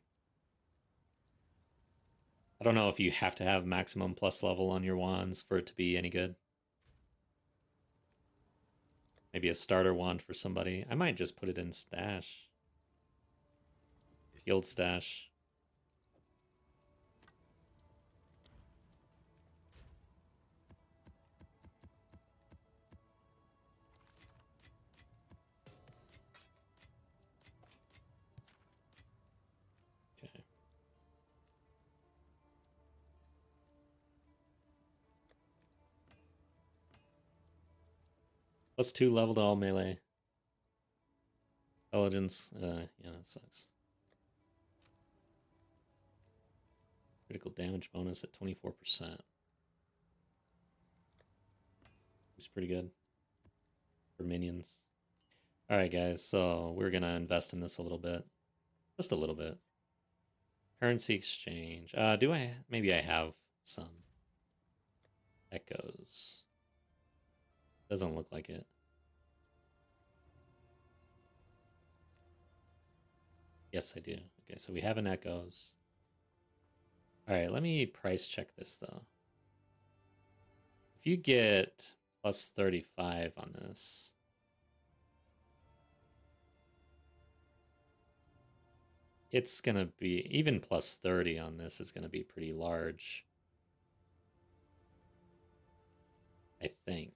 I don't know if you have to have maximum plus level on your wands for it to be any good. Maybe a starter wand for somebody. I might just put it in stash. Guild stash. Okay. +2 level to all melee. Intelligence. Yeah, that sucks. Critical damage bonus at 24%. It's pretty good for minions. Alright, guys, so we're gonna invest in this a little bit. Just a little bit. Currency exchange. Do I? Maybe I have some. Echoes. Doesn't look like it. Yes, I do. Okay, so we have an echoes. Alright, let me price check this, though. If you get +35 on this... it's gonna be... even +30 on this is gonna be pretty large. I think.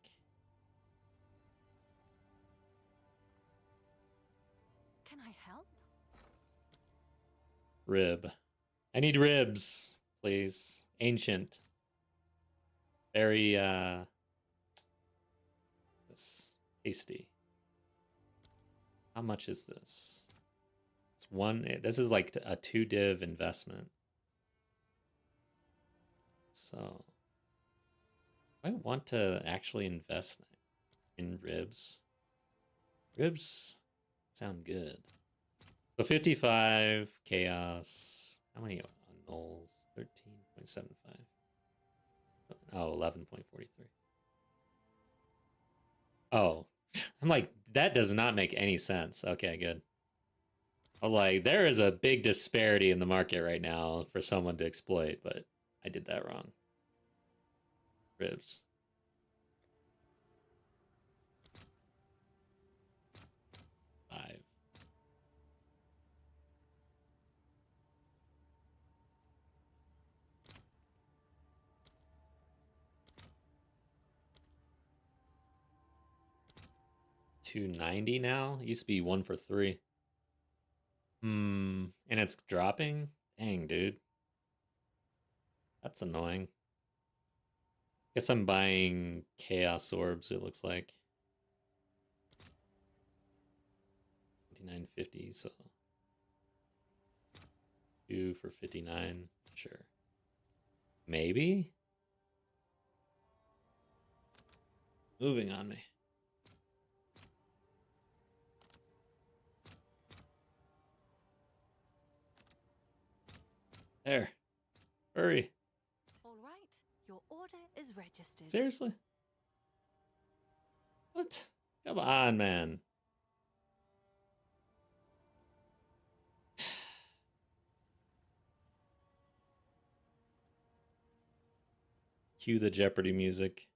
Can I help? Rib. I need ribs, please. Ancient. Very, this tasty. How much is this? It's one. This is like a 2 div investment. So I want to actually invest in ribs. Ribs sound good. So 55 chaos. How many nulls? 13.75. Oh, 11.43. Oh, I'm like, that does not make any sense. Okay, good. I was like, there is a big disparity in the market right now for someone to exploit, but I did that wrong. Ribs. Five. $290 now. It used to be 1 for 3. And it's dropping. Dang, dude. That's annoying. Guess I'm buying chaos orbs. It looks like 29.50. So 2 for 59. Sure. Maybe. Moving on me. There. Hurry. All right, your order is registered. Seriously? What? Come on, man. Cue the Jeopardy music.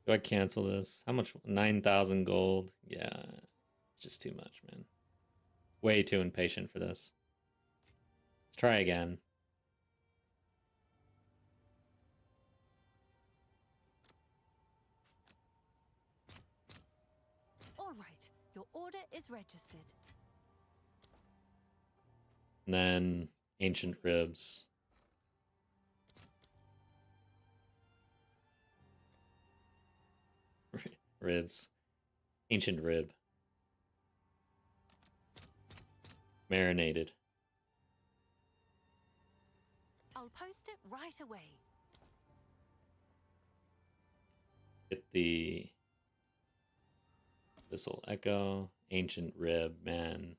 Do I cancel this? How much? 9,000 gold. Yeah, it's just too much, man. Way too impatient for this. Let's try again. All right, your order is registered. And then Ancient Ribs. Ribs. Ancient Rib. Marinated. I'll post it right away. Get the Thistle Echo. Ancient Rib, man.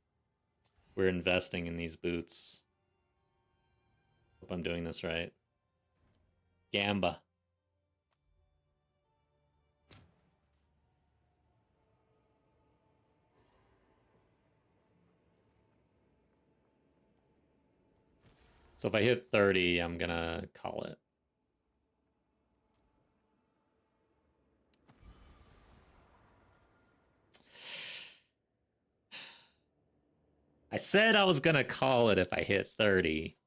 We're investing in these boots. Hope I'm doing this right. Gamba. So if I hit 30, I'm gonna call it. I said I was gonna call it if I hit 30.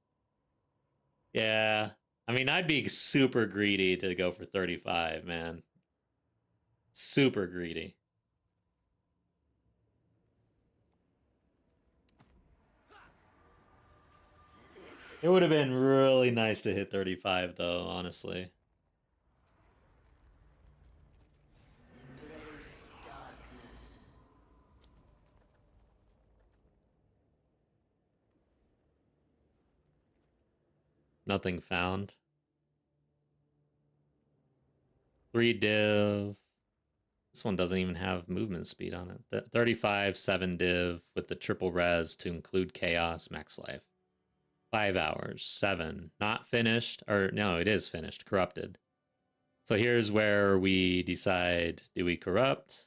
Yeah. I mean, I'd be super greedy to go for 35, man. Super greedy. It would have been really nice to hit 35, though, honestly. Nothing found. 3 div. This one doesn't even have movement speed on it. 35, 7 div with the triple res to include chaos, max life. 5 hours, 7. Not finished, or no, it is finished, corrupted. So here's where we decide, do we corrupt?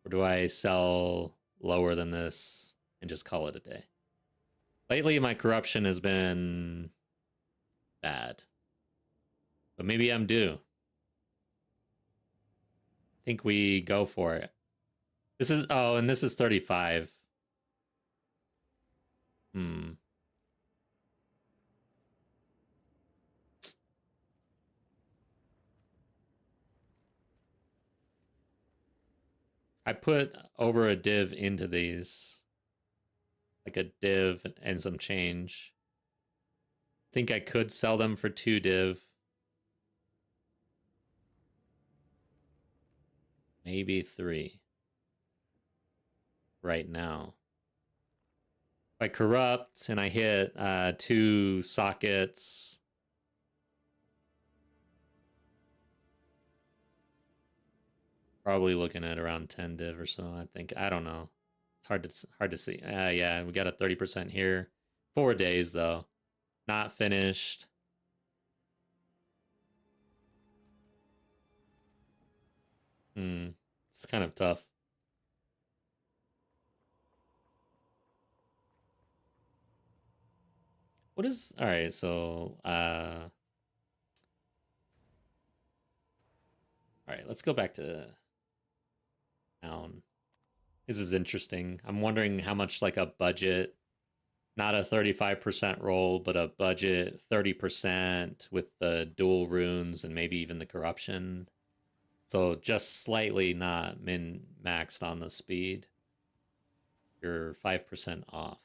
Or do I sell lower than this and just call it a day? Lately, my corruption has been bad. But maybe I'm due. I think we go for it. This is, oh, and this is 35. I put over a div into these. Like a div and some change. Think I could sell them for 2 div. Maybe 3. Right now. If I corrupt and I hit 2 sockets. Probably looking at around 10 div or so, I think. I don't know. It's hard to see. Yeah, we got a 30% here. 4 days though. Not finished. It's kind of tough. What is, all right, so all right, let's go back to town. This is interesting. I'm wondering how much like a budget, not a 35% roll, but a budget 30% with the dual runes and maybe even the corruption. So just slightly not min-maxed on the speed. You're 5% off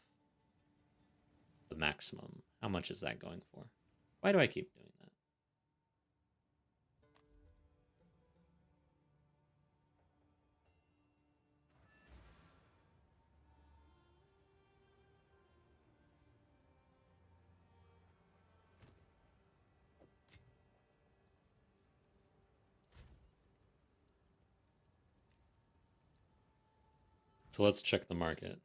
the maximum. How much is that going for? Why do I keep doing that? So let's check the market.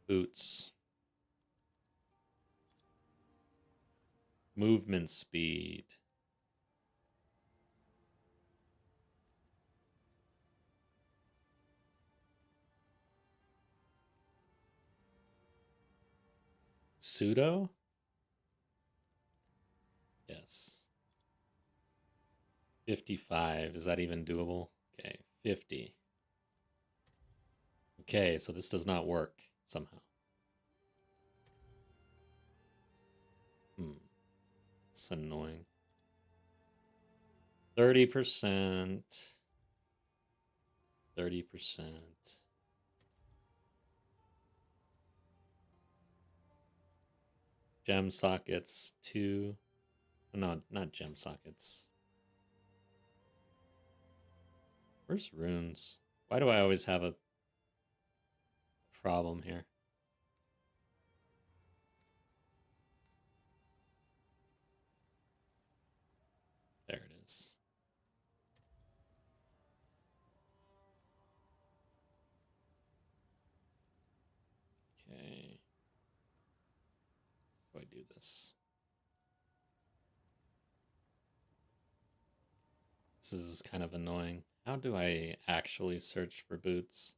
Boots. Movement speed. Pseudo? Yes. 55. Is that even doable? Okay, 50. Okay, so this does not work somehow. It's annoying. 30%. 30%. Gem sockets 2. No, not gem sockets. Where's runes? Why do I always have a problem here? There it is. Okay. How do I do this? This is kind of annoying. How do I actually search for boots?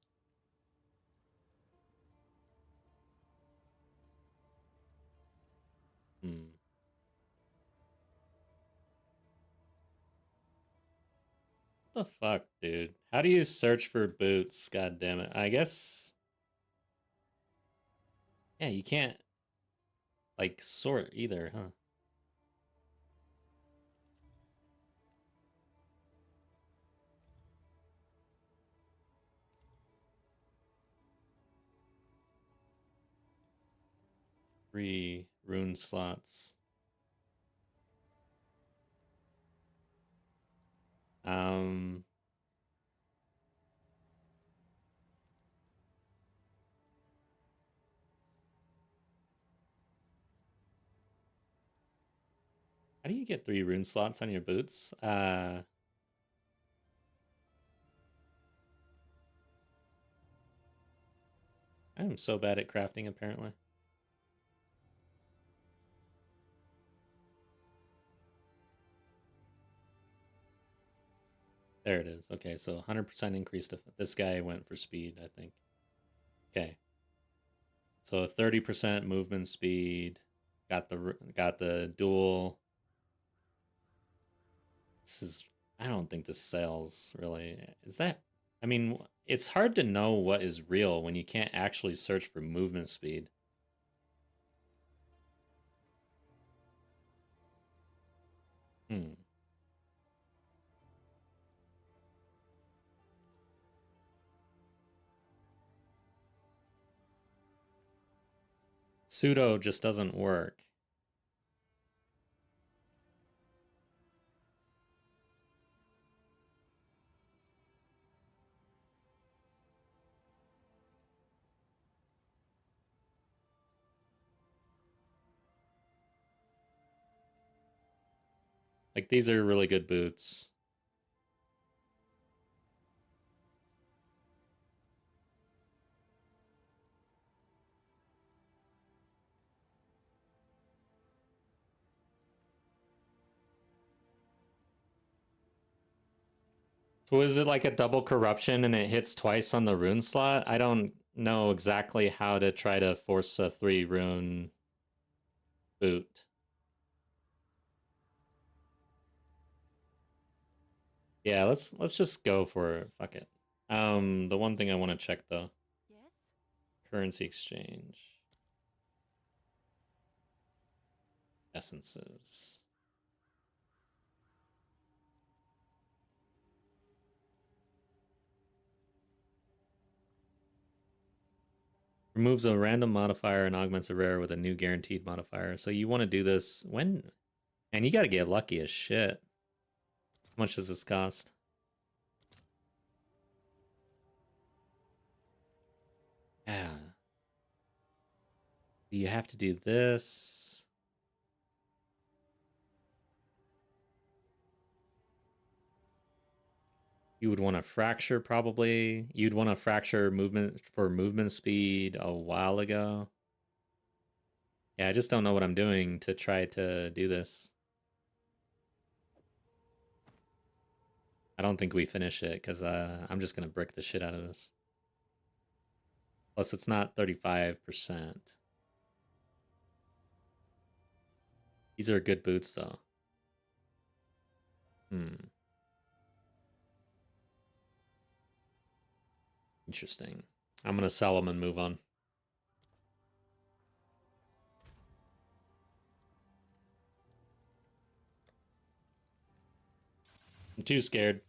What the fuck, dude? How do you search for boots? God damn it. I guess. Yeah, you can't, like, sort either, huh? Three rune slots. How do you get 3 rune slots on your boots? I am so bad at crafting, apparently. There it is. Okay, so 100% increase to this guy went for speed, I think. Okay. So 30% movement speed. Got the dual. This is, I don't think this sells really. Is that, I mean, it's hard to know what is real when you can't actually search for movement speed. Pseudo just doesn't work. Like, these are really good boots. So is it like a double corruption and it hits twice on the rune slot? I don't know exactly how to try to force a 3 rune boot. Yeah, let's just go for it. Fuck it. The one thing I want to check though. Yes? Currency exchange. Essences. Removes a random modifier and augments a rare with a new guaranteed modifier. So you want to do this when... And you got to get lucky as shit. How much does this cost? Yeah. You have to do this. You would want to fracture probably. You'd want to fracture movement for movement speed a while ago. Yeah, I just don't know what I'm doing to try to do this. I don't think we finish it because I'm just going to brick the shit out of this. Plus, it's not 35%. These are good boots, though. Interesting. I'm gonna sell them and move on. I'm too scared.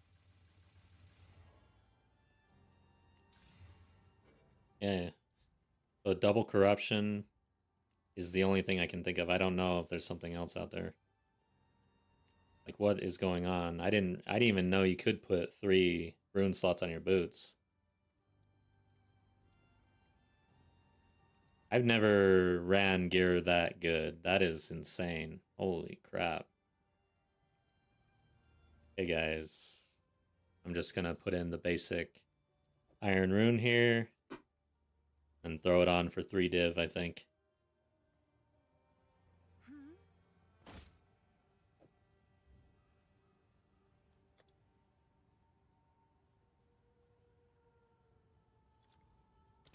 Yeah. So double corruption is the only thing I can think of. I don't know if there's something else out there. Like, what is going on? I didn't even know you could put 3 rune slots on your boots. I've never ran gear that good. That is insane. Holy crap. Hey guys, I'm just gonna put in the basic iron rune here and throw it on for 3 div, I think.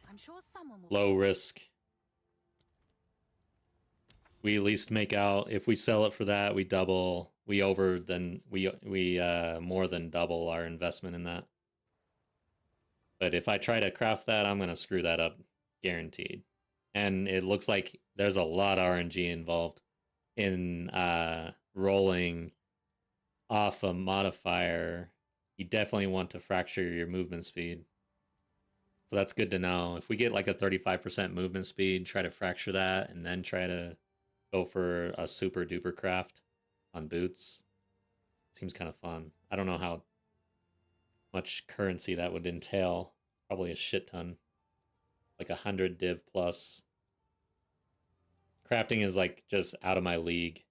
I'm sure someone will. Low risk. We at least make out, if we sell it for that, we double, we over, then we more than double our investment in that. But if I try to craft that, I'm gonna screw that up, guaranteed. And it looks like there's a lot of RNG involved in rolling off a modifier. You definitely want to fracture your movement speed. So that's good to know. If we get like a 35% movement speed, try to fracture that, and then try to go for a super duper craft on boots. Seems kind of fun. I don't know how much currency that would entail. Probably a shit ton. Like 100 div plus. Crafting is like just out of my league.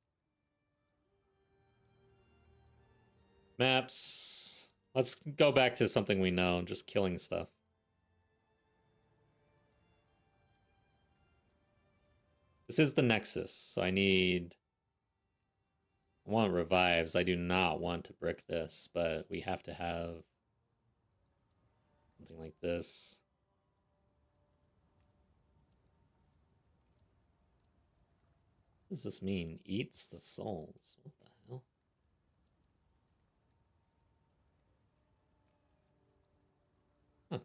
Maps. Let's go back to something we know, just killing stuff. This is the Nexus, so I want revives. I do not want to brick this, but we have to have something like this. What does this mean? Eats the souls. What the hell? Huh.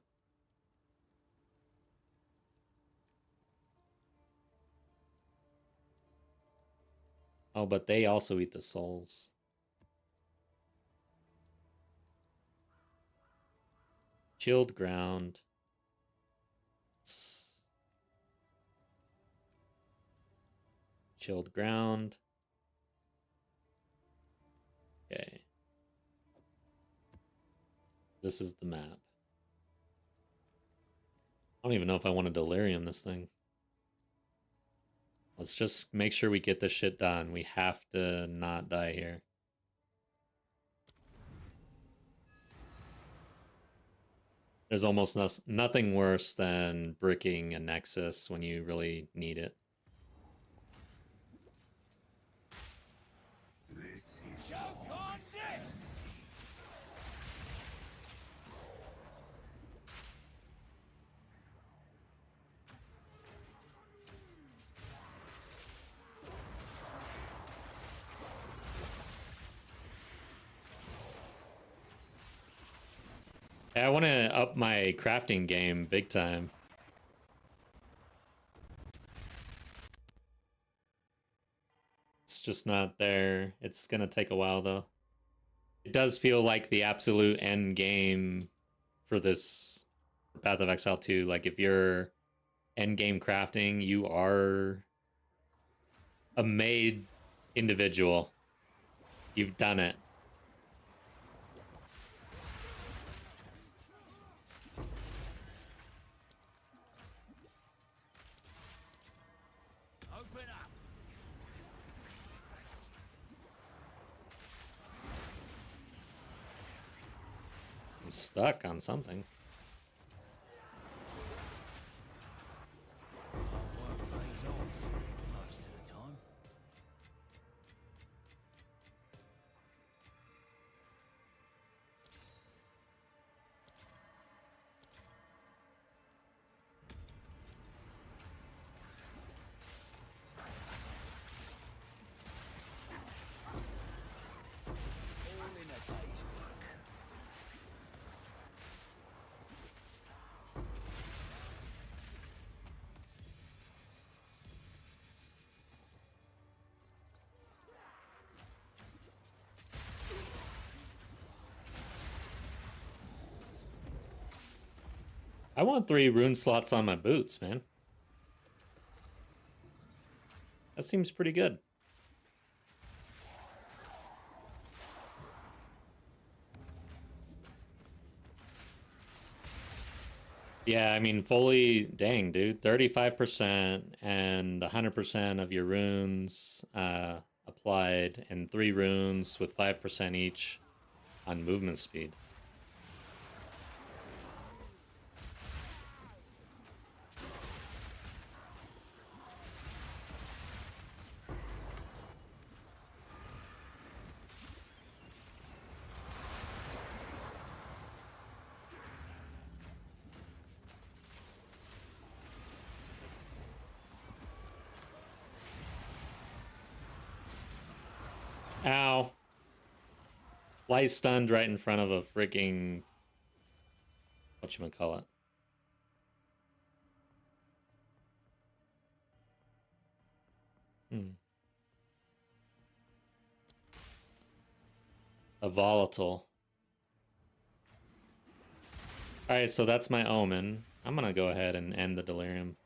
Oh, but they also eat the souls. Chilled ground. Chilled ground. Okay. This is the map. I don't even know if I want to delirium this thing. Let's just make sure we get this shit done. We have to not die here. There's almost nothing worse than bricking a Nexus when you really need it. Choke on this! I want to up my crafting game big time. It's just not there. It's gonna take a while though. It does feel like the absolute end game for this Path of Exile 2. Like if you're end game crafting, you are a made individual. You've done it. Open up! I'm stuck on something. Work pays off most of the time. I want 3 rune slots on my boots, man. That seems pretty good. Yeah, I mean, fully, dang, dude, 35% and 100% of your runes applied, and 3 runes with 5% each on movement speed. Ow. Light stunned right in front of a freaking... whatchamacallit. A volatile. Alright, so that's my omen. I'm gonna go ahead and end the delirium.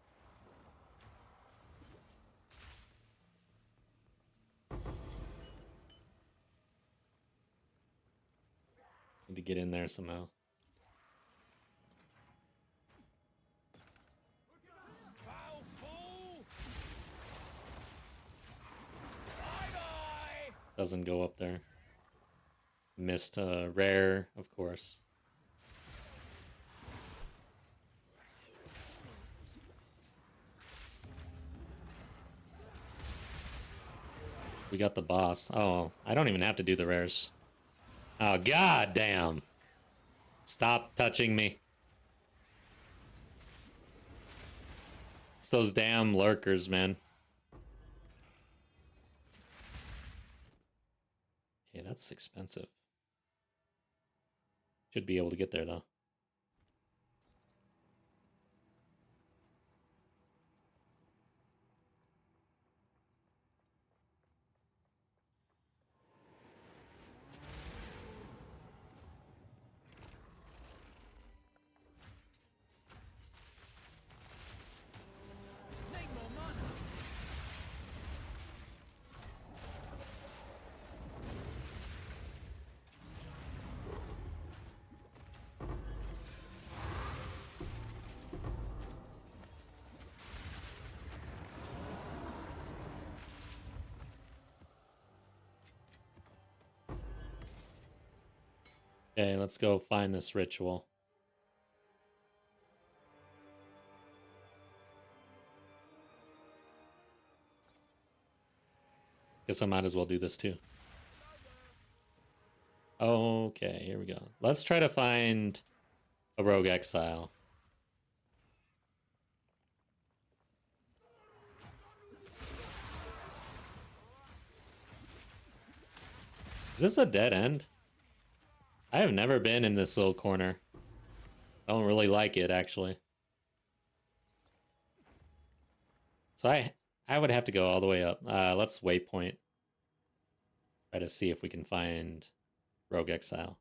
Need to get in there somehow. Foul fool! Bye-bye! Doesn't go up there. Missed a rare, of course. We got the boss. Oh, I don't even have to do the rares. Oh, god damn. Stop touching me. It's those damn lurkers, man. Okay, that's expensive. Should be able to get there, though. Need more mana! Okay, let's go find this ritual. Guess I might as well do this too. Okay, here we go. Let's try to find a rogue exile. Is this a dead end? I have never been in this little corner. I don't really like it, actually. So I would have to go all the way up. Let's waypoint. Try to see if we can find rogue exile.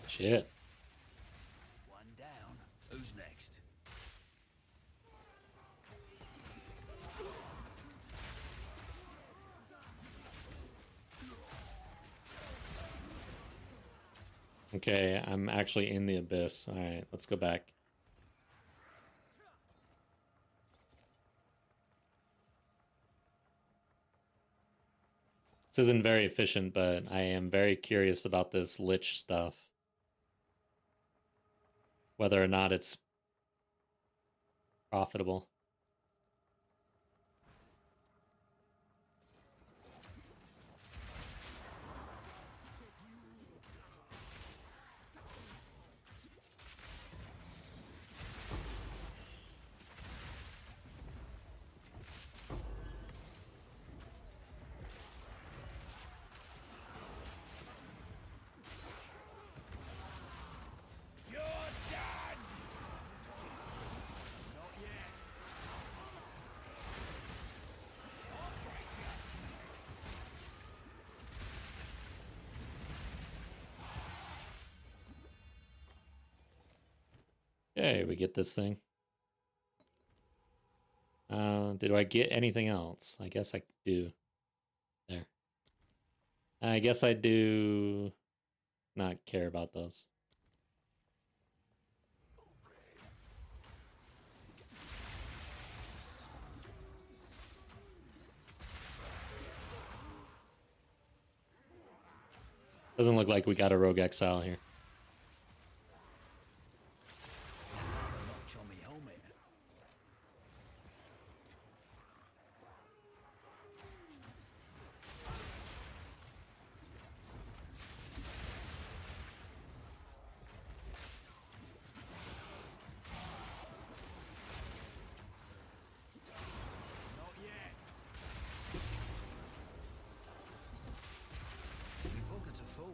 Shit. One down. Who's next? Okay, I'm actually in the abyss. Alright, let's go back. This isn't very efficient, but I am very curious about this lich stuff. Whether or not it's profitable. Okay, we get this thing. Did I get anything else? I guess I do. There. I guess I do not care about those. Doesn't look like we got a rogue exile here. Notch on me helmet. Not yet. My pockets are full.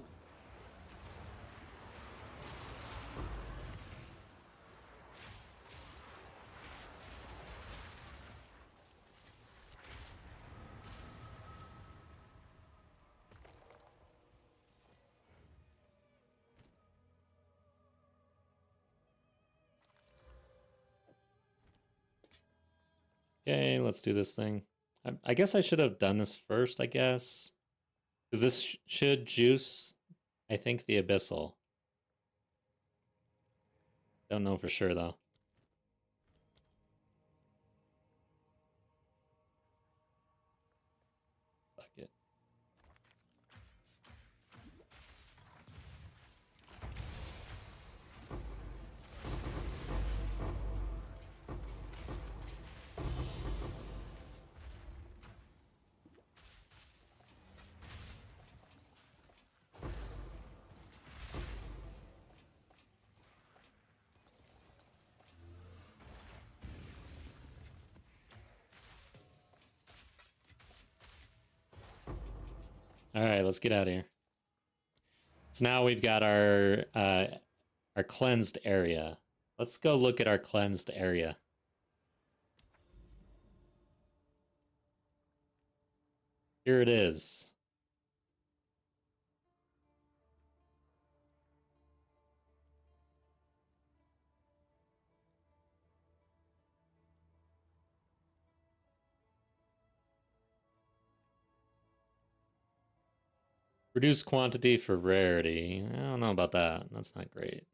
Okay, let's do this thing. I guess I should have done this first, I guess. Because this should juice, I think, the Abyssal. Don't know for sure, though. Fuck it. All right, let's get out of here. So now we've got our cleansed area. Let's go look at our cleansed area. Here it is. Reduce quantity for rarity. I don't know about that. That's not great.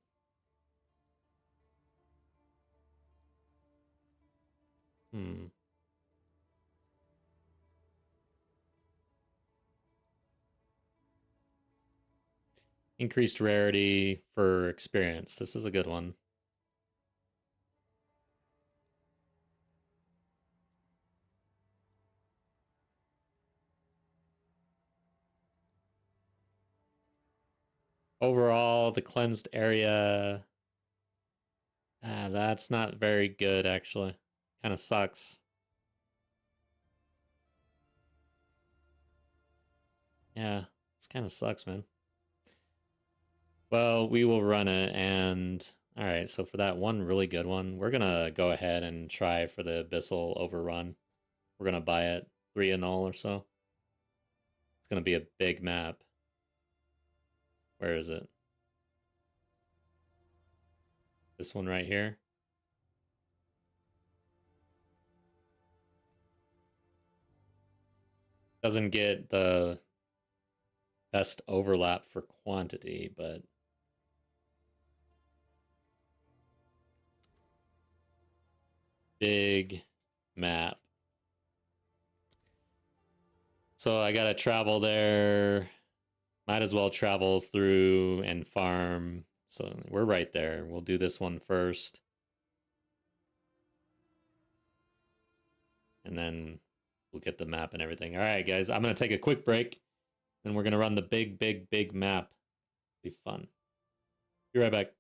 Increased rarity for experience. This is a good one. Overall, the cleansed area. That's not very good, actually. Kind of sucks. Yeah, this kind of sucks, man. Well, we will run it, and all right, so for that one really good one, we're gonna go ahead and try for the Abyssal Overrun. We're gonna buy it 3-0 or so. It's gonna be a big map. Where is it? This one right here. Doesn't get the best overlap for quantity, but big map. So I gotta travel there. Might as well travel through and farm. So we're right there. We'll do this one first. And then we'll get the map and everything. All right, guys, I'm going to take a quick break. And we're going to run the big map. Be fun. Be right back.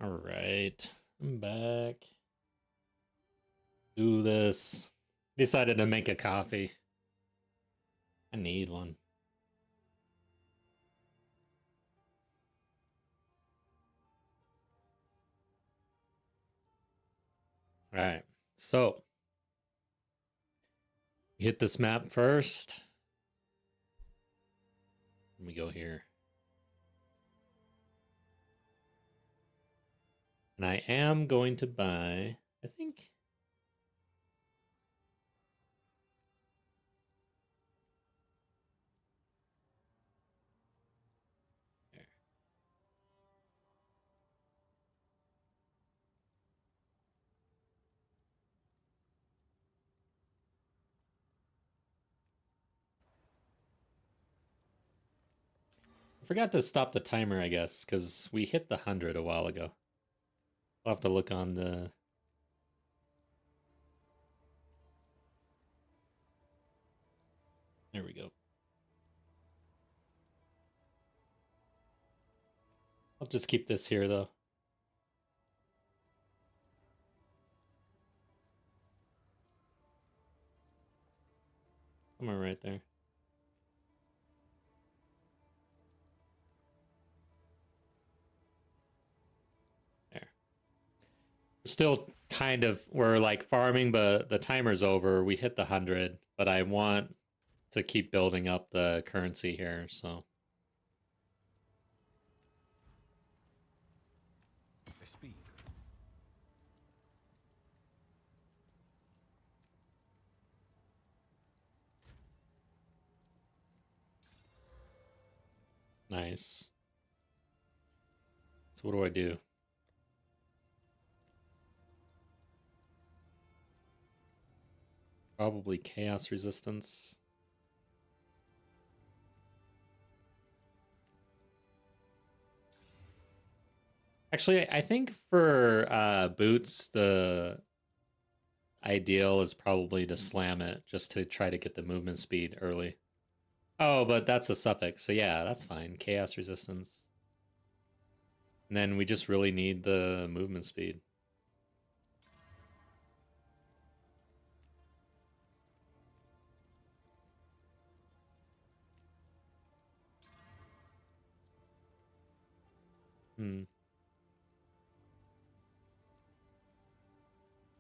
All right, I'm back. Do this. Decided to make a coffee. I need one. All right, so hit this map first. Let me go here. And I am going to buy, I think. There. I forgot to stop the timer, I guess, because we hit the 100 a while ago. I'll have to look on the... There we go. I'll just keep this here, though. Somewhere right there. There. We're still kind of, we're like farming, but the timer's over. We hit the 100, but I want to keep building up the currency here, so... Speak. Nice. So what do I do? Probably chaos resistance. Actually, I think for boots, the ideal is probably to slam it just to try to get the movement speed early. Oh, but that's a suffix, so yeah, that's fine. Chaos resistance. And then we just really need the movement speed.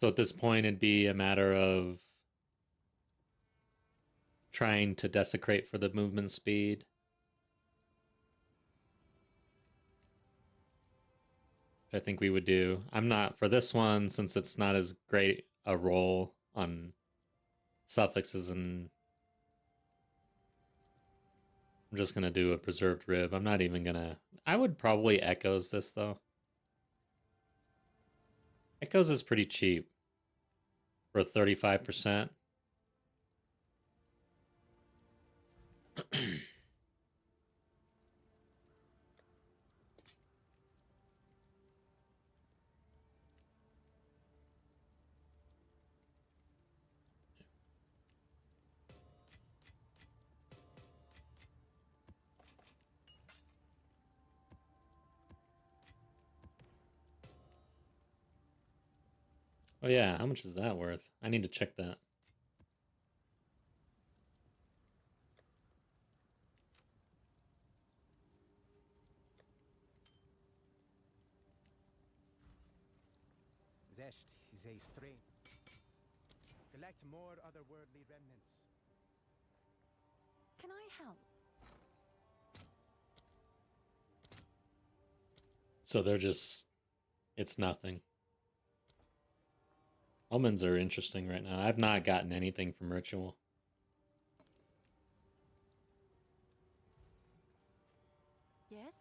So at this point, it'd be a matter of trying to desecrate for the movement speed. Which I think we would do. I'm not, for this one, since it's not as great a roll on suffixes, and I'm just going to do a preserved rib. I'm not even going to... I would probably echoes this, though. Echoes is pretty cheap for 35%. Oh yeah, how much is that worth? I need to check that. Zest is a strain. Collect more otherworldly remnants. Can I help? So they're just... It's nothing. Omens are interesting right now. I've not gotten anything from Ritual. Yes?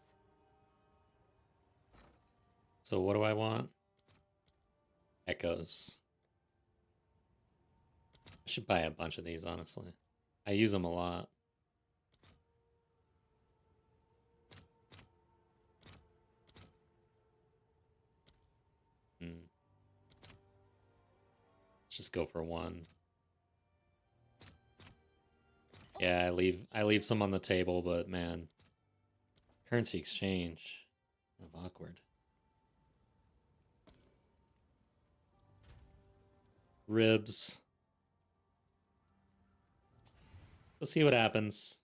So what do I want? Echoes. I should buy a bunch of these, honestly. I use them a lot. Let's just go for one. Yeah, I leave some on the table, but man, currency exchange, kind of awkward. ribs. We'll see what happens.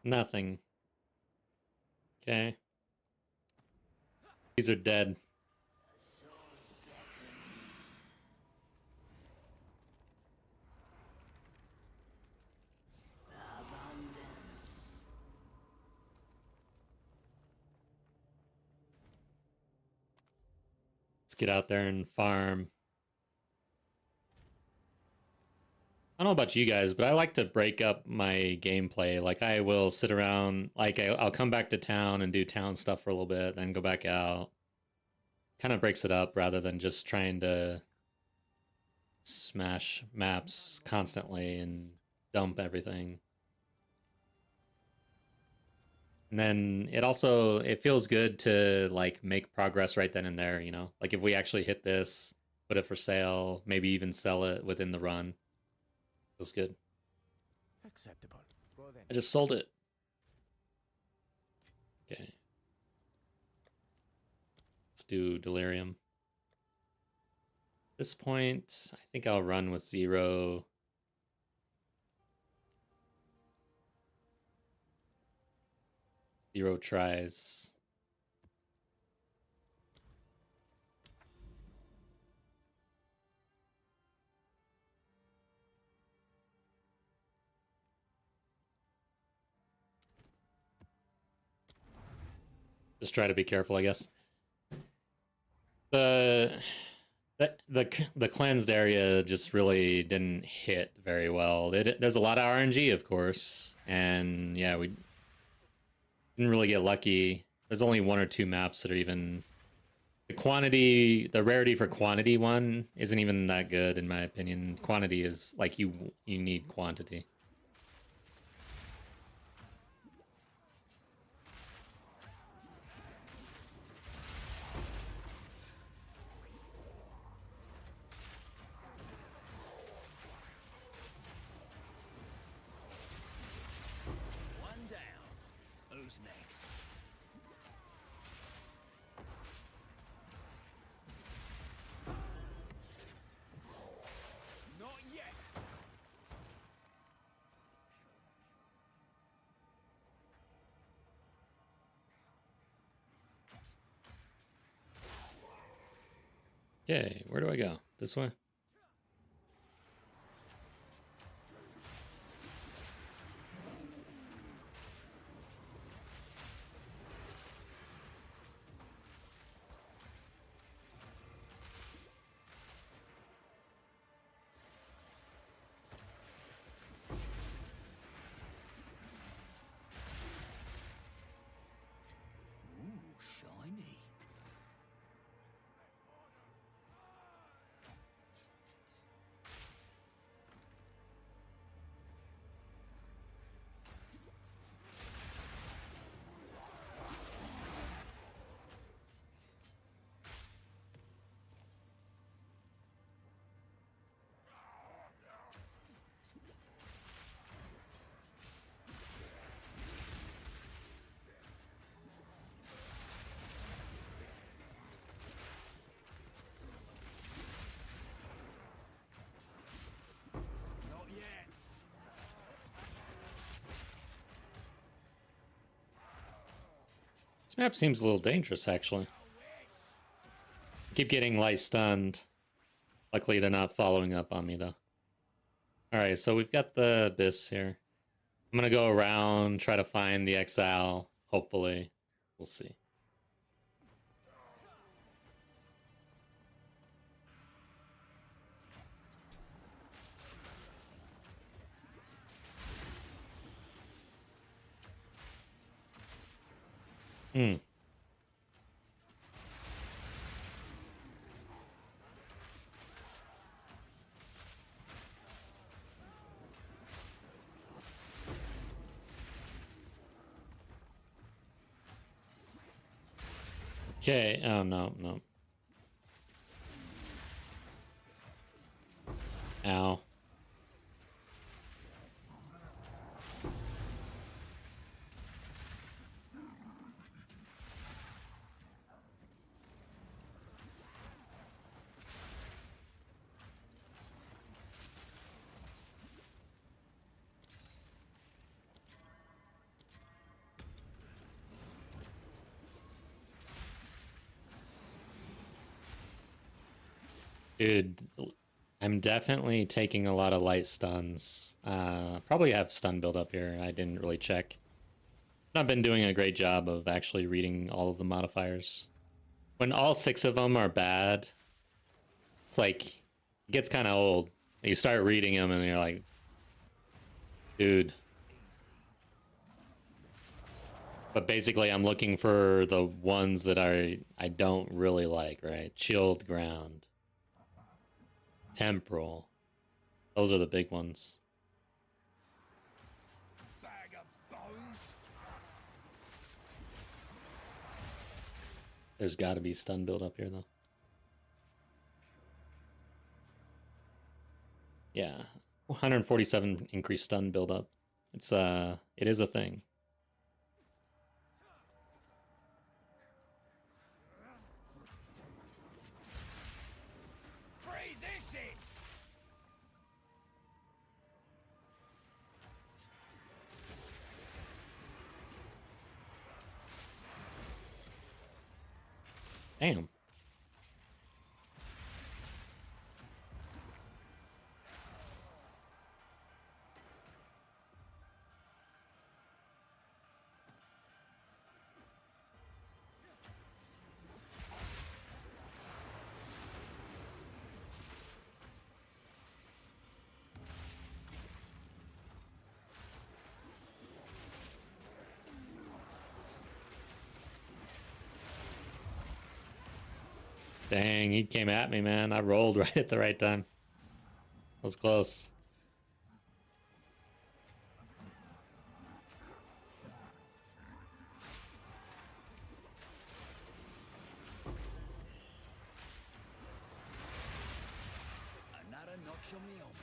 Nothing. Okay. These are dead. Let's get out there and farm. I don't know about you guys, but I like to break up my gameplay. Like, I will sit around, like, I'll come back to town and do town stuff for a little bit, then go back out. Kind of breaks it up rather than just trying to smash maps constantly and dump everything. And then it feels good to, like, make progress right then and there, you know? Like, if we actually hit this, put it for sale, maybe even sell it within the run. Feels good. Acceptable. Go then. I just sold it. Okay. Let's do Delirium. At this point, I think I'll run with 0. Zero tries. Just try to be careful, I guess. The cleansed area just really didn't hit very well. There's a lot of RNG, of course, and yeah, we didn't really get lucky. There's only 1 or 2 maps that are even the rarity for quantity one isn't even that good in my opinion. Quantity is like you need quantity. One down. Who's next? Not yet. Okay, where do I go? This way? Ooh, shiny. Not yet. This map seems a little dangerous, actually. Keep getting light stunned. Luckily, they're not following up on me, though. Alright, so we've got the Abyss here. I'm gonna go around, try to find the Exile, hopefully. We'll see. Hmm. Okay. Oh no, no. Ow. Dude, I'm definitely taking a lot of light stuns. Probably have stun build up here. I didn't really check. Not been doing a great job of actually reading all of the modifiers. When all 6 of them are bad, it's like, it gets kind of old. You start reading them and you're like, dude. But basically, I'm looking for the ones that I don't really like, right? Chilled Ground. Temporal. Those are the big ones. Bag of bones. There's got to be stun build up here, though. Yeah. 147 increased stun build up. It is a thing. Breathe this in. Damn. Dang, he came at me, man. I rolled right at the right time. That was close. Another notch on the armor.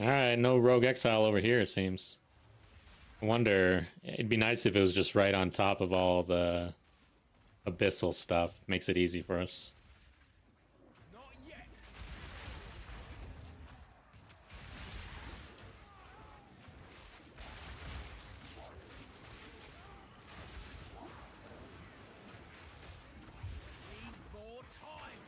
Alright, no Rogue Exile over here, it seems. I wonder, it'd be nice if it was just right on top of all the abyssal stuff. Makes it easy for us. Not yet. Need more time.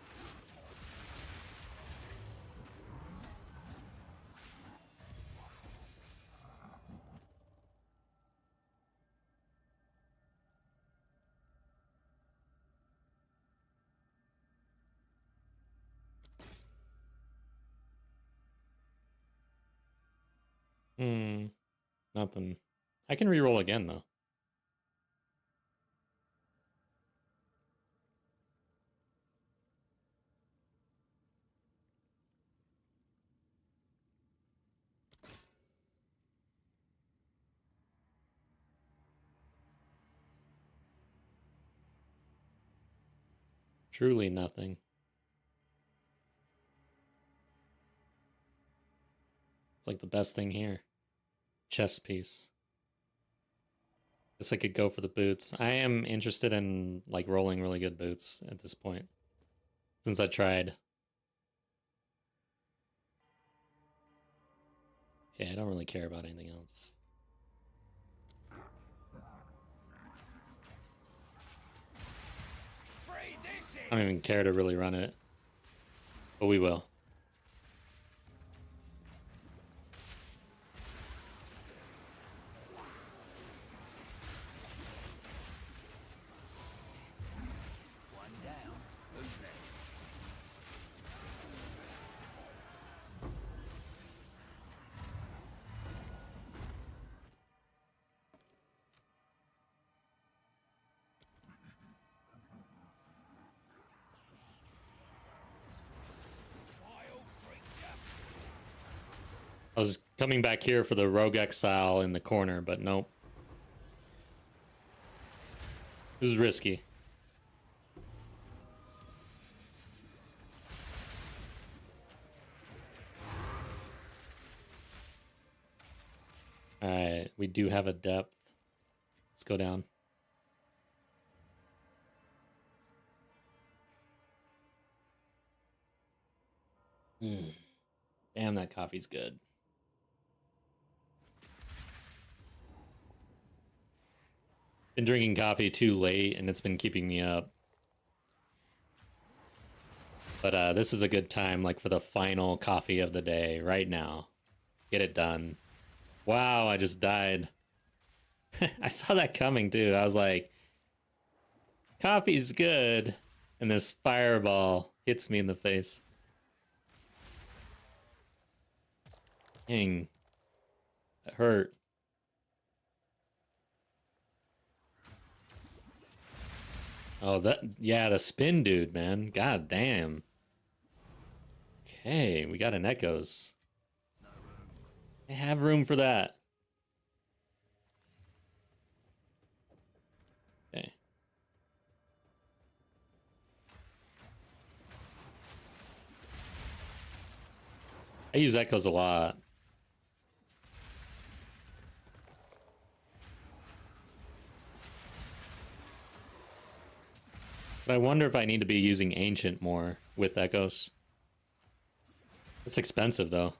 Nothing. I can reroll again, though. Truly nothing. It's like the best thing here. Chess piece. Guess I could go for the boots. I am interested in like rolling really good boots at this point. Since I tried. Okay, I don't really care about anything else. Breathe this in. I don't even care to really run it. But we will. One down. Who's next? I was coming back here for the Rogue Exile in the corner, but nope. This is risky. Alright, we do have a depth. Let's go down. Damn, that coffee's good. Been drinking coffee too late and it's been keeping me up. But this is a good time, like for the final coffee of the day right now. Get it done. Wow, I just died. I saw that coming too. I was like, coffee's good. And this fireball hits me in the face. Dang. That hurt. Oh, yeah, the spin dude, man. God damn. Okay, we got an Echoes. I have room for that. Okay. I use Echoes a lot. But I wonder if I need to be using Ancient more with Echoes. It's expensive, though.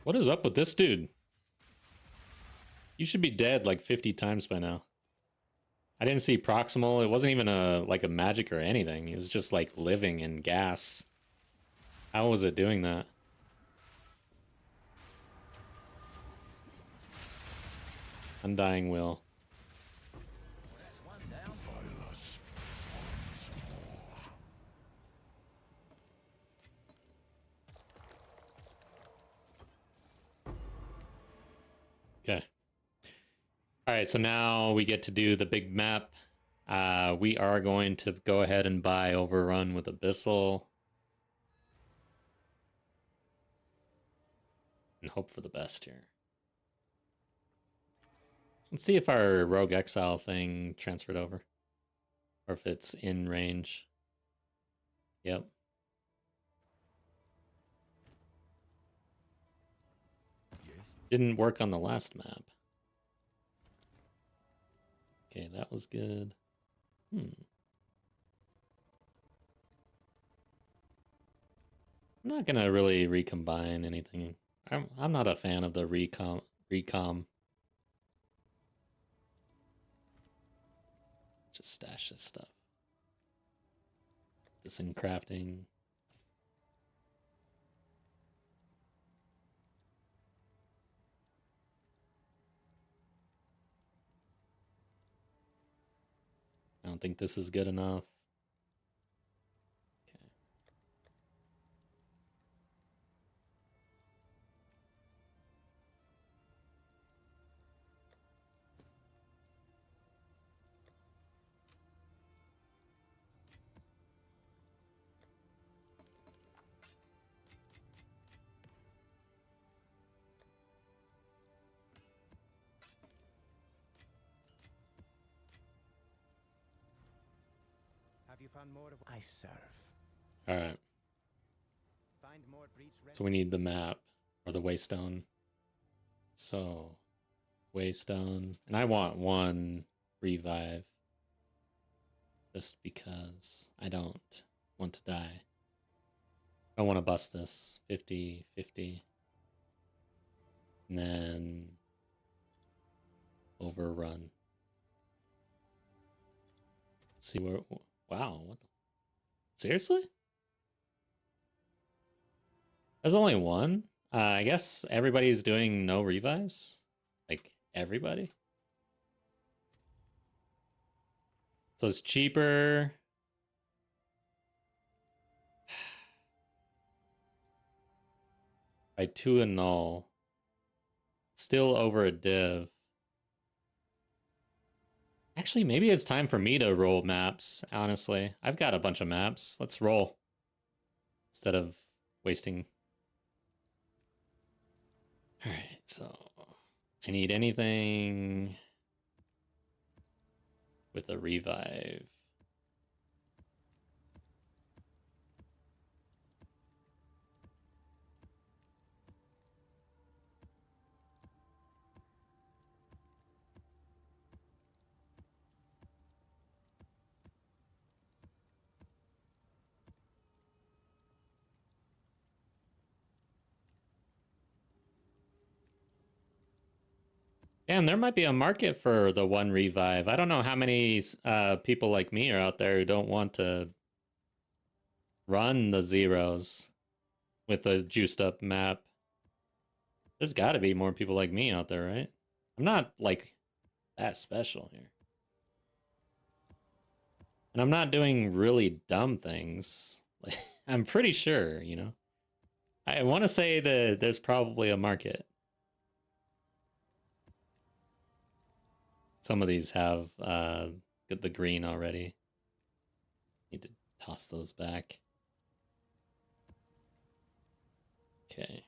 What is up with this dude? You should be dead like 50 times by now. I didn't see Proximal. It wasn't even like a magic or anything. It was just like living in gas. How was it doing that? Undying Will. Okay. All right, so now we get to do the big map. We are going to go ahead and buy Overrun with Abyssal. And hope for the best here. Let's see if our Rogue Exile thing transferred over. Or if it's in range. Yep. Didn't work on the last map. Okay, that was good. I'm not gonna really recombine anything. I'm not a fan of the recom. Just stash this stuff. This in crafting. I don't think this is good enough. Okay. Have you found more of I serve? All right. Find more breach So we need the map or the Waystone. So Waystone, and I want one revive just because I don't want to die. I want to bust this 50 50 and then Overrun. Let's see where. Wow, what the, seriously? There's only one? I guess everybody's doing no revives? Like, everybody? So it's cheaper. By 2 and null. Still over a div. Actually, maybe it's time for me to roll maps, honestly. I've got a bunch of maps. Let's roll. Instead of wasting. Alright, so I need anything with a revive. Damn, there might be a market for the one revive. I don't know how many people like me are out there who don't want to run the zeros with a juiced up map. There's got to be more people like me out there, right? I'm not like that special here. And I'm not doing really dumb things. Like, I'm pretty sure, you know. I want to say that there's probably a market. Some of these have the green already. Need to toss those back. Okay.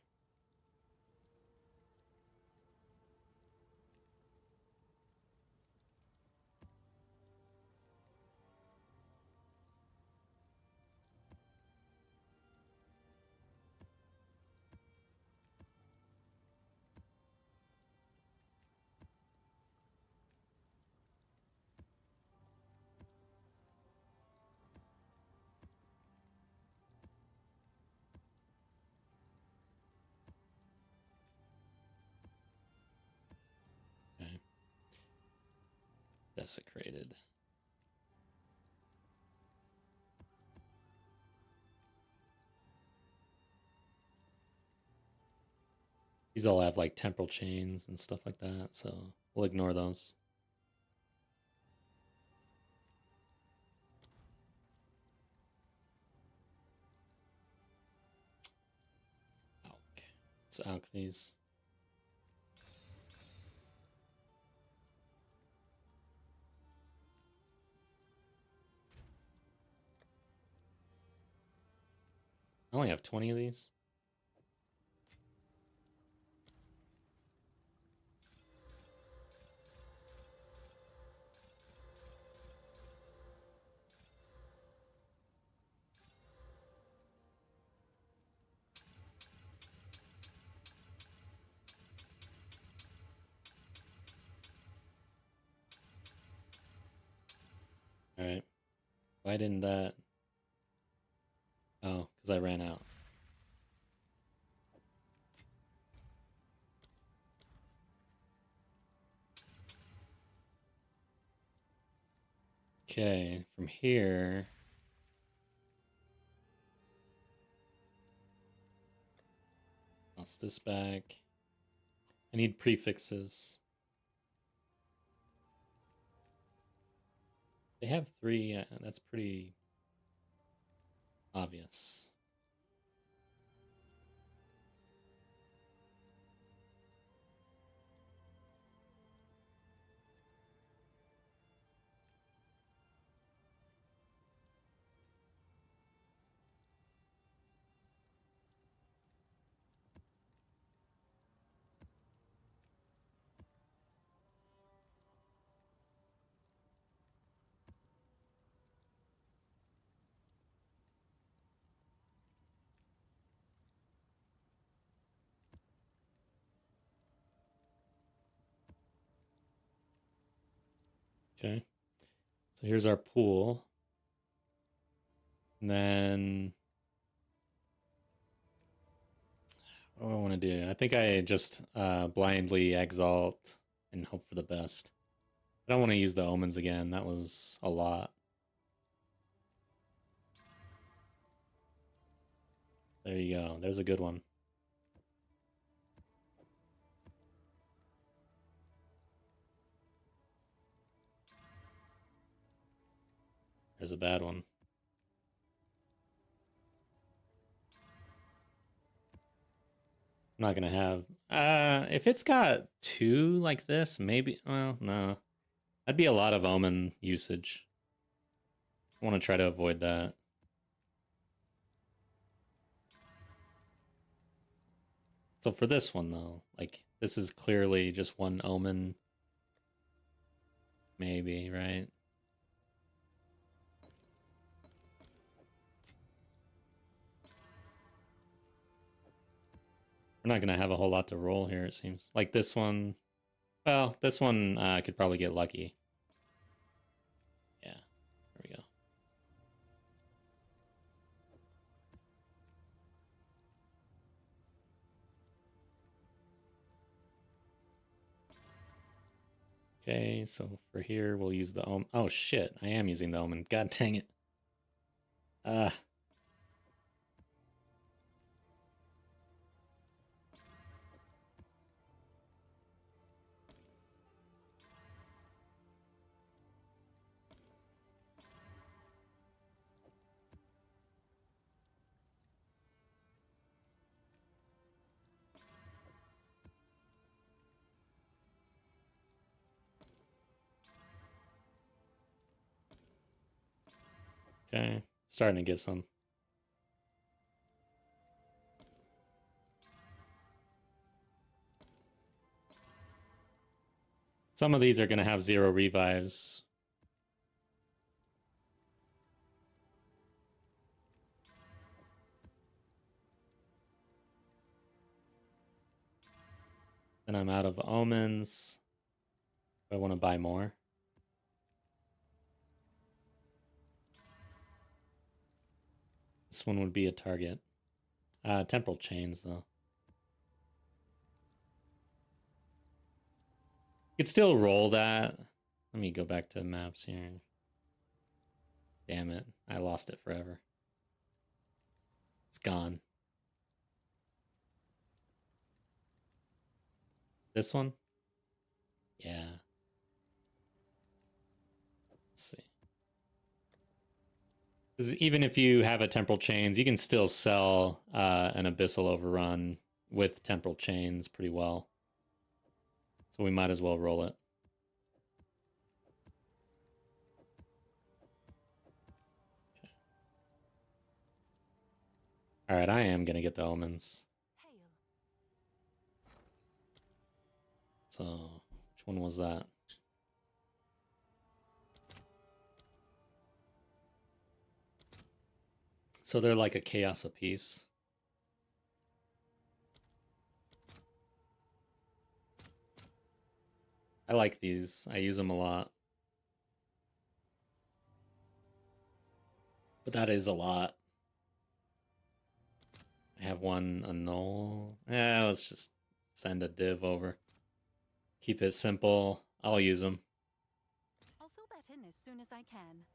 Okay. Desecrated. These all have like temporal chains and stuff like that, so we'll ignore those. Alk. Let's alk these. I only have 20 of these. All right. Why didn't that? Oh, because I ran out. Okay, from here. Toss this back. I need prefixes. They have 3. That's pretty obvious. Okay. So here's our pool. And then what do I want to do? I think I just blindly exalt and hope for the best. I don't want to use the omens again. That was a lot. There you go. There's a good one. There's a bad one. I'm not gonna have if it's got 2 like this, maybe, well, no. That'd be a lot of omen usage. I want to try to avoid that. So for this one, though, like, this is clearly just one omen. Maybe, right? We're not going to have a whole lot to roll here, it seems. Like this one... Well, this one could probably get lucky. Yeah, there we go. Okay, so for here, we'll use the omen. Oh, shit, I am using the omen. God dang it. Okay, starting to get some. Some of these are going to have 0 revives. Then I'm out of omens. I want to buy more. This one would be a target. Temporal chains, though. You could still roll that. Let me go back to maps here. Damn it. I lost it forever. It's gone. This one? Yeah. Let's see. 'Cause even if you have a temporal chains, you can still sell an abyssal overrun with temporal chains pretty well. So we might as well roll it. Okay. All right, I am gonna get the omens. Hail. So which one was that? So they're like a chaos apiece. I like these. I use them a lot. But that is a lot. I have one annul. Yeah, let's just send a div over. Keep it simple. I'll use them. I'll fill that in as soon as I can.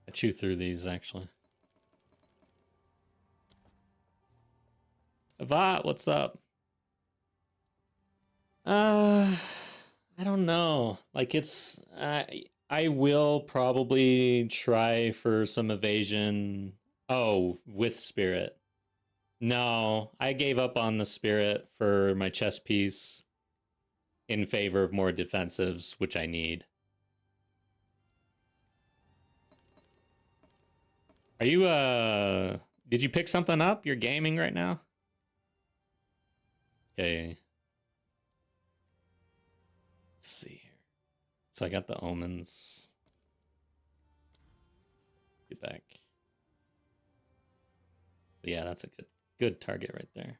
I chew through these, actually. Avat, what's up? I don't know. Like, it's... I will probably try for some evasion. Oh, with spirit. No, I gave up on the spirit for my chess piece in favor of more defensives, which I need. Are you, did you pick something up? You're gaming right now? Okay. Let's see here. So I got the omens. Get back. Yeah, that's a good target right there.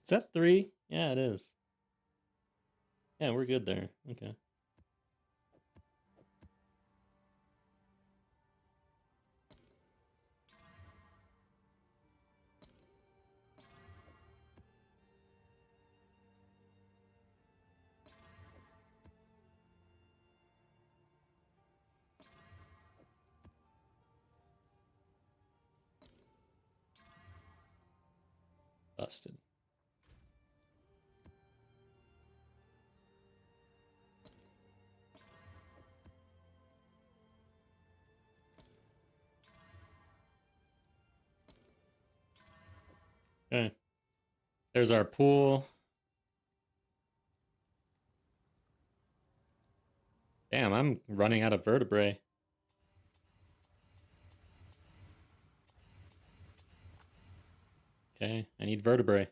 Is that 3? Yeah, it is. Yeah, we're good there. Okay. Busted. Okay. There's our pool. Damn, I'm running out of vertebrae. Okay, I need vertebrae.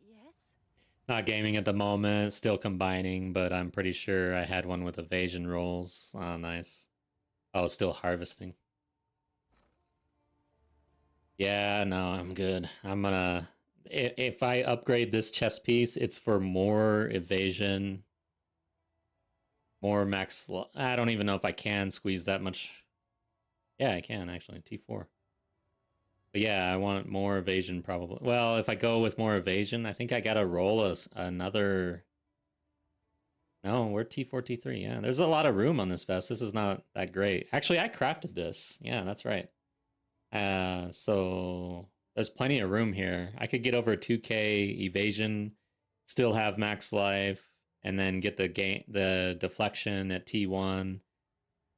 Yes? Not gaming at the moment, still combining, but I'm pretty sure I had one with evasion rolls. Oh, nice. Oh, still harvesting. Yeah, no, I'm good. I'm gonna... If I upgrade this chest piece, it's for more evasion, more max... I don't even know if I can squeeze that much. Yeah, I can, actually. T4. But yeah, I want more evasion, probably. Well, if I go with more evasion, I think I gotta roll another... No, we're T4, T3. Yeah, there's a lot of room on this vest. This is not that great. Actually, I crafted this. Yeah, that's right. So there's plenty of room here. I could get over 2k evasion, still have max life, and then get the deflection at T1,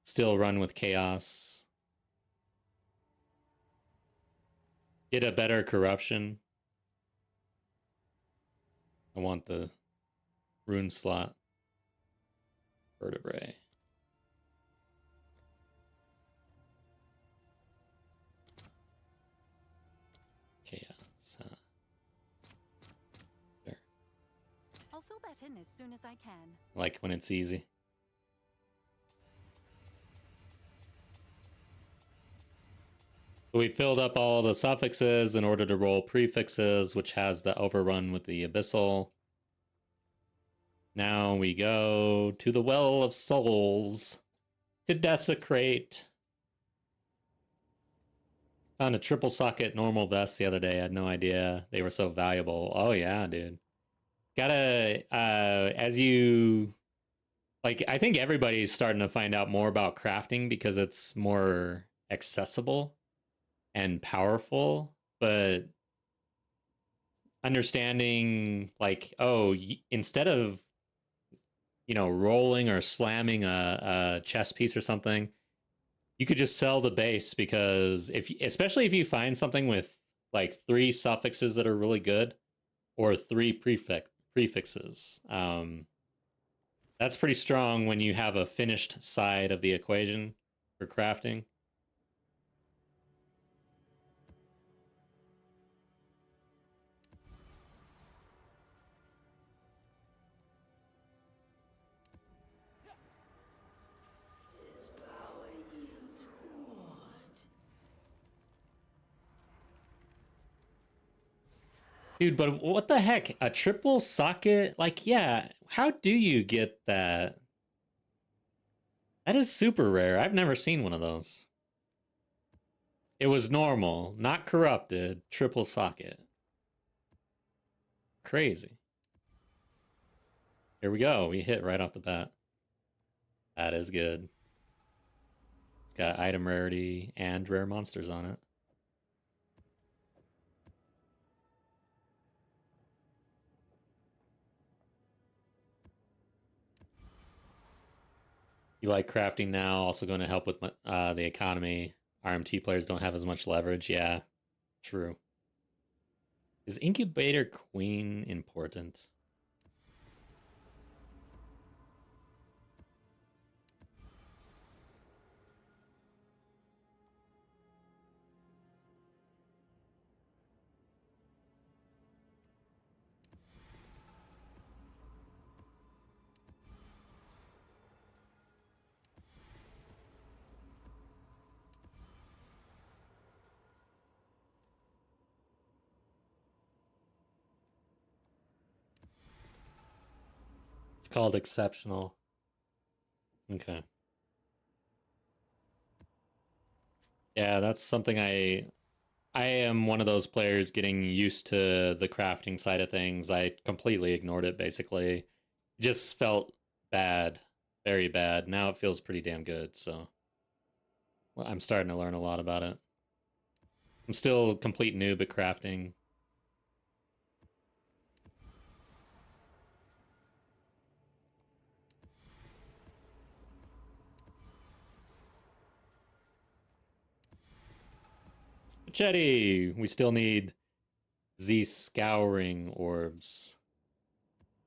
still run with chaos. Get a better corruption. I want the rune slot. Vertebrae. Chaos. There. I'll fill that in as soon as I can. Like when it's easy. We filled up all the suffixes in order to roll prefixes, which has the overrun with the abyssal. Now we go to the Well of Souls to desecrate. Found a triple socket normal vest the other day. I had no idea they were so valuable. Oh yeah, dude. Gotta, as you, like, I think everybody's starting to find out more about crafting because it's more accessible and powerful, but understanding, like, oh, instead of, you know, rolling or slamming a chess piece or something, you could just sell the base, because especially if you find something with like 3 suffixes that are really good, or 3 prefixes, that's pretty strong when you have a finished side of the equation for crafting. Dude, but what the heck? A triple socket? Like, yeah, how do you get that? That is super rare. I've never seen one of those. It was normal, not corrupted, triple socket. Crazy. Here we go. We hit right off the bat. That is good. It's got item rarity and rare monsters on it. You like crafting now, also going to help with the economy. RMT players don't have as much leverage. Yeah, true. Is Incubator Queen important? It's called exceptional. Okay. Yeah, that's something I am one of those players getting used to the crafting side of things. I completely ignored it, basically. It just felt bad. Very bad. Now it feels pretty damn good, so well, I'm starting to learn a lot about it. I'm still complete noob at crafting. Machete! We still need Z scouring orbs.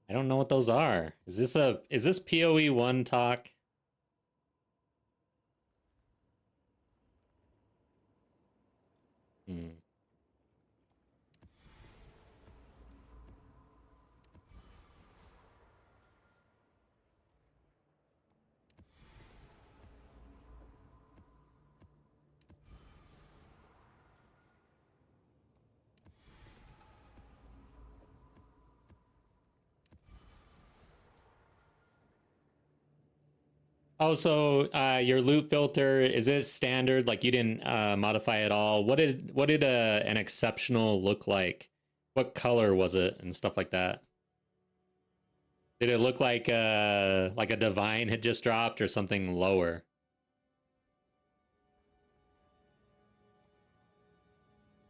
I don't know what those are. Is this POE 1 talk? Hmm. Oh, so your loot filter, is it standard? Like you didn't modify it all? What did an exceptional look like? What color was it and stuff like that? Did it look like a divine had just dropped or something lower?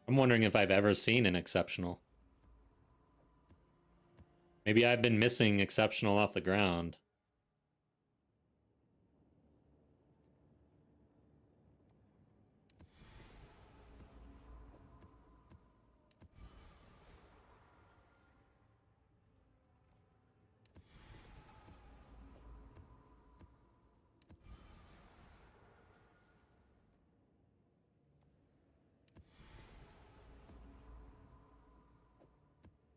I'm wondering if I've ever seen an exceptional. Maybe I've been missing exceptional off the ground.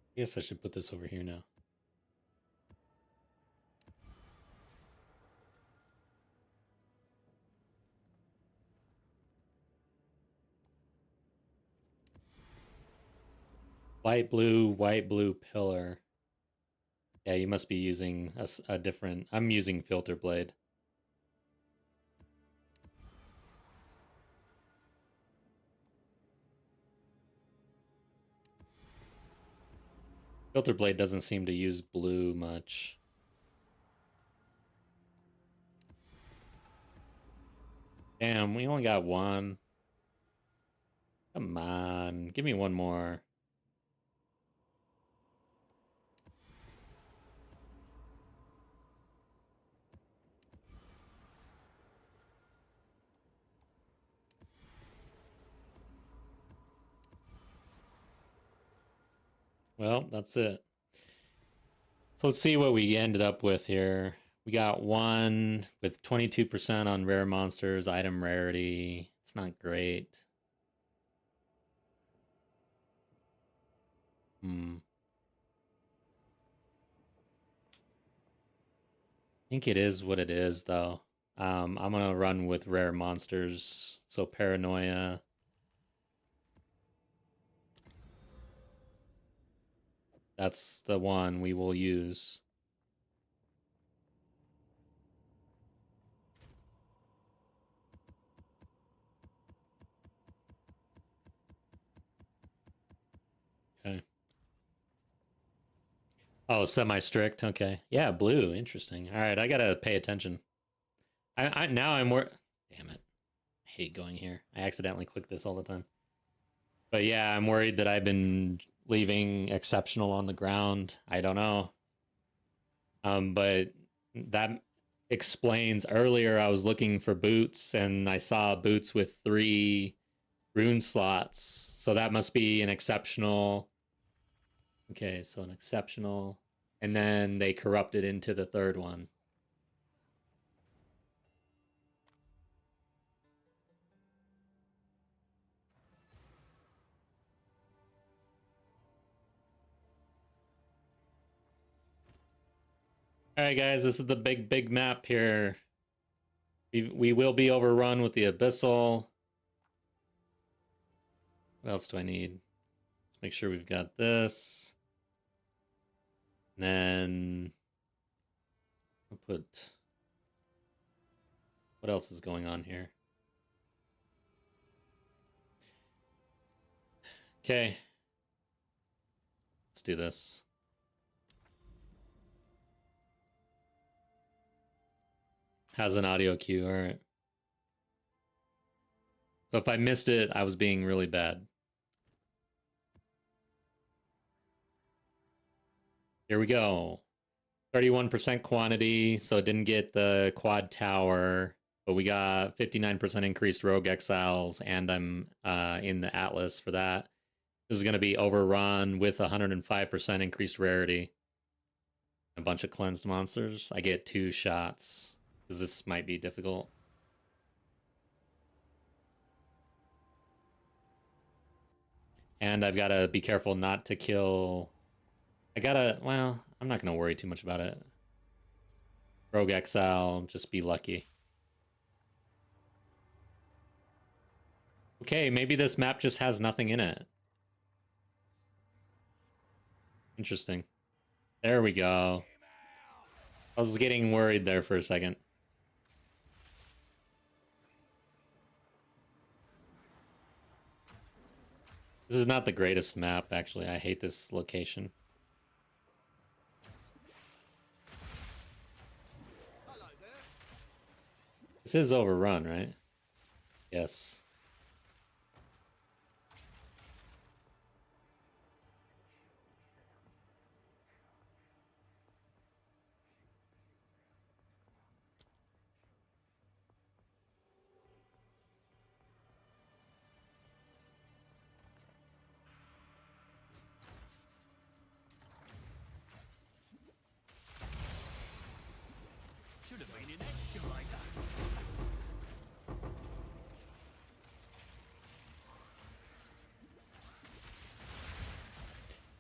I guess I should put this over here now. White, blue pillar. Yeah, you must be using a different... I'm using filter blade. Filter blade doesn't seem to use blue much. Damn, we only got one. Come on, give me one more. Well, that's it. So let's see what we ended up with here. We got one with 22% on rare monsters, item rarity. It's not great. I think it is what it is, though. I'm gonna run with rare monsters. So paranoia. That's the one we will use. Okay. Oh, semi-strict. Okay. Yeah, blue. Interesting. All right, I gotta pay attention. Now I'm Damn it. I hate going here. I accidentally click this all the time. But yeah, I'm worried that I've been leaving exceptional on the ground. I don't know. But that explains earlier I was looking for boots and I saw boots with 3 rune slots. So that must be an exceptional. Okay, so an exceptional. And then they corrupted into the third one. All right, guys, this is the big map here. We will be overrun with the Abyssal. What else do I need? Let's make sure we've got this. And then I'll put... What else is going on here? Okay. Let's do this. Has an audio cue, all right. So if I missed it, I was being really bad. Here we go. 31% quantity, so it didn't get the quad tower, but we got 59% increased rogue exiles, and I'm in the Atlas for that. This is going to be overrun with 105% increased rarity. A bunch of cleansed monsters. I get 2 shots, because this might be difficult. And I've got to be careful not to kill... well, I'm not going to worry too much about it. Rogue Exile, just be lucky. Okay, maybe this map just has nothing in it. Interesting. There we go. I was getting worried there for a second. This is not the greatest map, actually. I hate this location. This is overrun, right? Yes. Should have been an excavator.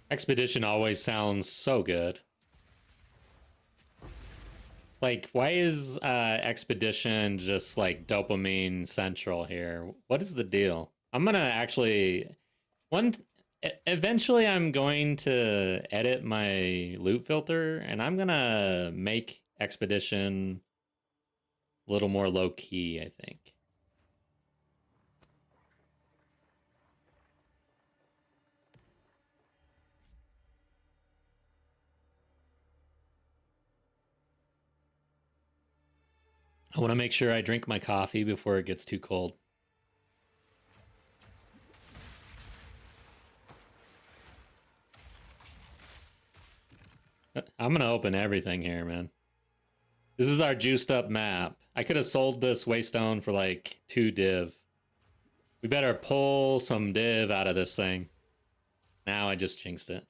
Expedition always sounds so good. Like, why is Expedition just like dopamine central here? What is the deal? I'm gonna actually eventually I'm going to edit my loot filter, and I'm gonna make Expedition a little more low key, I think. I want to make sure I drink my coffee before it gets too cold. I'm going to open everything here, man. This is our juiced up map. I could have sold this Waystone for like 2 div. We better pull some div out of this thing. Now I just jinxed it.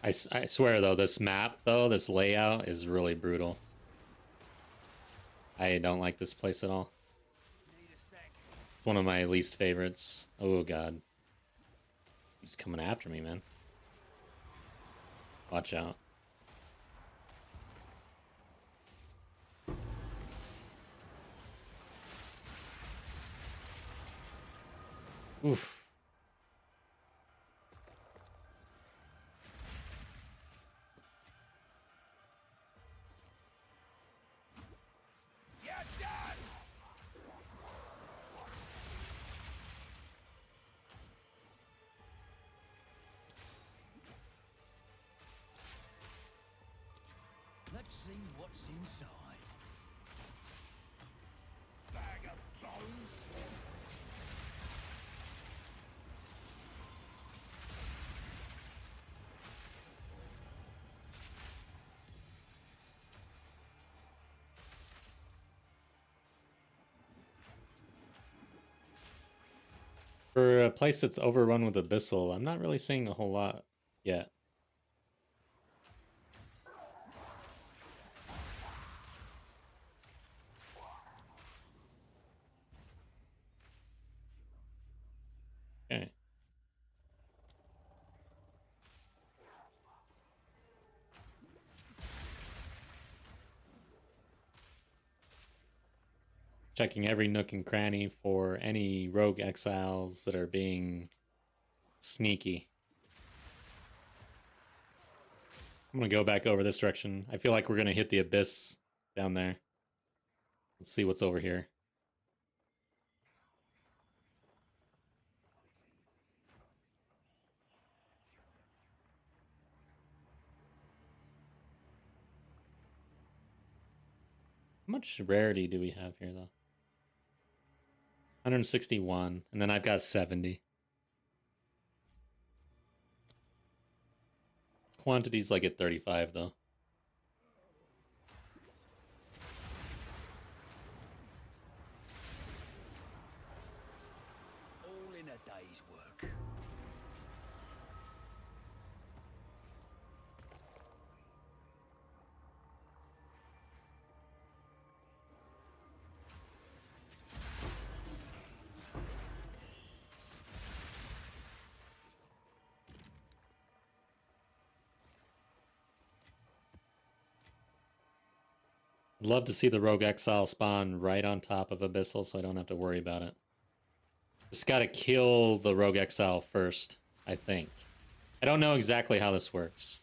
I swear, though, this map, though, this layout is really brutal. I don't like this place at all. It's one of my least favorites. Oh, God. He's coming after me, man. Watch out. Oof. Let's see what's inside. Bag of bones. For a place that's overrun with Abyssal, I'm not really seeing a whole lot yet. Okay. Checking every nook and cranny for any rogue exiles that are being sneaky. I'm gonna go back over this direction. I feel like we're gonna hit the abyss down there. Let's see what's over here. How much rarity do we have here, though? 161, and then I've got 70. Quantity's like at 35, though. All in a day's work. I'd love to see the Rogue Exile spawn right on top of Abyssal so I don't have to worry about it. Just gotta kill the Rogue Exile first, I think. I don't know exactly how this works.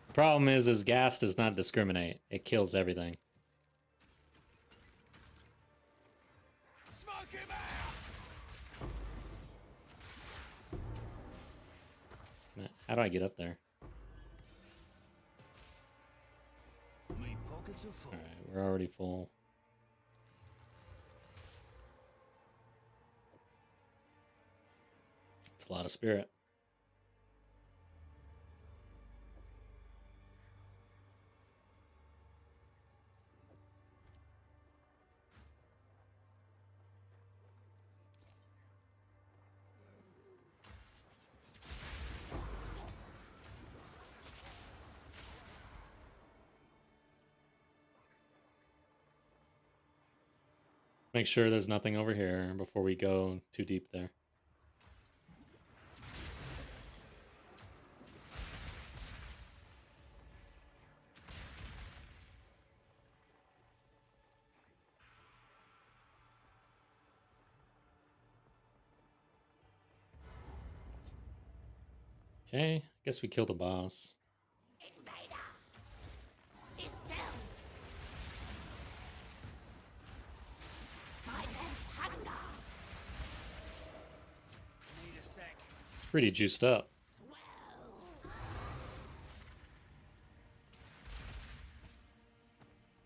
The problem is gas does not discriminate. It kills everything. Smoke him out! How do I get up there? Me pockets are full. Alright, we're already full. It's a lot of spirit. Make sure there's nothing over here before we go too deep there. Okay, I guess we killed a boss. Invader! Be still! My men's hunger! Need a sec. It's pretty juiced up.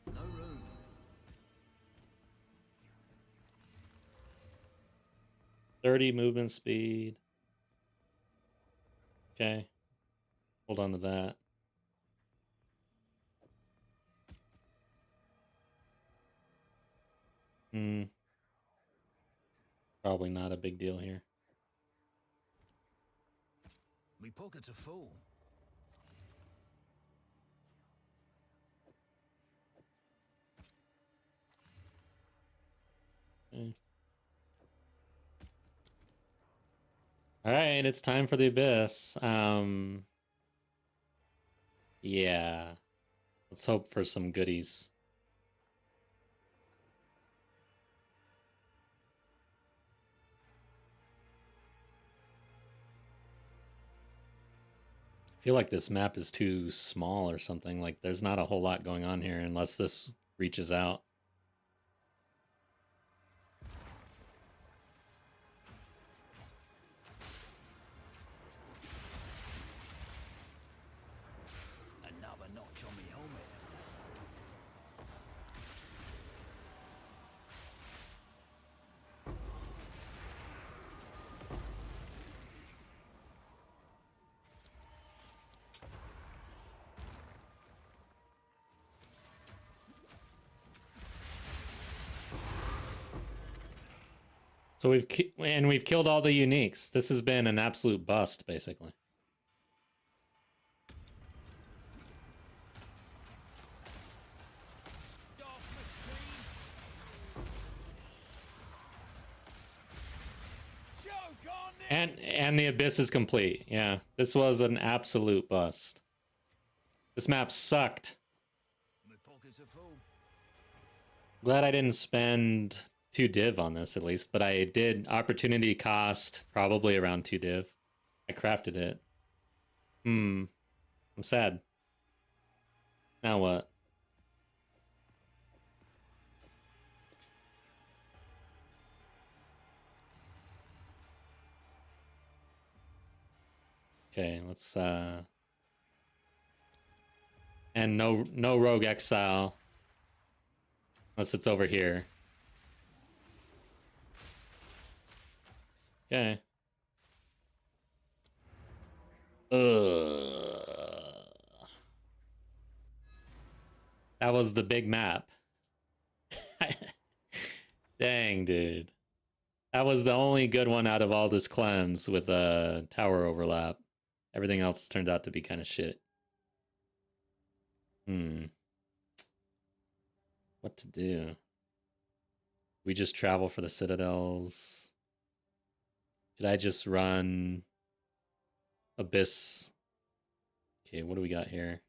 No room. 30 movement speed. Okay. Hold on to that. Probably not a big deal here. Me pockets are full. Okay. All right, it's time for the abyss. Yeah. Let's hope for some goodies. I feel like this map is too small or something. Like there's not a whole lot going on here unless this reaches out. Another notch on me helmet. So we've killed all the uniques. This has been an absolute bust, basically. Choke on it! And the abyss is complete. Yeah, this was an absolute bust. This map sucked. My pockets are full. Glad I didn't spend 2 div on this at least, but I did opportunity cost probably around 2 div. I crafted it. I'm sad. Now what? Okay, let's And no rogue exile. Unless it's over here. Okay. That was the big map. Dang, dude. That was the only good one out of all this cleanse with a tower overlap. Everything else turned out to be kind of shit. What to do? We just travel for the citadels. Should I just run Abyss? Okay, what do we got here?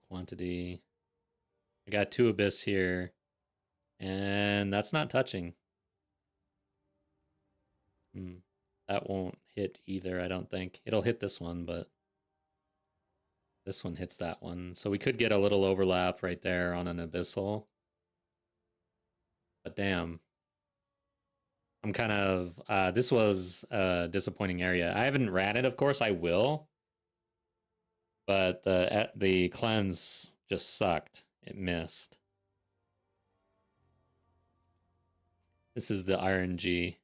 Quantity. I got 2 Abyss here. And that's not touching. That won't hit either, I don't think. It'll hit this one, but this one hits that one. So we could get a little overlap right there on an Abyssal. But damn. I'm kind of... this was a disappointing area. I haven't ran it, of course. I will. But the cleanse just sucked. It missed. This is the RNG.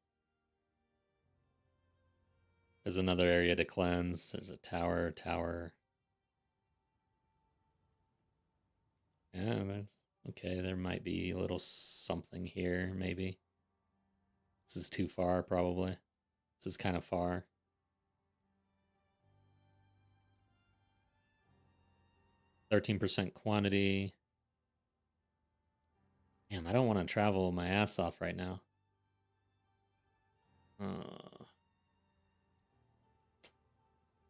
There's another area to cleanse. There's a tower. Yeah, there's... Okay, there might be a little something here, maybe. This is too far, probably. This is kind of far. %, quantity. Damn, I don't want to travel my ass off right now.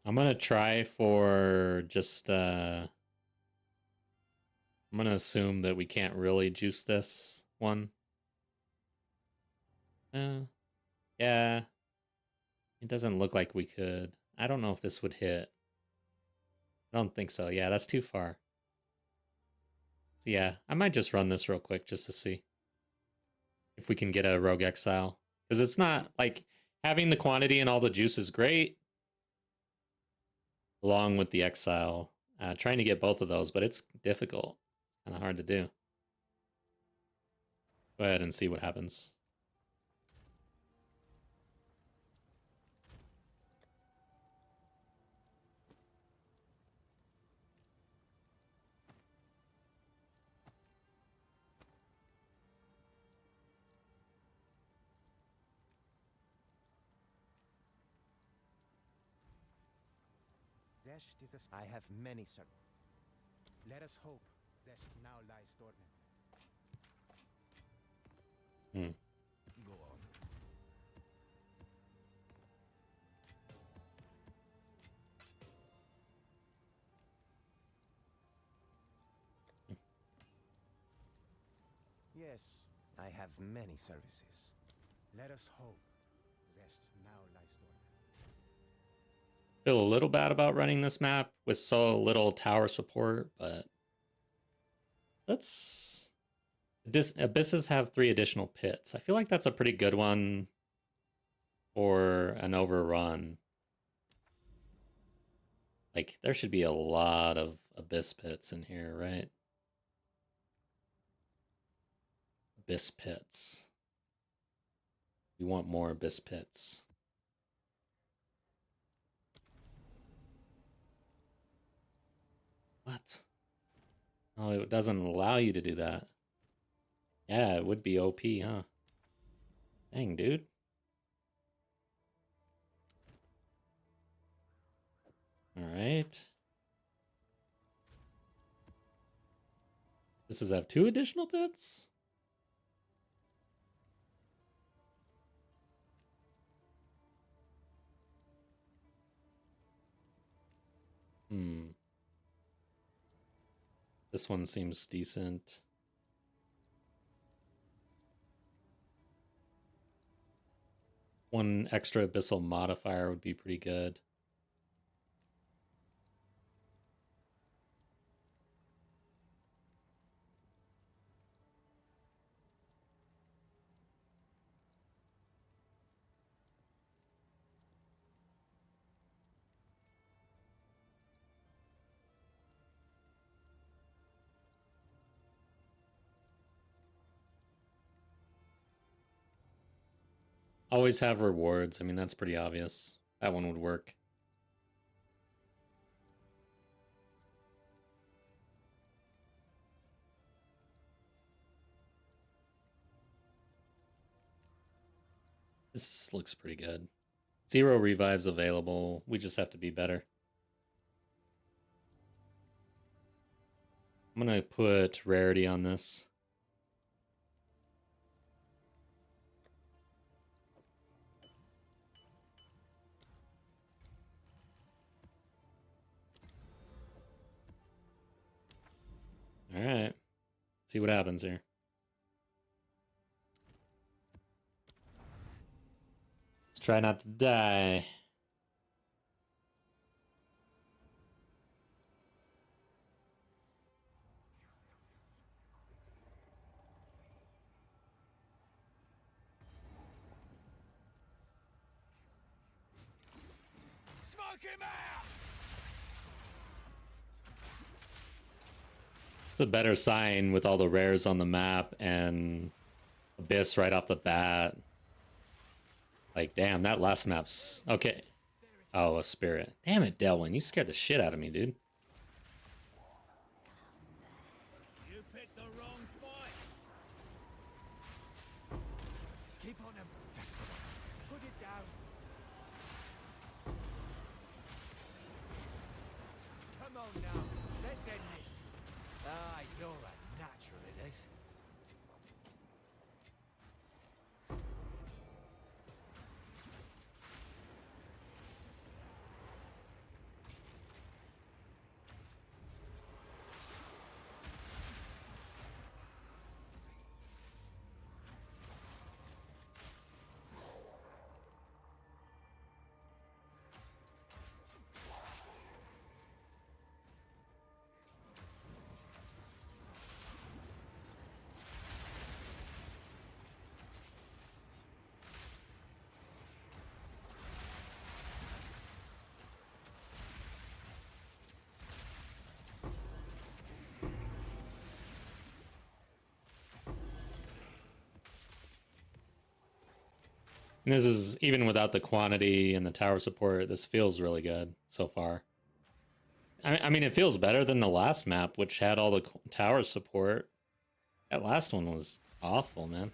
I'm gonna try for just I'm gonna assume that we can't really juice this one. Yeah. It doesn't look like we could. I don't know if this would hit. I don't think so. Yeah, that's too far. So yeah, I might just run this real quick just to see if we can get a rogue exile. Because it's not like having the quantity and all the juice is great. Along with the exile. Trying to get both of those, but it's difficult. It's kind of hard to do. Go ahead and see what happens. Zest is a... I have many, sir. Let us hope Zest now lies dormant. Go on. Yes, I have many services. Let us hope Zest now lies dormant. Feel a little bad about running this map with so little tower support, but let's... Abysses have 3 additional pits. I feel like that's a pretty good one for an overrun. Like, there should be a lot of Abyss pits in here, right? Abyss pits. We want more Abyss pits. What? Oh, it doesn't allow you to do that. Yeah, it would be OP, huh? Dang, dude. Alright. This is have 2 additional pits? This one seems decent. One extra abyssal modifier would be pretty good. Always have rewards. I mean, that's pretty obvious. That one would work. This looks pretty good. 0 revives available. We just have to be better. I'm gonna put rarity on this. All right. See what happens here. Let's try not to die. Smoke him out! It's a better sign with all the rares on the map and Abyss right off the bat. Like, damn, that last map's... Okay. Oh, a spirit. Damn it, Delwyn. You scared the shit out of me, dude. You picked the wrong fight. Keep on him. That's the one. Put it down. Come on now. Let's end this. Ah, you're a natural at this. And this is, even without the quantity and the tower support, this feels really good so far. I mean, it feels better than the last map, which had all the tower support. That last one was awful, man.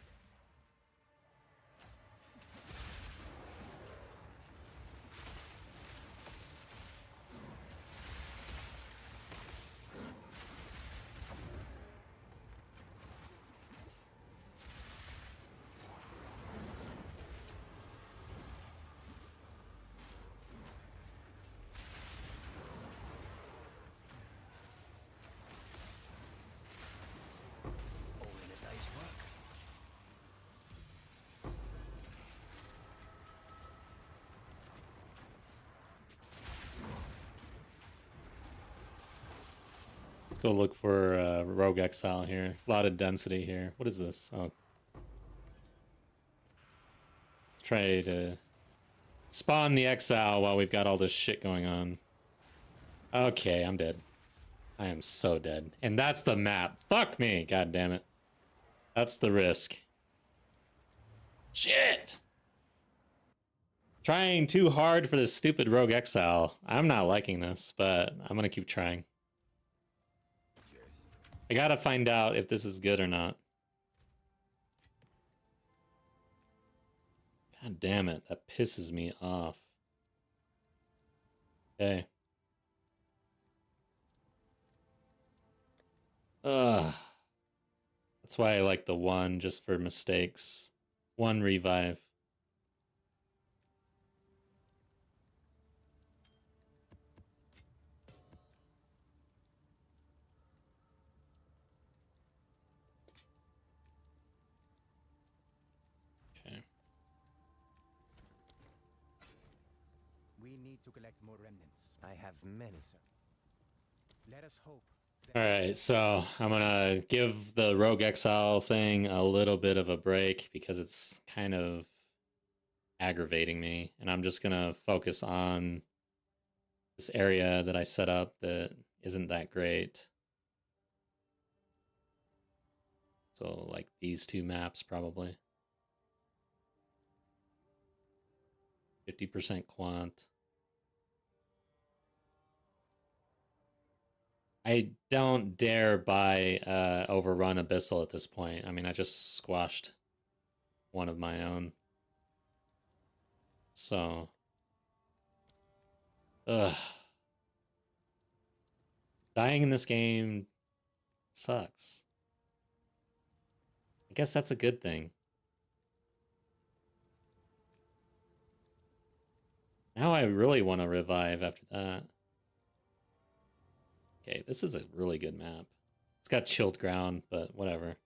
All in a day's work. Let's go look for Rogue Exile here. A lot of density here. What is this? Oh. Let's try to spawn the Exile while we've got all this shit going on. Okay, I'm dead. I am so dead. And that's the map. Fuck me, god damn it. That's the risk. Shit! Trying too hard for this stupid Rogue Exile. I'm not liking this, but I'm gonna keep trying. I gotta find out if this is good or not. God damn it, that pisses me off. Okay. Ugh. That's why I like the 1 just for mistakes. 1 revive. Okay. We need to collect more remnants. I have many, sir. Let us hope. Alright, so I'm gonna give the Rogue Exile thing a little bit of a break because it's kind of aggravating me, and I'm just gonna focus on this area that I set up that isn't that great. So like these 2 maps probably. 50% quant. I don't dare buy Overrun Abyssal at this point. I mean, I just squashed one of my own. So, ugh. Dying in this game sucks. I guess that's a good thing. Now I really want to revive after that. Okay, this is a really good map. It's got chilled ground, but whatever.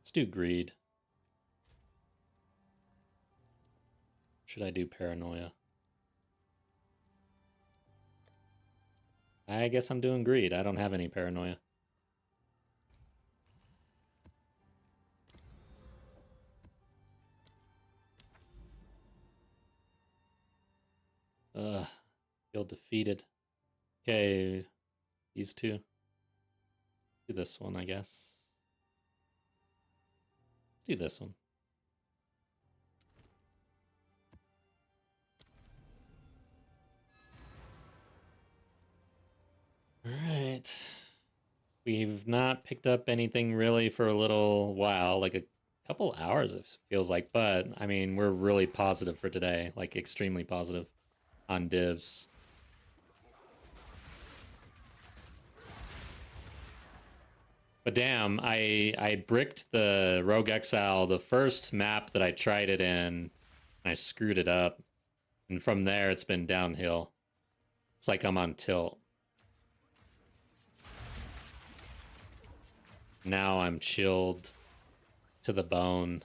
Let's do greed. Should I do paranoia? I guess I'm doing greed. I don't have any paranoia. Feel defeated. Okay, these two. Do this one, I guess. Do this one. Alright. We've not picked up anything really for a little while, like a couple hours it feels like, but I mean, we're really positive for today, like extremely positive on divs. But damn, I bricked the Rogue Exile the first map that I tried it in, and I screwed it up. And from there, it's been downhill. It's like I'm on tilt. Now I'm chilled to the bone.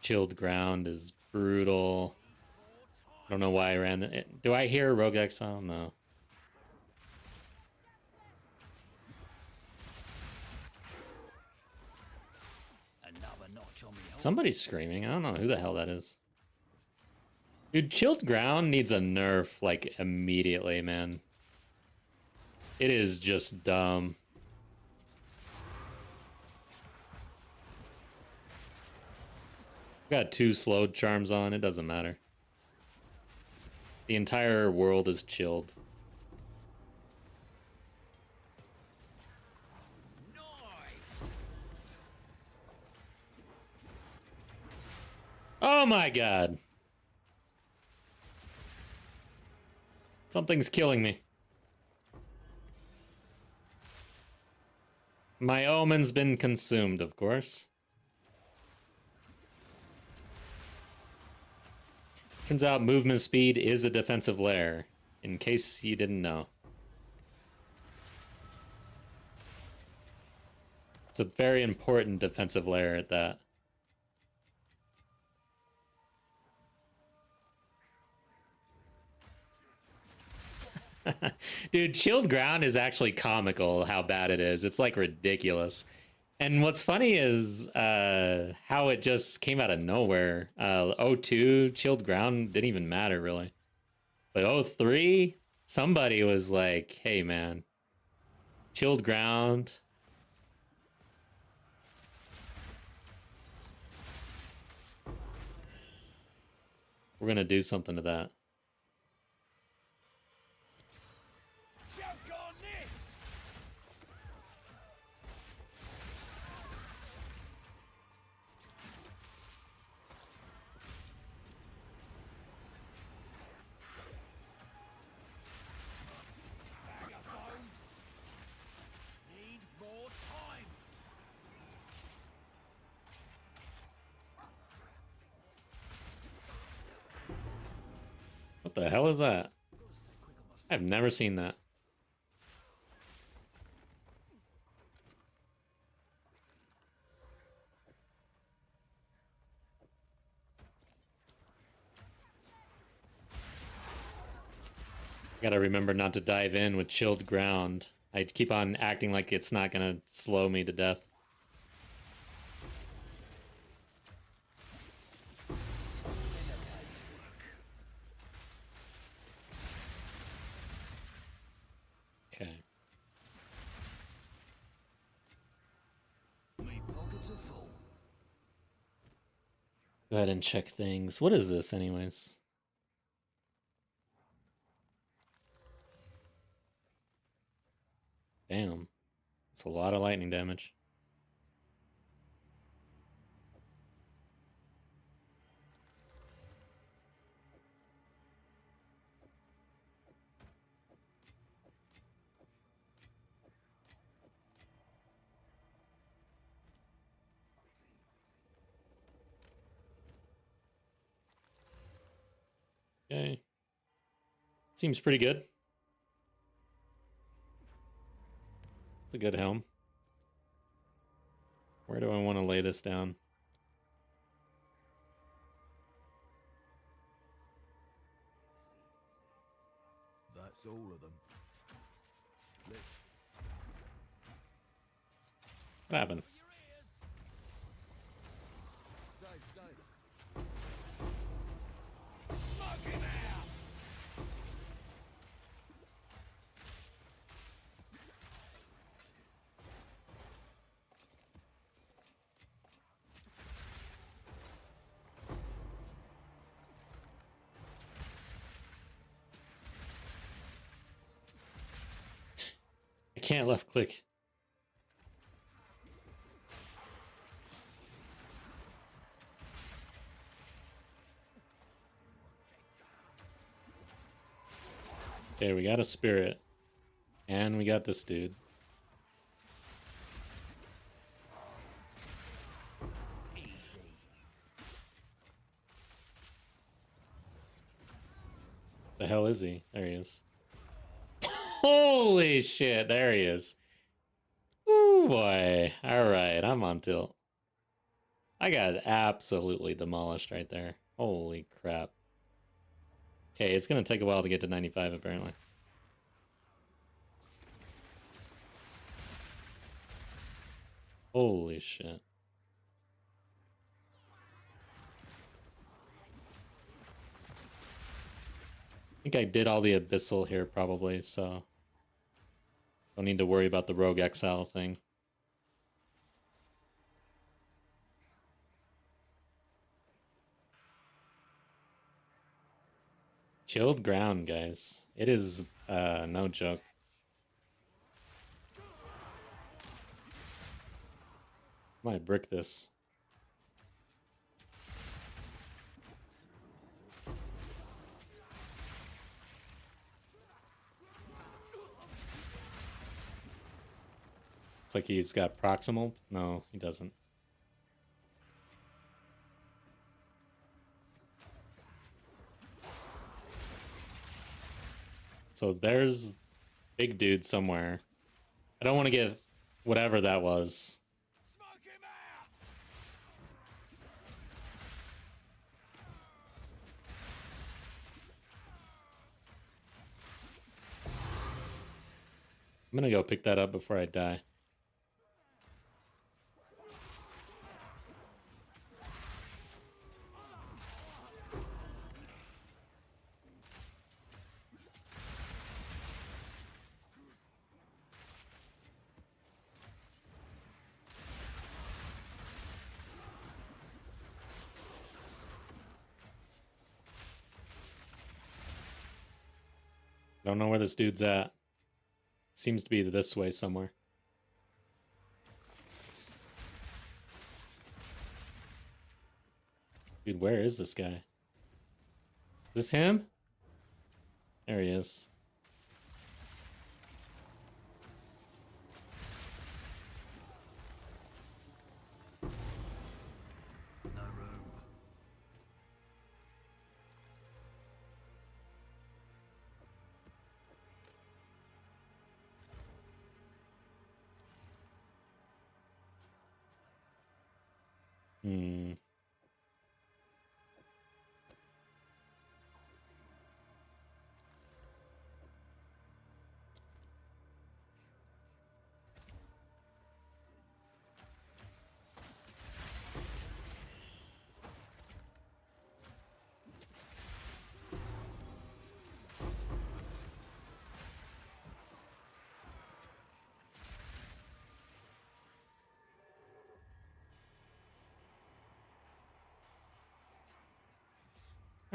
Chilled ground is brutal. I don't know why I ran it. Do I hear Rogue Exile? No. Somebody's screaming. I don't know who the hell that is. Dude, chilled ground needs a nerf, like, immediately, man. It is just dumb. Got 2 slowed charms on, it doesn't matter. The entire world is chilled. Oh my god. Something's killing me. My omen's been consumed, of course. Turns out movement speed is a defensive layer, in case you didn't know. It's a very important defensive layer at that. Dude, chilled ground is actually comical how bad it is. It's like ridiculous. And what's funny is how it just came out of nowhere. 02 chilled ground didn't even matter really. But 03, somebody was like, hey man, chilled ground. We're gonna do something to that. What the hell is that? I've never seen that. Gotta remember not to dive in with chilled ground. I keep on acting like it's not gonna slow me to death. Okay. Me pockets are full. Go ahead and check things. What is this, anyways? Damn. It's a lot of lightning damage. Okay. Seems pretty good. It's a good helm. Where do I want to lay this down? That's all of them. Let's What happened? stay safe. Smoke him out! I can't left click. Okay, we got a spirit. And we got this dude. The hell is he? There he is. Holy shit, there he is. Ooh boy. Alright, I'm on tilt. I got absolutely demolished right there. Holy crap. Okay, it's gonna take a while to get to 95 apparently. Holy shit. I think I did all the abyssal here probably, so don't need to worry about the rogue exile thing. Chilled ground, guys. It is no joke. Might brick this. It's like he's got proximal. No, he doesn't. So there's big dude somewhere. I don't want to get whatever that was. Smoke him out! I'm gonna go pick that up before I die. Don't know where this dude's at. Seems to be this way somewhere. Dude, where is this guy? Is this him? There he is. No room. Hmm.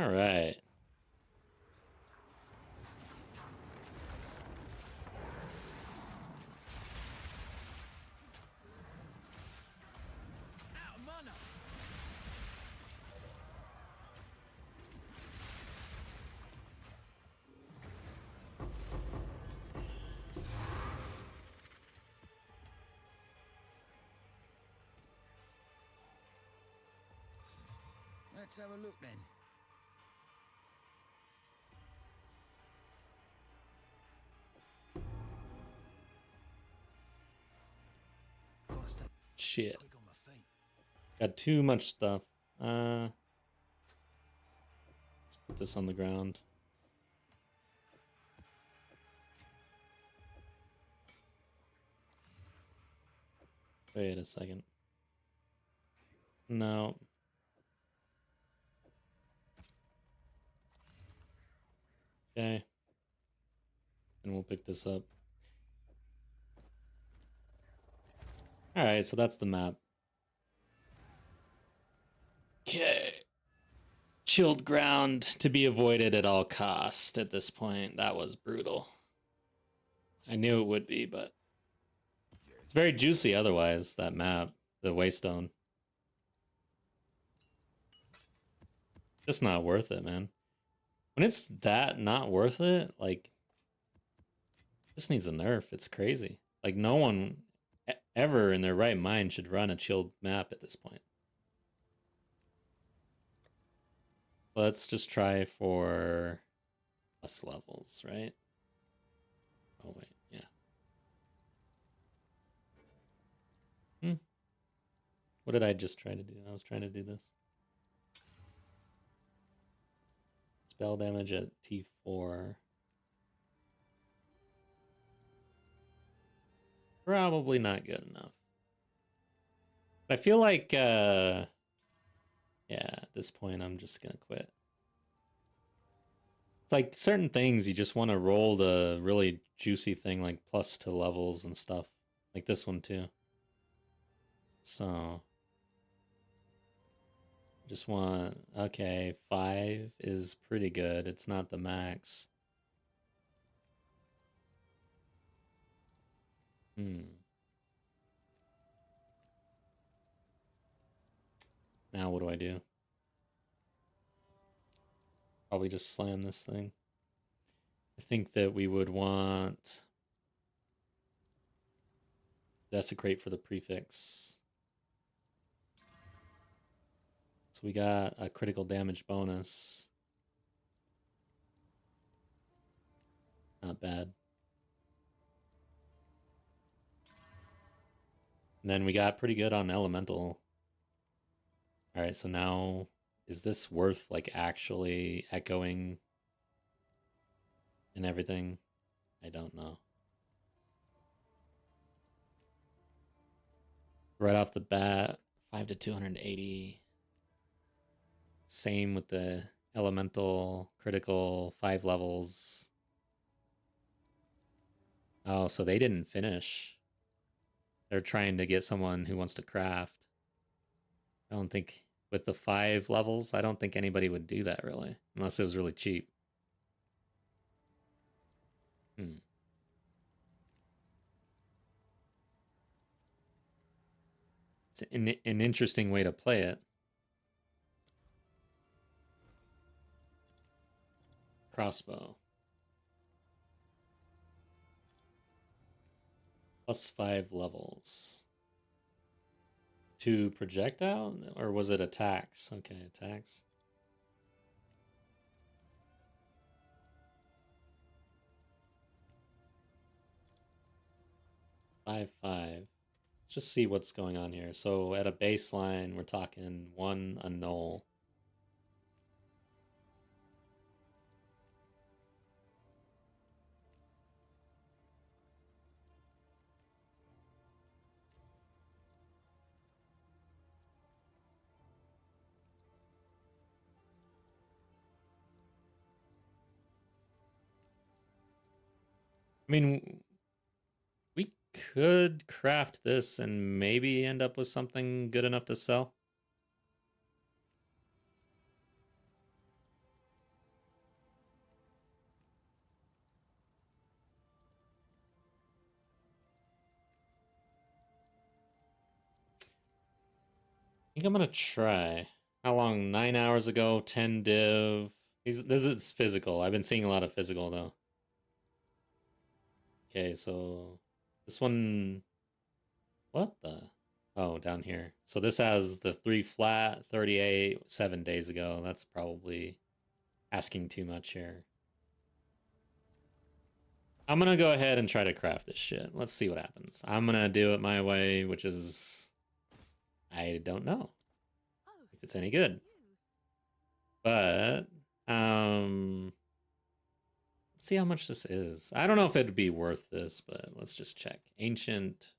All right. Out of mana. Let's have a look then. Gotta stay Shit. quick on my feet. Got too much stuff. Let's put this on the ground. Wait a second. No. Okay. And we'll pick this up. Alright, so that's the map. Okay. Chilled ground to be avoided at all cost at this point. That was brutal. I knew it would be, but it's very juicy otherwise, that map, the Waystone. Just not worth it, man. When it's that not worth it, like, just needs a nerf. It's crazy. Like, no one ever in their right mind should run a chilled map at this point. Let's just try for plus levels, right? Oh, wait, yeah. What did I just try to do? I was trying to do this. Spell damage at T4. Probably not good enough. I feel like, yeah, at this point, I'm just gonna quit. It's like certain things you just want to roll the really juicy thing, like plus to levels and stuff. Like this one too. So just want, okay, 5 is pretty good. It's not the max. Now what do I do? Probably just slam this thing. I think that we would want desecrate for the prefix. So we got a critical damage bonus. Not bad. And then we got pretty good on elemental. All right, so now is this worth like actually echoing and everything? I don't know. Right off the bat, 5 to 280. Same with the elemental, critical, 5 levels. Oh, so they didn't finish. They're trying to get someone who wants to craft. I don't think, with the 5 levels, I don't think anybody would do that really, unless it was really cheap. It's an interesting way to play it. Crossbow. Plus 5 levels. To projectile? Or was it attacks? Okay, attacks. Five. Let's just see what's going on here. So at a baseline, we're talking 1 a null. I mean, we could craft this and maybe end up with something good enough to sell. think I'm gonna try. How long? 9 hours ago, 10 div. This is physical. I've been seeing a lot of physical though. Okay, so this one, what the? Oh, down here. So this has the 3 flat, 38, 7 days ago. That's probably asking too much here. I'm gonna go ahead and try to craft this shit. Let's see what happens. I'm gonna do it my way, which is, I don't know Oh, if it's any good. you. But let's see how much this is. I don't know if it'd be worth this, but let's just check. Ancient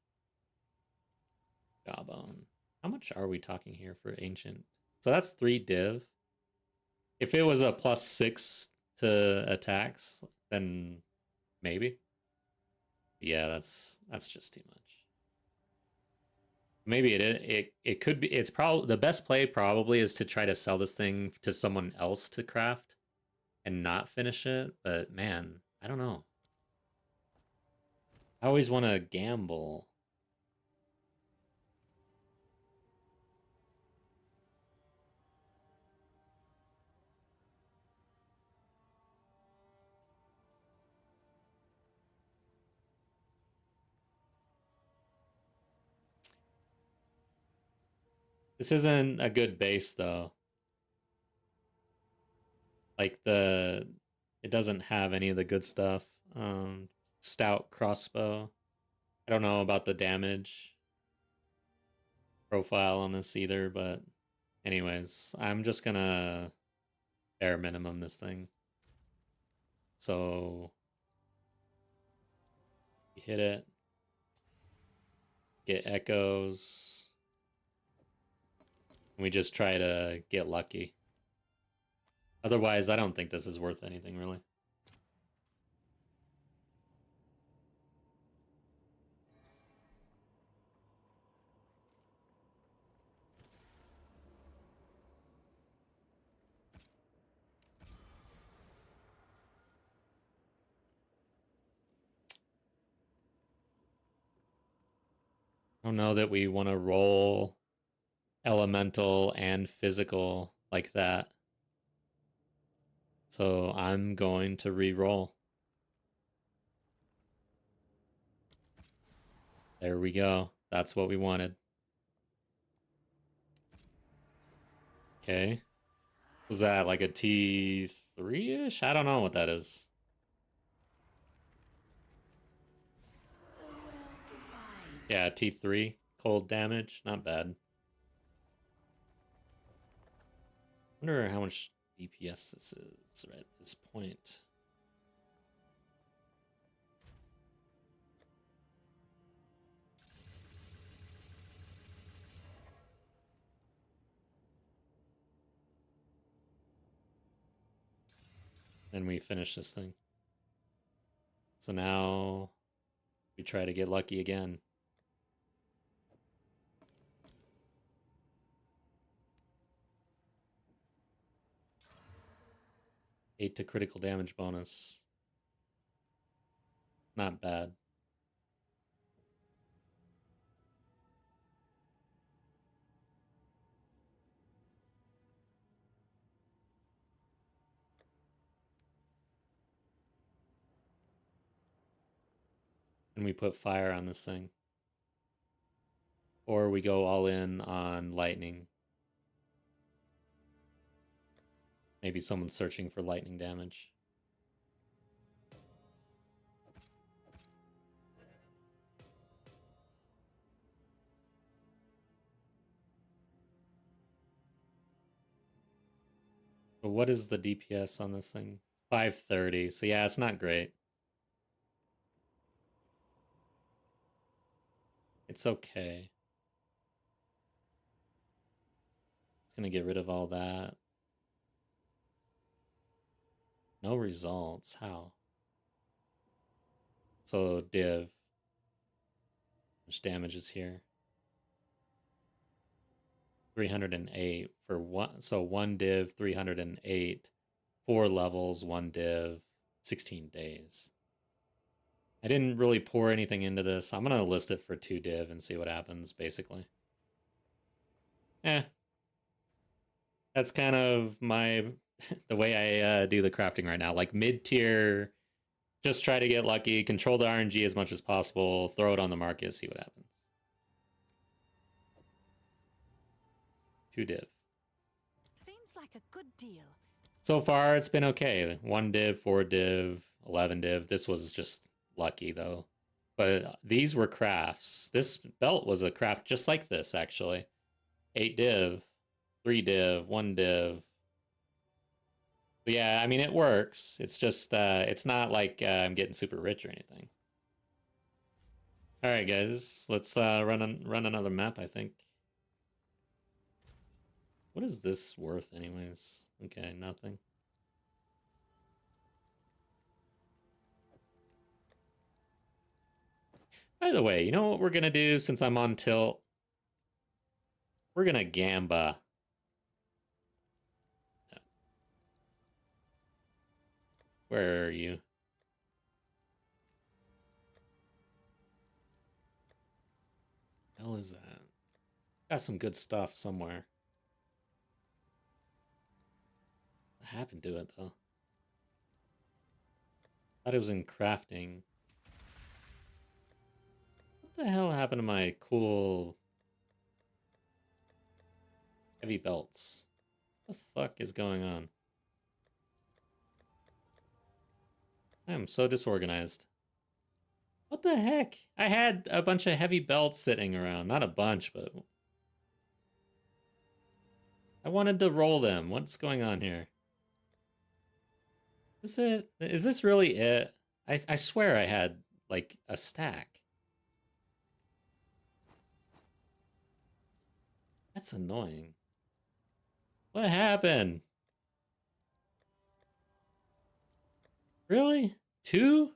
jawbone. How much are we talking here for ancient? So that's 3 div. If it was a +6 to attacks, then maybe. Yeah, that's just too much. Maybe it could be. It's probably the best play. Probably is to try to sell this thing to someone else to craft, and not finish it. But man, I don't know. I always want to gamble. This isn't a good base though. Like it doesn't have any of the good stuff. Stout crossbow. I don't know about the damage profile on this either, but anyways, I'm just gonna bare minimum this thing. So you hit it, get echoes. We just try to get lucky. Otherwise, I don't think this is worth anything, really. I don't know that we want to roll elemental and physical like that. So I'm going to re-roll. There we go. That's what we wanted. Okay. Was that like a T3-ish? I don't know what that is. Yeah, T3. Cold damage. Not bad. Wonder how much DPS this is right at this point. Then we finish this thing. So now we try to get lucky again. 8 to critical damage bonus. Not bad. And we put fire on this thing. Or we go all in on lightning. Maybe someone's searching for lightning damage. But what is the DPS on this thing? 530. So yeah, it's not great. It's okay. Just gonna get rid of all that. No results. How? So div. How much damage is here? 308 for one. So 1 div, 308. 4 levels, 1 div, 16 days. I didn't really pour anything into this. I'm gonna list it for 2 div and see what happens, basically. eh. That's kind of my the way I do the crafting right now. Like mid-tier, just try to get lucky, control the RNG as much as possible, throw it on the market, see what happens. 2 div. Seems like a good deal. So far, it's been okay. 1 div, 4 div, 11 div. This was just lucky, though. But these were crafts. This belt was a craft just like this, actually. 8 div, 3 div, 1 div. But yeah, I mean, it works. It's just, it's not like I'm getting super rich or anything. All right, guys, let's run another map, I think. What is this worth anyways? Okay, nothing. By the way, you know what we're going to do since I'm on tilt? We're going to gamba. Where are you? What the hell is that? Got some good stuff somewhere. What happened to it, though? Thought it was in crafting. What the hell happened to my cool heavy belts? What the fuck is going on? I am so disorganized. What the heck? I had a bunch of heavy belts sitting around. Not a bunch, but... I wanted to roll them. What's going on here? Is it? Is this really it? I swear I had, like, a stack. That's annoying. What happened? Really? 2?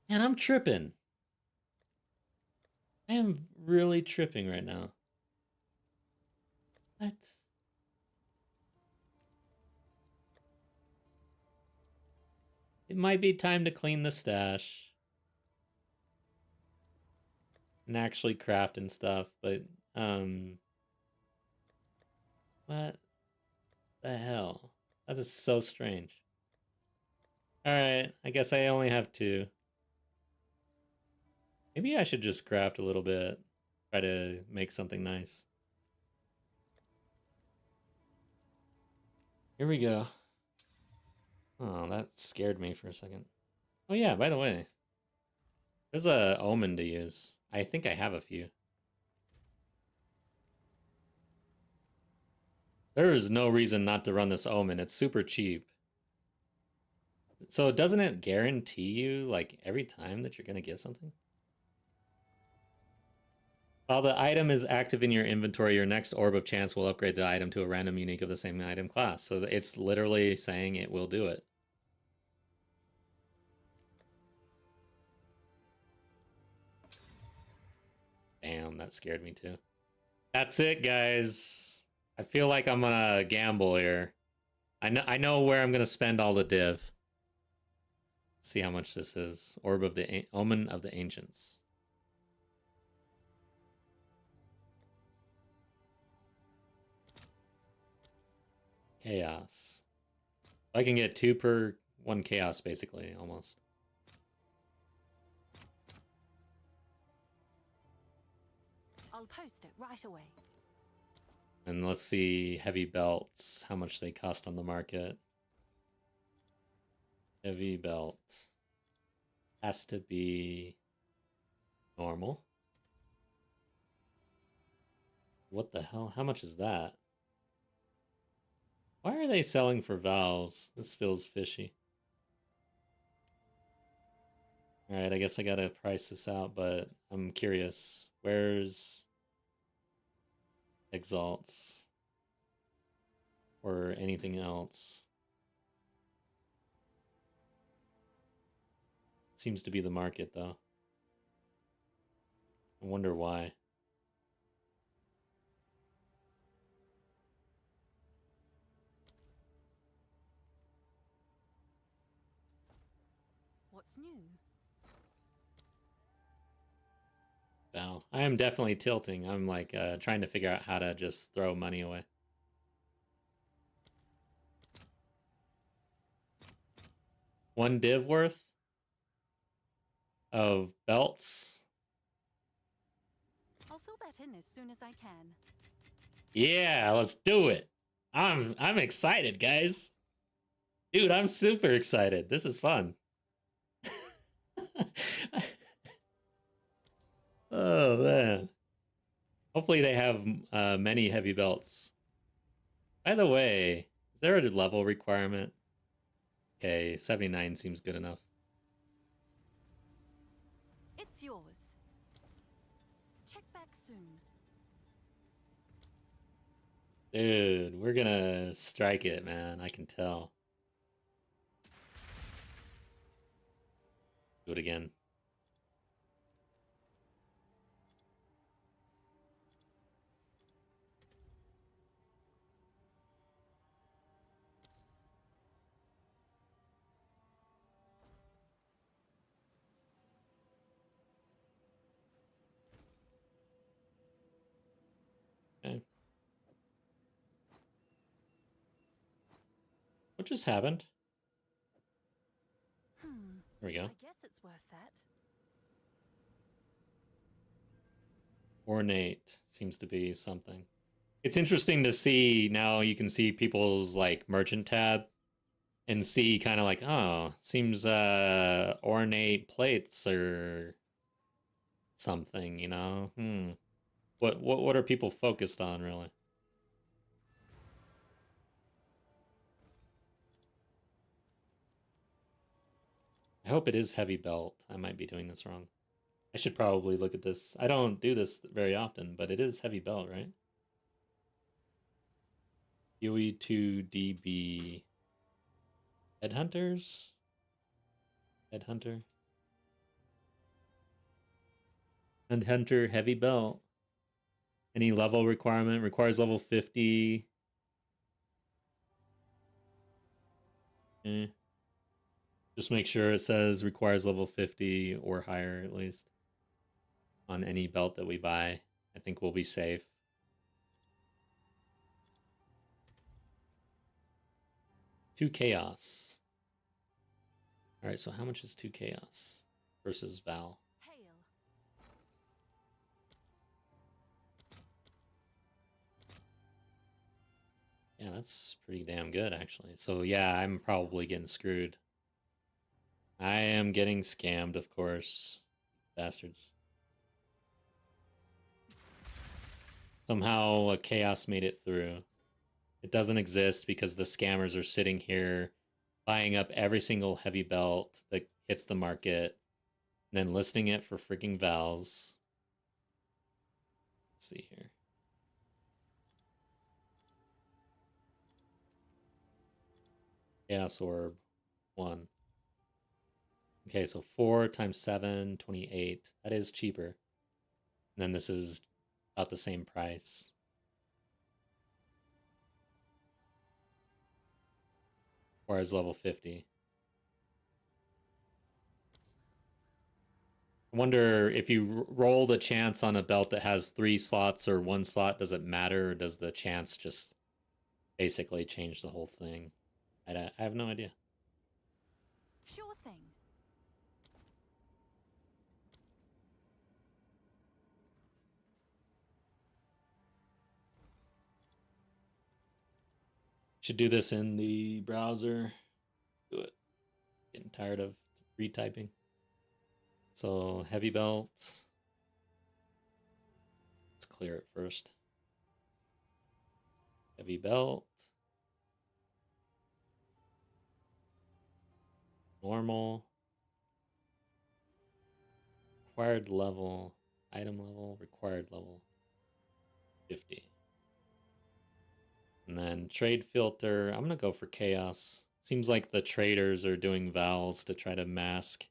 Man, I'm tripping. I am really tripping right now. What? It might be time to clean the stash. And actually craft and stuff, but, what the hell? That is so strange. Alright, I guess I only have 2. Maybe I should just craft a little bit. Try to make something nice. Here we go. Oh, that scared me for a second. Oh yeah, by the way. There's a omen to use. I think I have a few. There is no reason not to run this omen. It's super cheap. So doesn't it guarantee you, like, every time that you're going to get something? While the item is active in your inventory, your next orb of chance will upgrade the item to a random unique of the same item class. So it's literally saying it will do it. Damn, that scared me too. That's it, guys. I feel like I'm gonna gamble here. I know where I'm gonna spend all the div. Let's see how much this is. Orb of the Omen of the Ancients. Chaos. I can get 2 per 1 chaos, basically, almost. I'll post it right away. And let's see heavy belts, how much they cost on the market. Heavy belt has to be normal. What the hell? How much is that? Why are they selling for vowels? This feels fishy. Alright, I guess I gotta price this out, but I'm curious. Where's Exalts? Or anything else? Seems to be the market, though. I wonder why. What's new? Wow. I am definitely tilting. I'm like trying to figure out how to just throw money away. One div worth of belts. I'll fill that in as soon as I can. Yeah, let's do it. I'm excited, guys. Dude, I'm super excited. This is fun. Oh man. Hopefully they have many heavy belts. By the way, is there a level requirement? Okay, 79 seems good enough. It's yours. Check back soon. Dude, we're gonna strike it, man. I can tell. Do it again. Okay. What just happened? There we go. I guess it's worth that. Ornate seems to be something. It's interesting to see now you can see people's like merchant tab and see kind of like, oh, seems ornate plates or something, you know? What are people focused on really? I hope it is heavy belt. I might be doing this wrong. I should probably look at this. I don't do this very often, but it is heavy belt, right? POE 2 DB. Headhunters? Headhunter? Headhunter heavy belt. Any level requirement? Requires level 50. Just make sure it says requires level 50 or higher at least on any belt that we buy. I think we'll be safe. Two chaos. All right, so how much is 2 chaos versus Val? Hail. Yeah, that's pretty damn good actually. So yeah, I'm probably getting screwed. I am getting scammed, of course. Bastards. Somehow a chaos made it through. It doesn't exist because the scammers are sitting here buying up every single heavy belt that hits the market and then listing it for freaking Vals. Let's see here. Chaos Orb 1. Okay, so 4 times 7, 28. That is cheaper. And then this is about the same price. Requires level 50. I wonder if you roll the chance on a belt that has 3 slots or 1 slot, does it matter, or does the chance just basically change the whole thing? I have no idea. Sure thing. Should do this in the browser. Do it. Getting tired of retyping. So heavy belt. Let's clear it first. Heavy belt. Normal. Required level. Item level. Required level. 50. And then trade filter. I'm going to go for chaos. Seems like the traders are doing vowels to try to mask.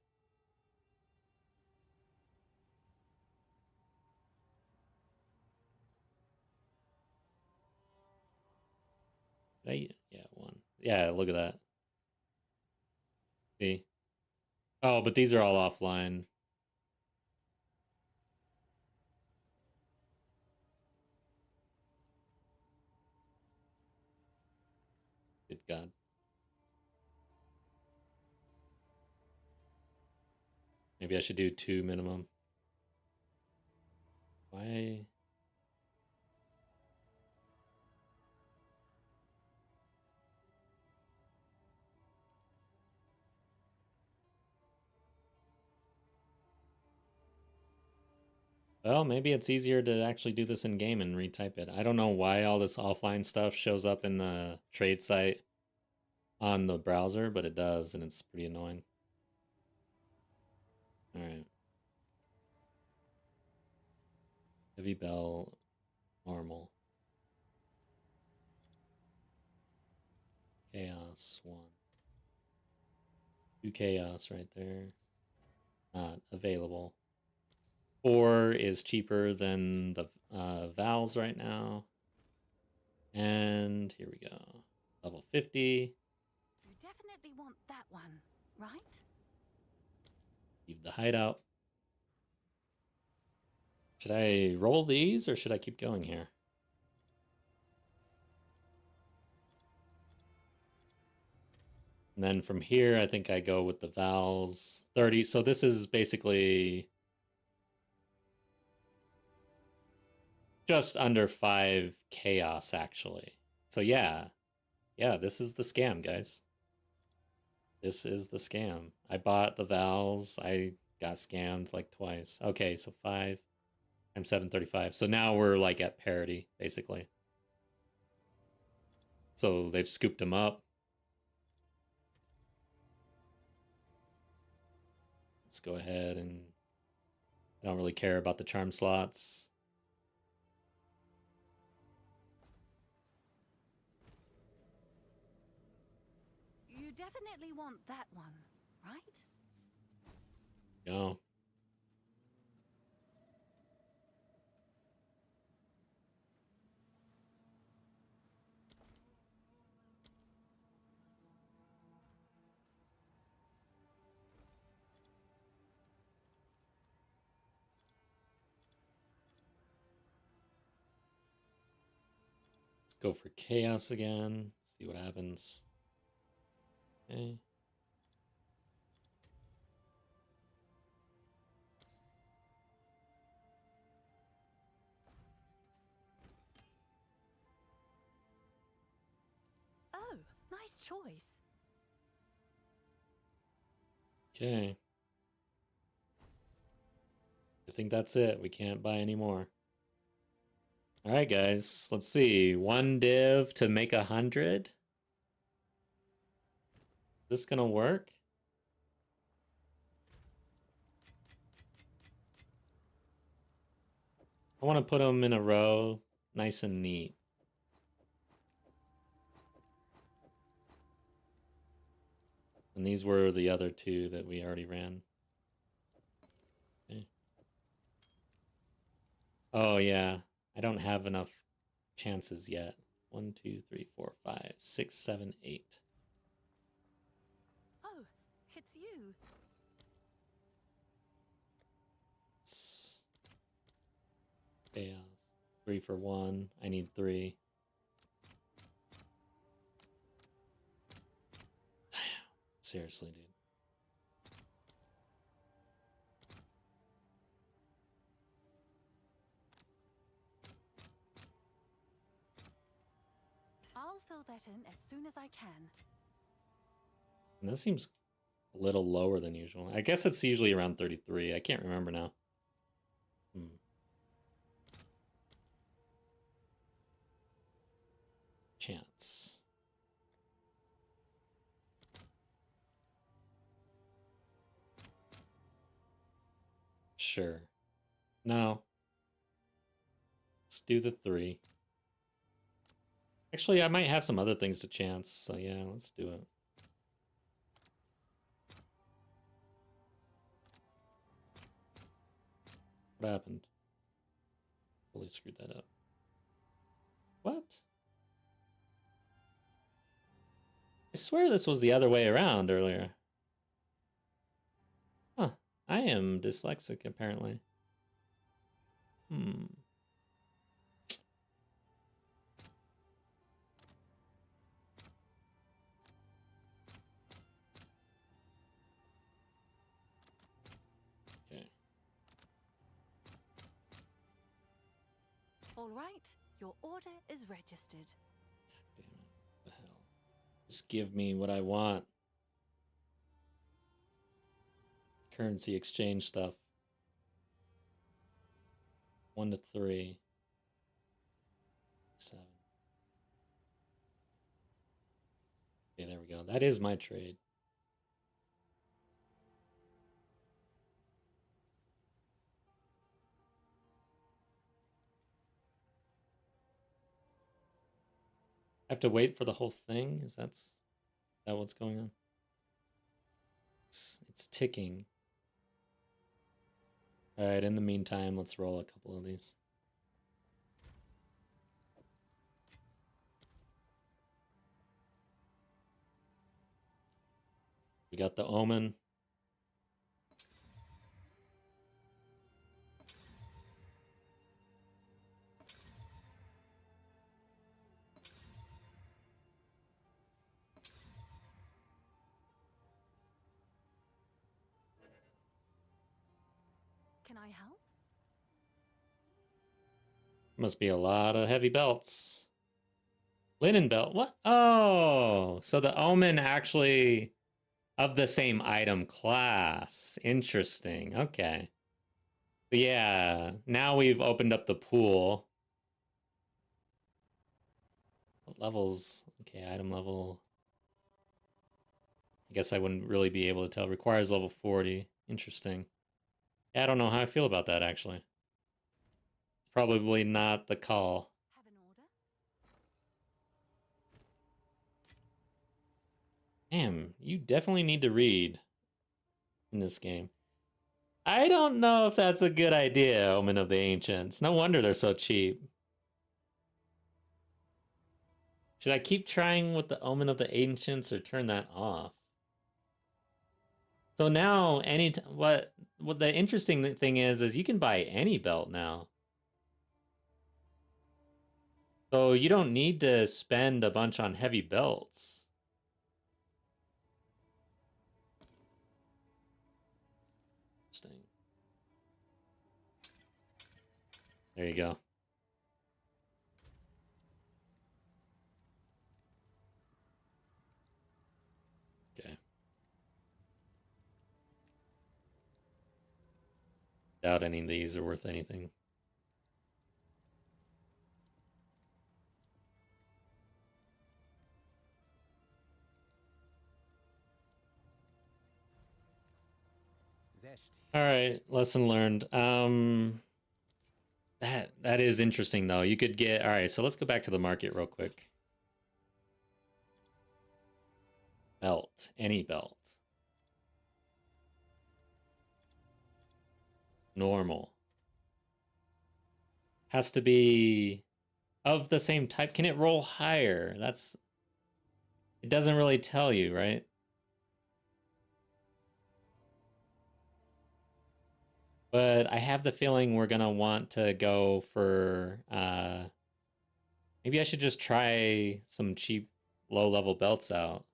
Yeah, 1. Yeah, look at that. See? Oh, but these are all offline. Good God. Maybe I should do 2 minimum. Why? Well, maybe it's easier to actually do this in game and retype it. I don't know why all this offline stuff shows up in the trade site on the browser, but it does, and it's pretty annoying. All right. Heavy bell, normal. Chaos, 1. 2 chaos right there. Not available. 4 is cheaper than the vowels right now. And here we go. Level 50. You definitely want that one, right? Leave the hideout. Should I roll these or should I keep going here? And then from here, I think I go with the vowels. 30. So this is basically just under 5 chaos, actually. So yeah. Yeah, this is the scam, guys. This is the scam. I bought the vowels. I got scammed like twice. Okay, so 5 times 735. So now we're like at parity, basically. So they've scooped them up. Let's go ahead and I don't really care about the charm slots. You definitely want that one, right? Go. Go for chaos again. See what happens. Okay. Oh, nice choice. Okay. I think that's it. We can't buy any more. All right, guys. Let's see. 1 div to make 100. Is this gonna work? I want to put them in a row, nice and neat. And these were the other 2 that we already ran. Okay. Oh yeah, I don't have enough chances yet. 1, 2, 3, 4, 5, 6, 7, 8. Oh, it's you. It's chaos. 3 for 1. I need 3. Seriously, dude. I'll fill that in as soon as I can. And that seems a little lower than usual. I guess it's usually around 33. I can't remember now. Chance. Sure. No. Let's do the 3. Actually, I might have some other things to chance, so yeah, let's do it. What happened? Totally screwed that up. What? I swear this was the other way around earlier. Huh. I am dyslexic, apparently. All right, your order is registered. Damn it. What the hell? Just give me what I want. Currency exchange stuff. 1 to 3. 7. Okay, there we go. That is my trade. I have to wait for the whole thing? Is that what's going on? It's ticking. All right, in the meantime, let's roll a couple of these. We got the Omen. Can I help? Must be a lot of heavy belts. Linen belt. What? Oh, so the Omen actually of the same item class. Interesting. Okay. But yeah, now we've opened up the pool. What levels? Okay, item level. I guess I wouldn't really be able to tell. Requires level 40. Interesting. Yeah, I don't know how I feel about that, actually. Probably not the call. Have an order? Damn, you definitely need to read in this game. I don't know if that's a good idea, Omen of the Ancients. No wonder they're so cheap. Should I keep trying with the Omen of the Ancients or turn that off? So now, what the interesting thing is you can buy any belt now. So you don't need to spend a bunch on heavy belts. Interesting. There you go. Okay. Doubt any of these are worth anything. All right, lesson learned. That is interesting though. You could get, all right, so let's go back to the market real quick. Belt, any belt. Normal. Has to be of the same type. Can it roll higher? It doesn't really tell you, right? But I have the feeling we're gonna want to go for maybe I should just try some cheap low-level belts out.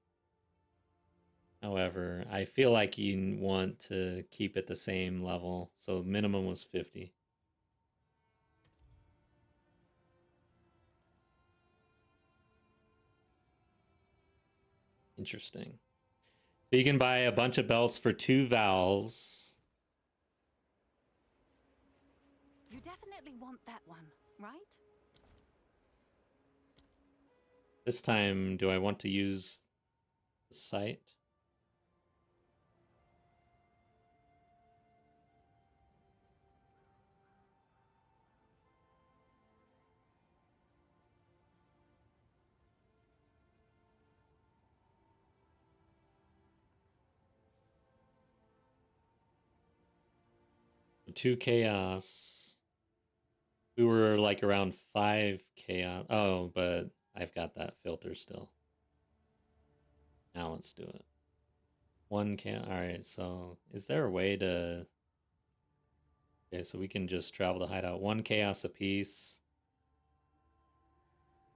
However, I feel like you want to keep it the same level. So minimum was 50. Interesting. So you can buy a bunch of belts for 2 vowels. You definitely want that one, right? This time, do I want to use the site? Two chaos. We were like around 5 chaos. Oh, but I've got that filter still. Now let's do it. 1 chaos. All right, so is there a way to... Okay, so we can just travel to hideout. 1 chaos apiece.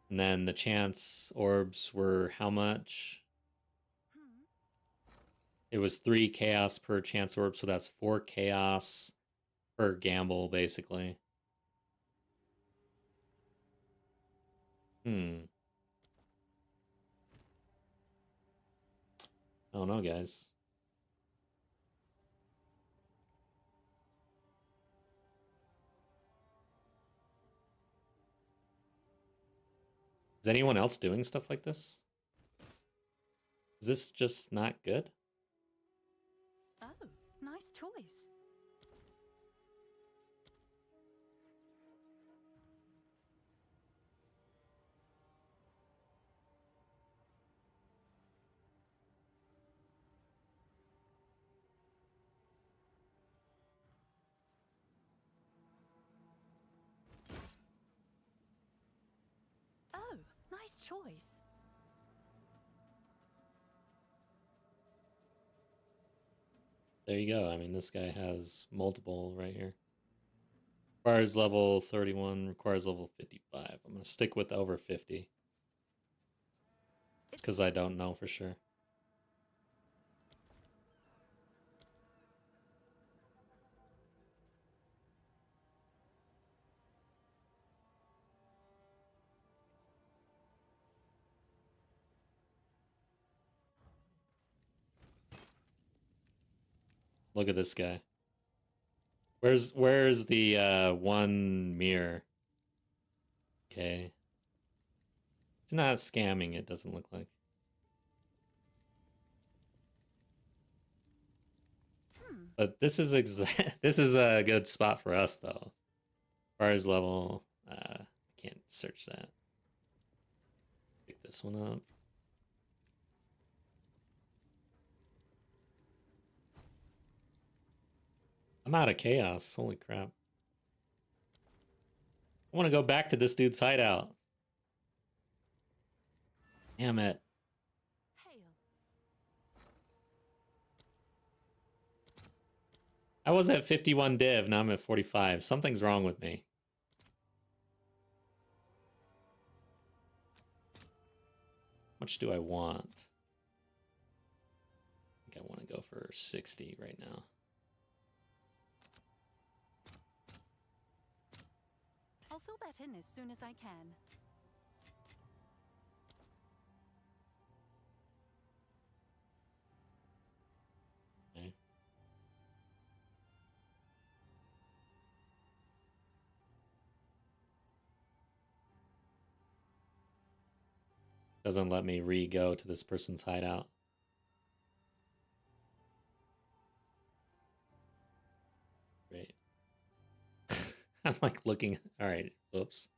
And then the chance orbs were how much? It was 3 chaos per chance orb, so that's 4 chaos per gamble, basically. Hmm. I don't know, guys. Is anyone else doing stuff like this? Is this just not good? Oh, nice choice. Oh, nice choice. There you go. I mean, this guy has multiple right here. Requires level 31, requires level 55. I'm going to stick with over 50. It's because I don't know for sure. Look at this guy. Where's the one mirror? Okay. He's not scamming, it doesn't look like. But this is this is a good spot for us though. Requires level I can't search that. Pick this one up. I'm out of chaos. Holy crap. I want to go back to this dude's hideout. Damn it. Hail. I was at 51 div, now I'm at 45. Something's wrong with me. How much do I want? I think I want to go for 60 right now. I'll fill that in as soon as I can. Okay. Doesn't let me re-go to this person's hideout. Great. I'm like looking. All right. Oops.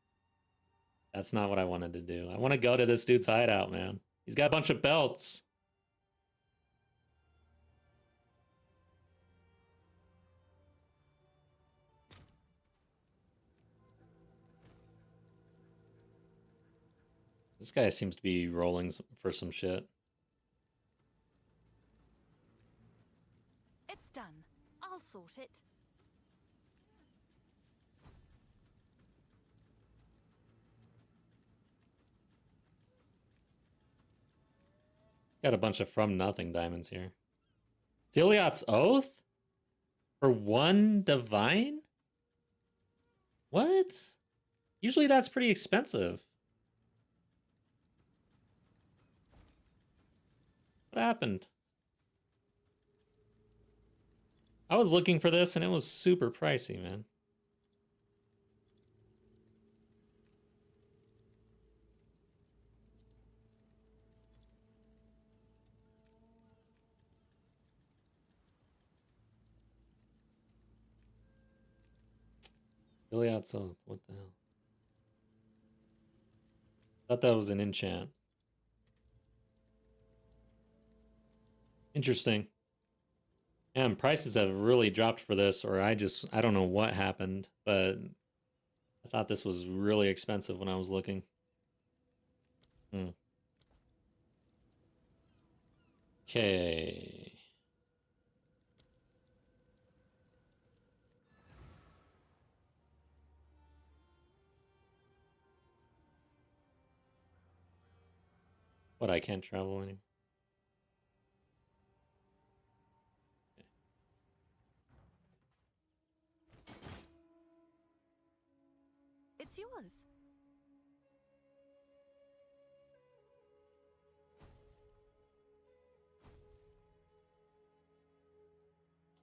That's not what I wanted to do. I want to go to this dude's hideout, man. He's got a bunch of belts. This guy seems to be rolling for some shit. It's done. I'll sort it. Got a bunch of from nothing diamonds here. Diliot's Oath? For one divine? What? Usually that's pretty expensive. What happened? I was looking for this and it was super pricey, man. Diliot's Oath, what the hell? Thought that was an enchant. Interesting. Man, prices have really dropped for this, or I don't know what happened, but I thought this was really expensive when I was looking. Okay. What, I can't travel anymore? It's yours.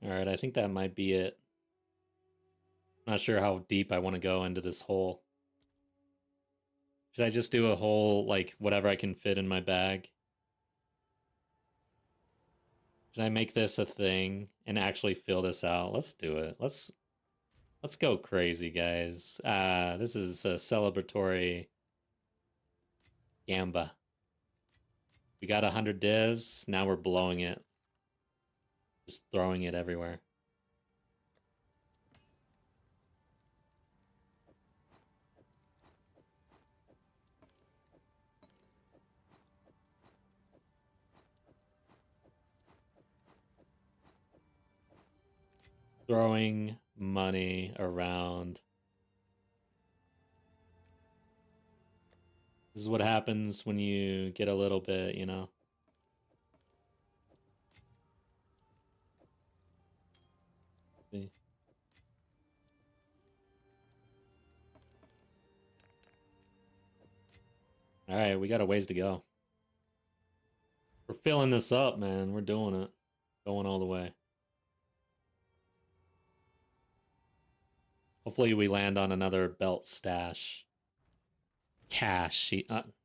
Alright, I think that might be it. Not sure how deep I want to go into this hole. Should I just do a whole, like, whatever I can fit in my bag? Should I make this a thing and actually fill this out? Let's do it. Let's go crazy, guys. This is a celebratory gamba. We got 100 divs. Now we're blowing it. Just throwing it everywhere. Throwing money around. This is what happens when you get a little bit, you know. See. All right, we got a ways to go. We're filling this up, man. We're doing it. Going all the way. Hopefully we land on another belt stash. Cash.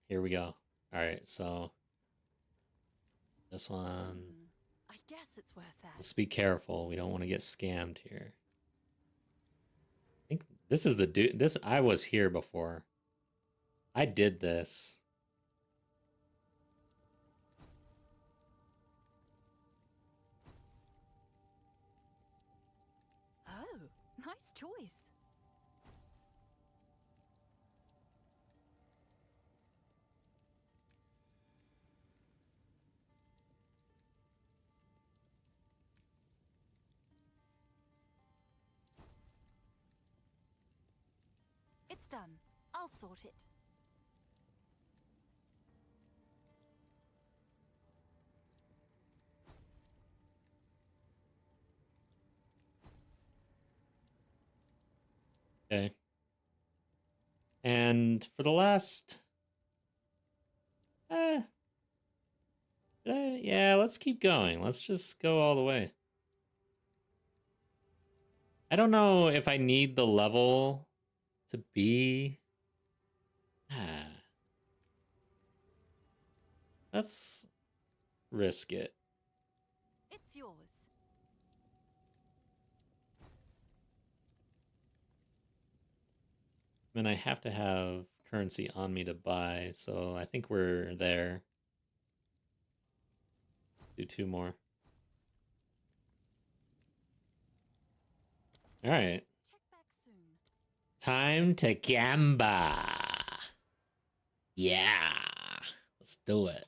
Here we go. All right, so this one. I guess it's worth that. Let's be careful. We don't want to get scammed here. I think this is the dude. This, I was here before. I did this. Oh, nice choice. It's done. I'll sort it. Okay. And for the last... yeah, let's keep going. Let's just go all the way. I don't know if I need the level to be... Let's risk it. It's yours. I mean, I have to have currency on me to buy, so I think we're there. Do 2 more. All right. Check back soon. Time to gamba. Yeah. Let's do it.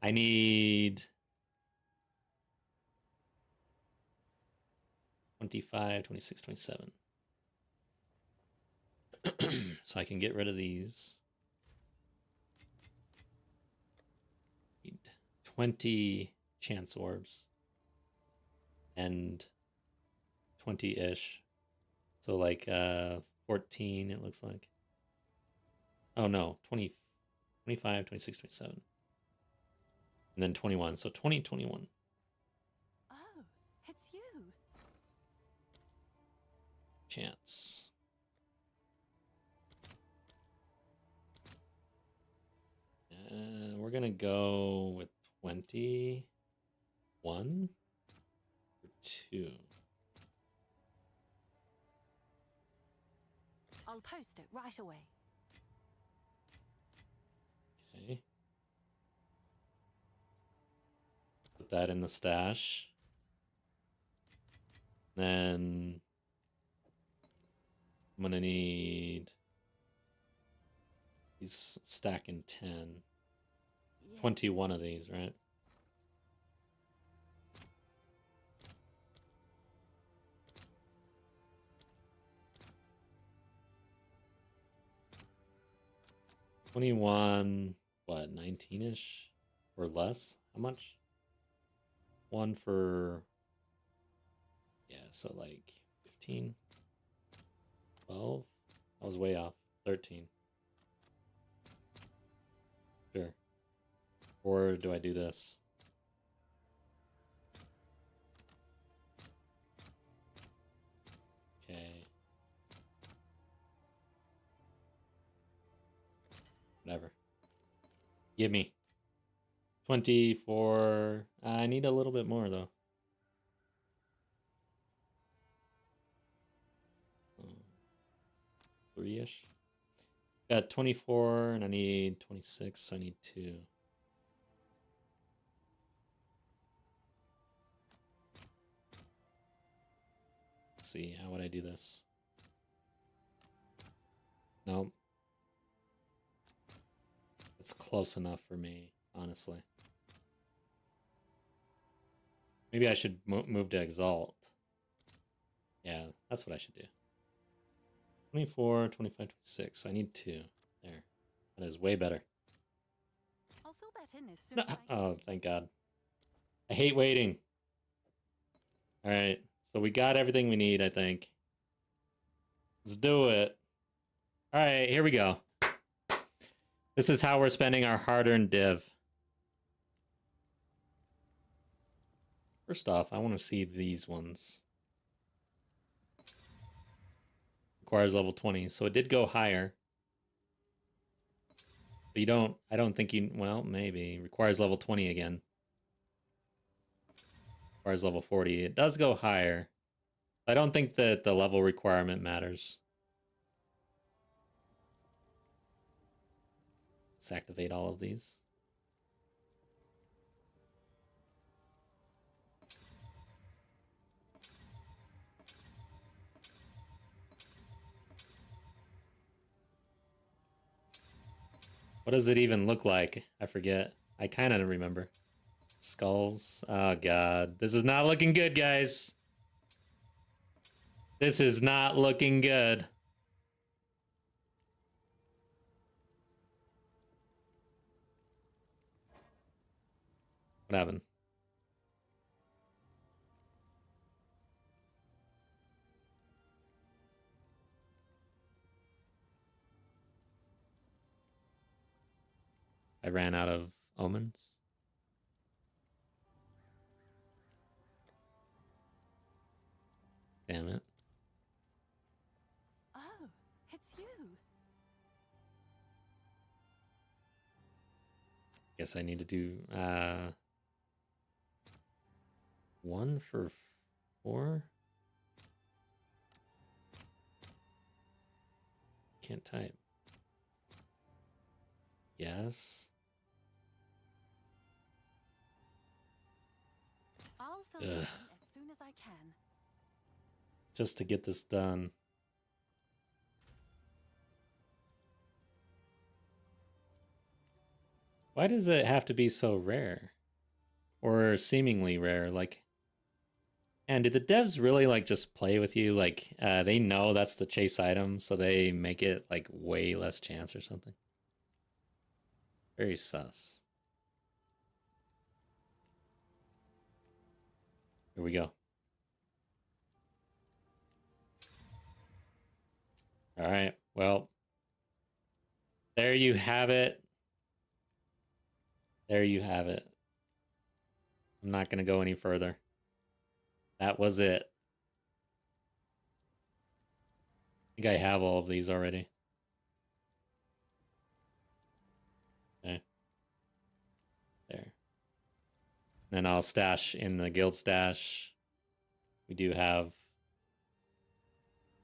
I need 25, 26, 27. So I can get rid of these. Need 20 chance orbs. And 20-ish. So like 14 it looks like. Oh no, 20, 25, 26, 27. And then 21. So 20, 21. Oh, it's you. Chance. We're gonna go with 21 or 2. I'll post it right away. Okay. Put that in the stash. Then I'm gonna need he's stacking 10. Yeah. 21 of these, right? $21, what, 19-ish or less? How much? 1 for, yeah, so like 15, 12. I was way off. 13. Sure. Or do I do this? Give me 24. I need a little bit more though. 3-ish. Got 24 and I need 26, so I need 2. Let's see, how would I do this? Nope. It's close enough for me, honestly. Maybe I should move to Exalt. Yeah, that's what I should do. 24, 25, 26. So I need 2. There. That is way better. I'll fill that in as soon as I Oh, thank God. I hate waiting. Alright, so we got everything we need, I think. Let's do it. Alright, here we go. This is how we're spending our hard-earned div. First off, I want to see these ones. Requires level 20, so it did go higher. But you don't, I don't think you, well, maybe. Requires level 20 again. Requires level 40. It does go higher. I don't think that the level requirement matters. Let's activate all of these. What does it even look like? I forget. I kind of remember. Skulls. Oh, God. This is not looking good, guys. This is not looking good. What happened? I ran out of omens. Damn it. Oh, it's you. Guess I need to do 1 for 4. Can't type. Yes. I'll fill that in Ugh. as soon as I can. Just to get this done. Why does it have to be so rare? Or seemingly rare? Like, and did the devs really like just play with you? Like, they know that's the chase item, so they make it like way less chance or something. Very sus. Here we go. All right. Well, there you have it. There you have it. I'm not going to go any further. That was it. I think I have all of these already. Okay. There. Then I'll stash in the guild stash. We do have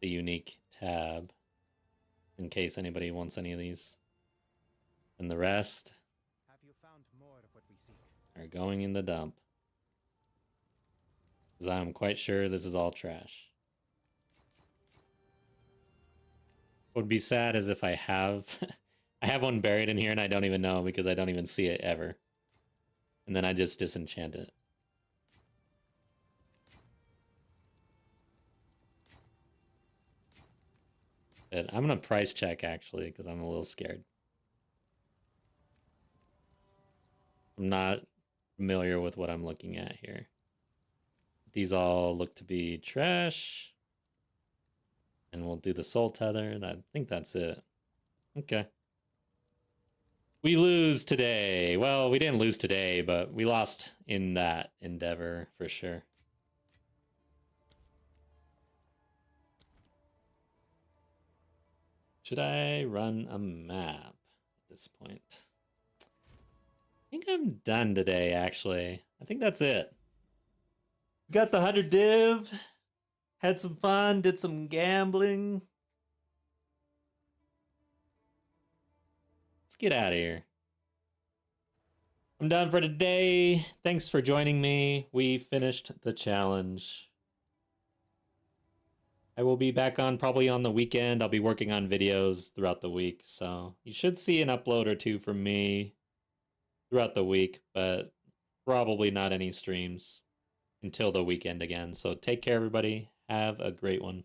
the unique tab in case anybody wants any of these. And the rest Have you found more of what we seek? are going in the dump. Because I'm quite sure this is all trash. What would be sad is if I have I have one buried in here and I don't even know because I don't even see it ever. And then I just disenchant it. But I'm gonna price check actually because I'm a little scared. I'm not familiar with what I'm looking at here. These all look to be trash. And we'll do the soul tether. I think that's it. Okay. We lose today. Well, we didn't lose today, but we lost in that endeavor for sure. Should I run a map at this point? think I'm done today, actually. I think that's it. Got the 100 div. Had some fun, did some gambling. Let's get out of here. I'm done for today. Thanks for joining me. We finished the challenge. I will be back on probably on the weekend. I'll be working on videos throughout the week, so you should see an upload or two from me throughout the week, but probably not any streams until the weekend again. So take care, everybody. Have a great one.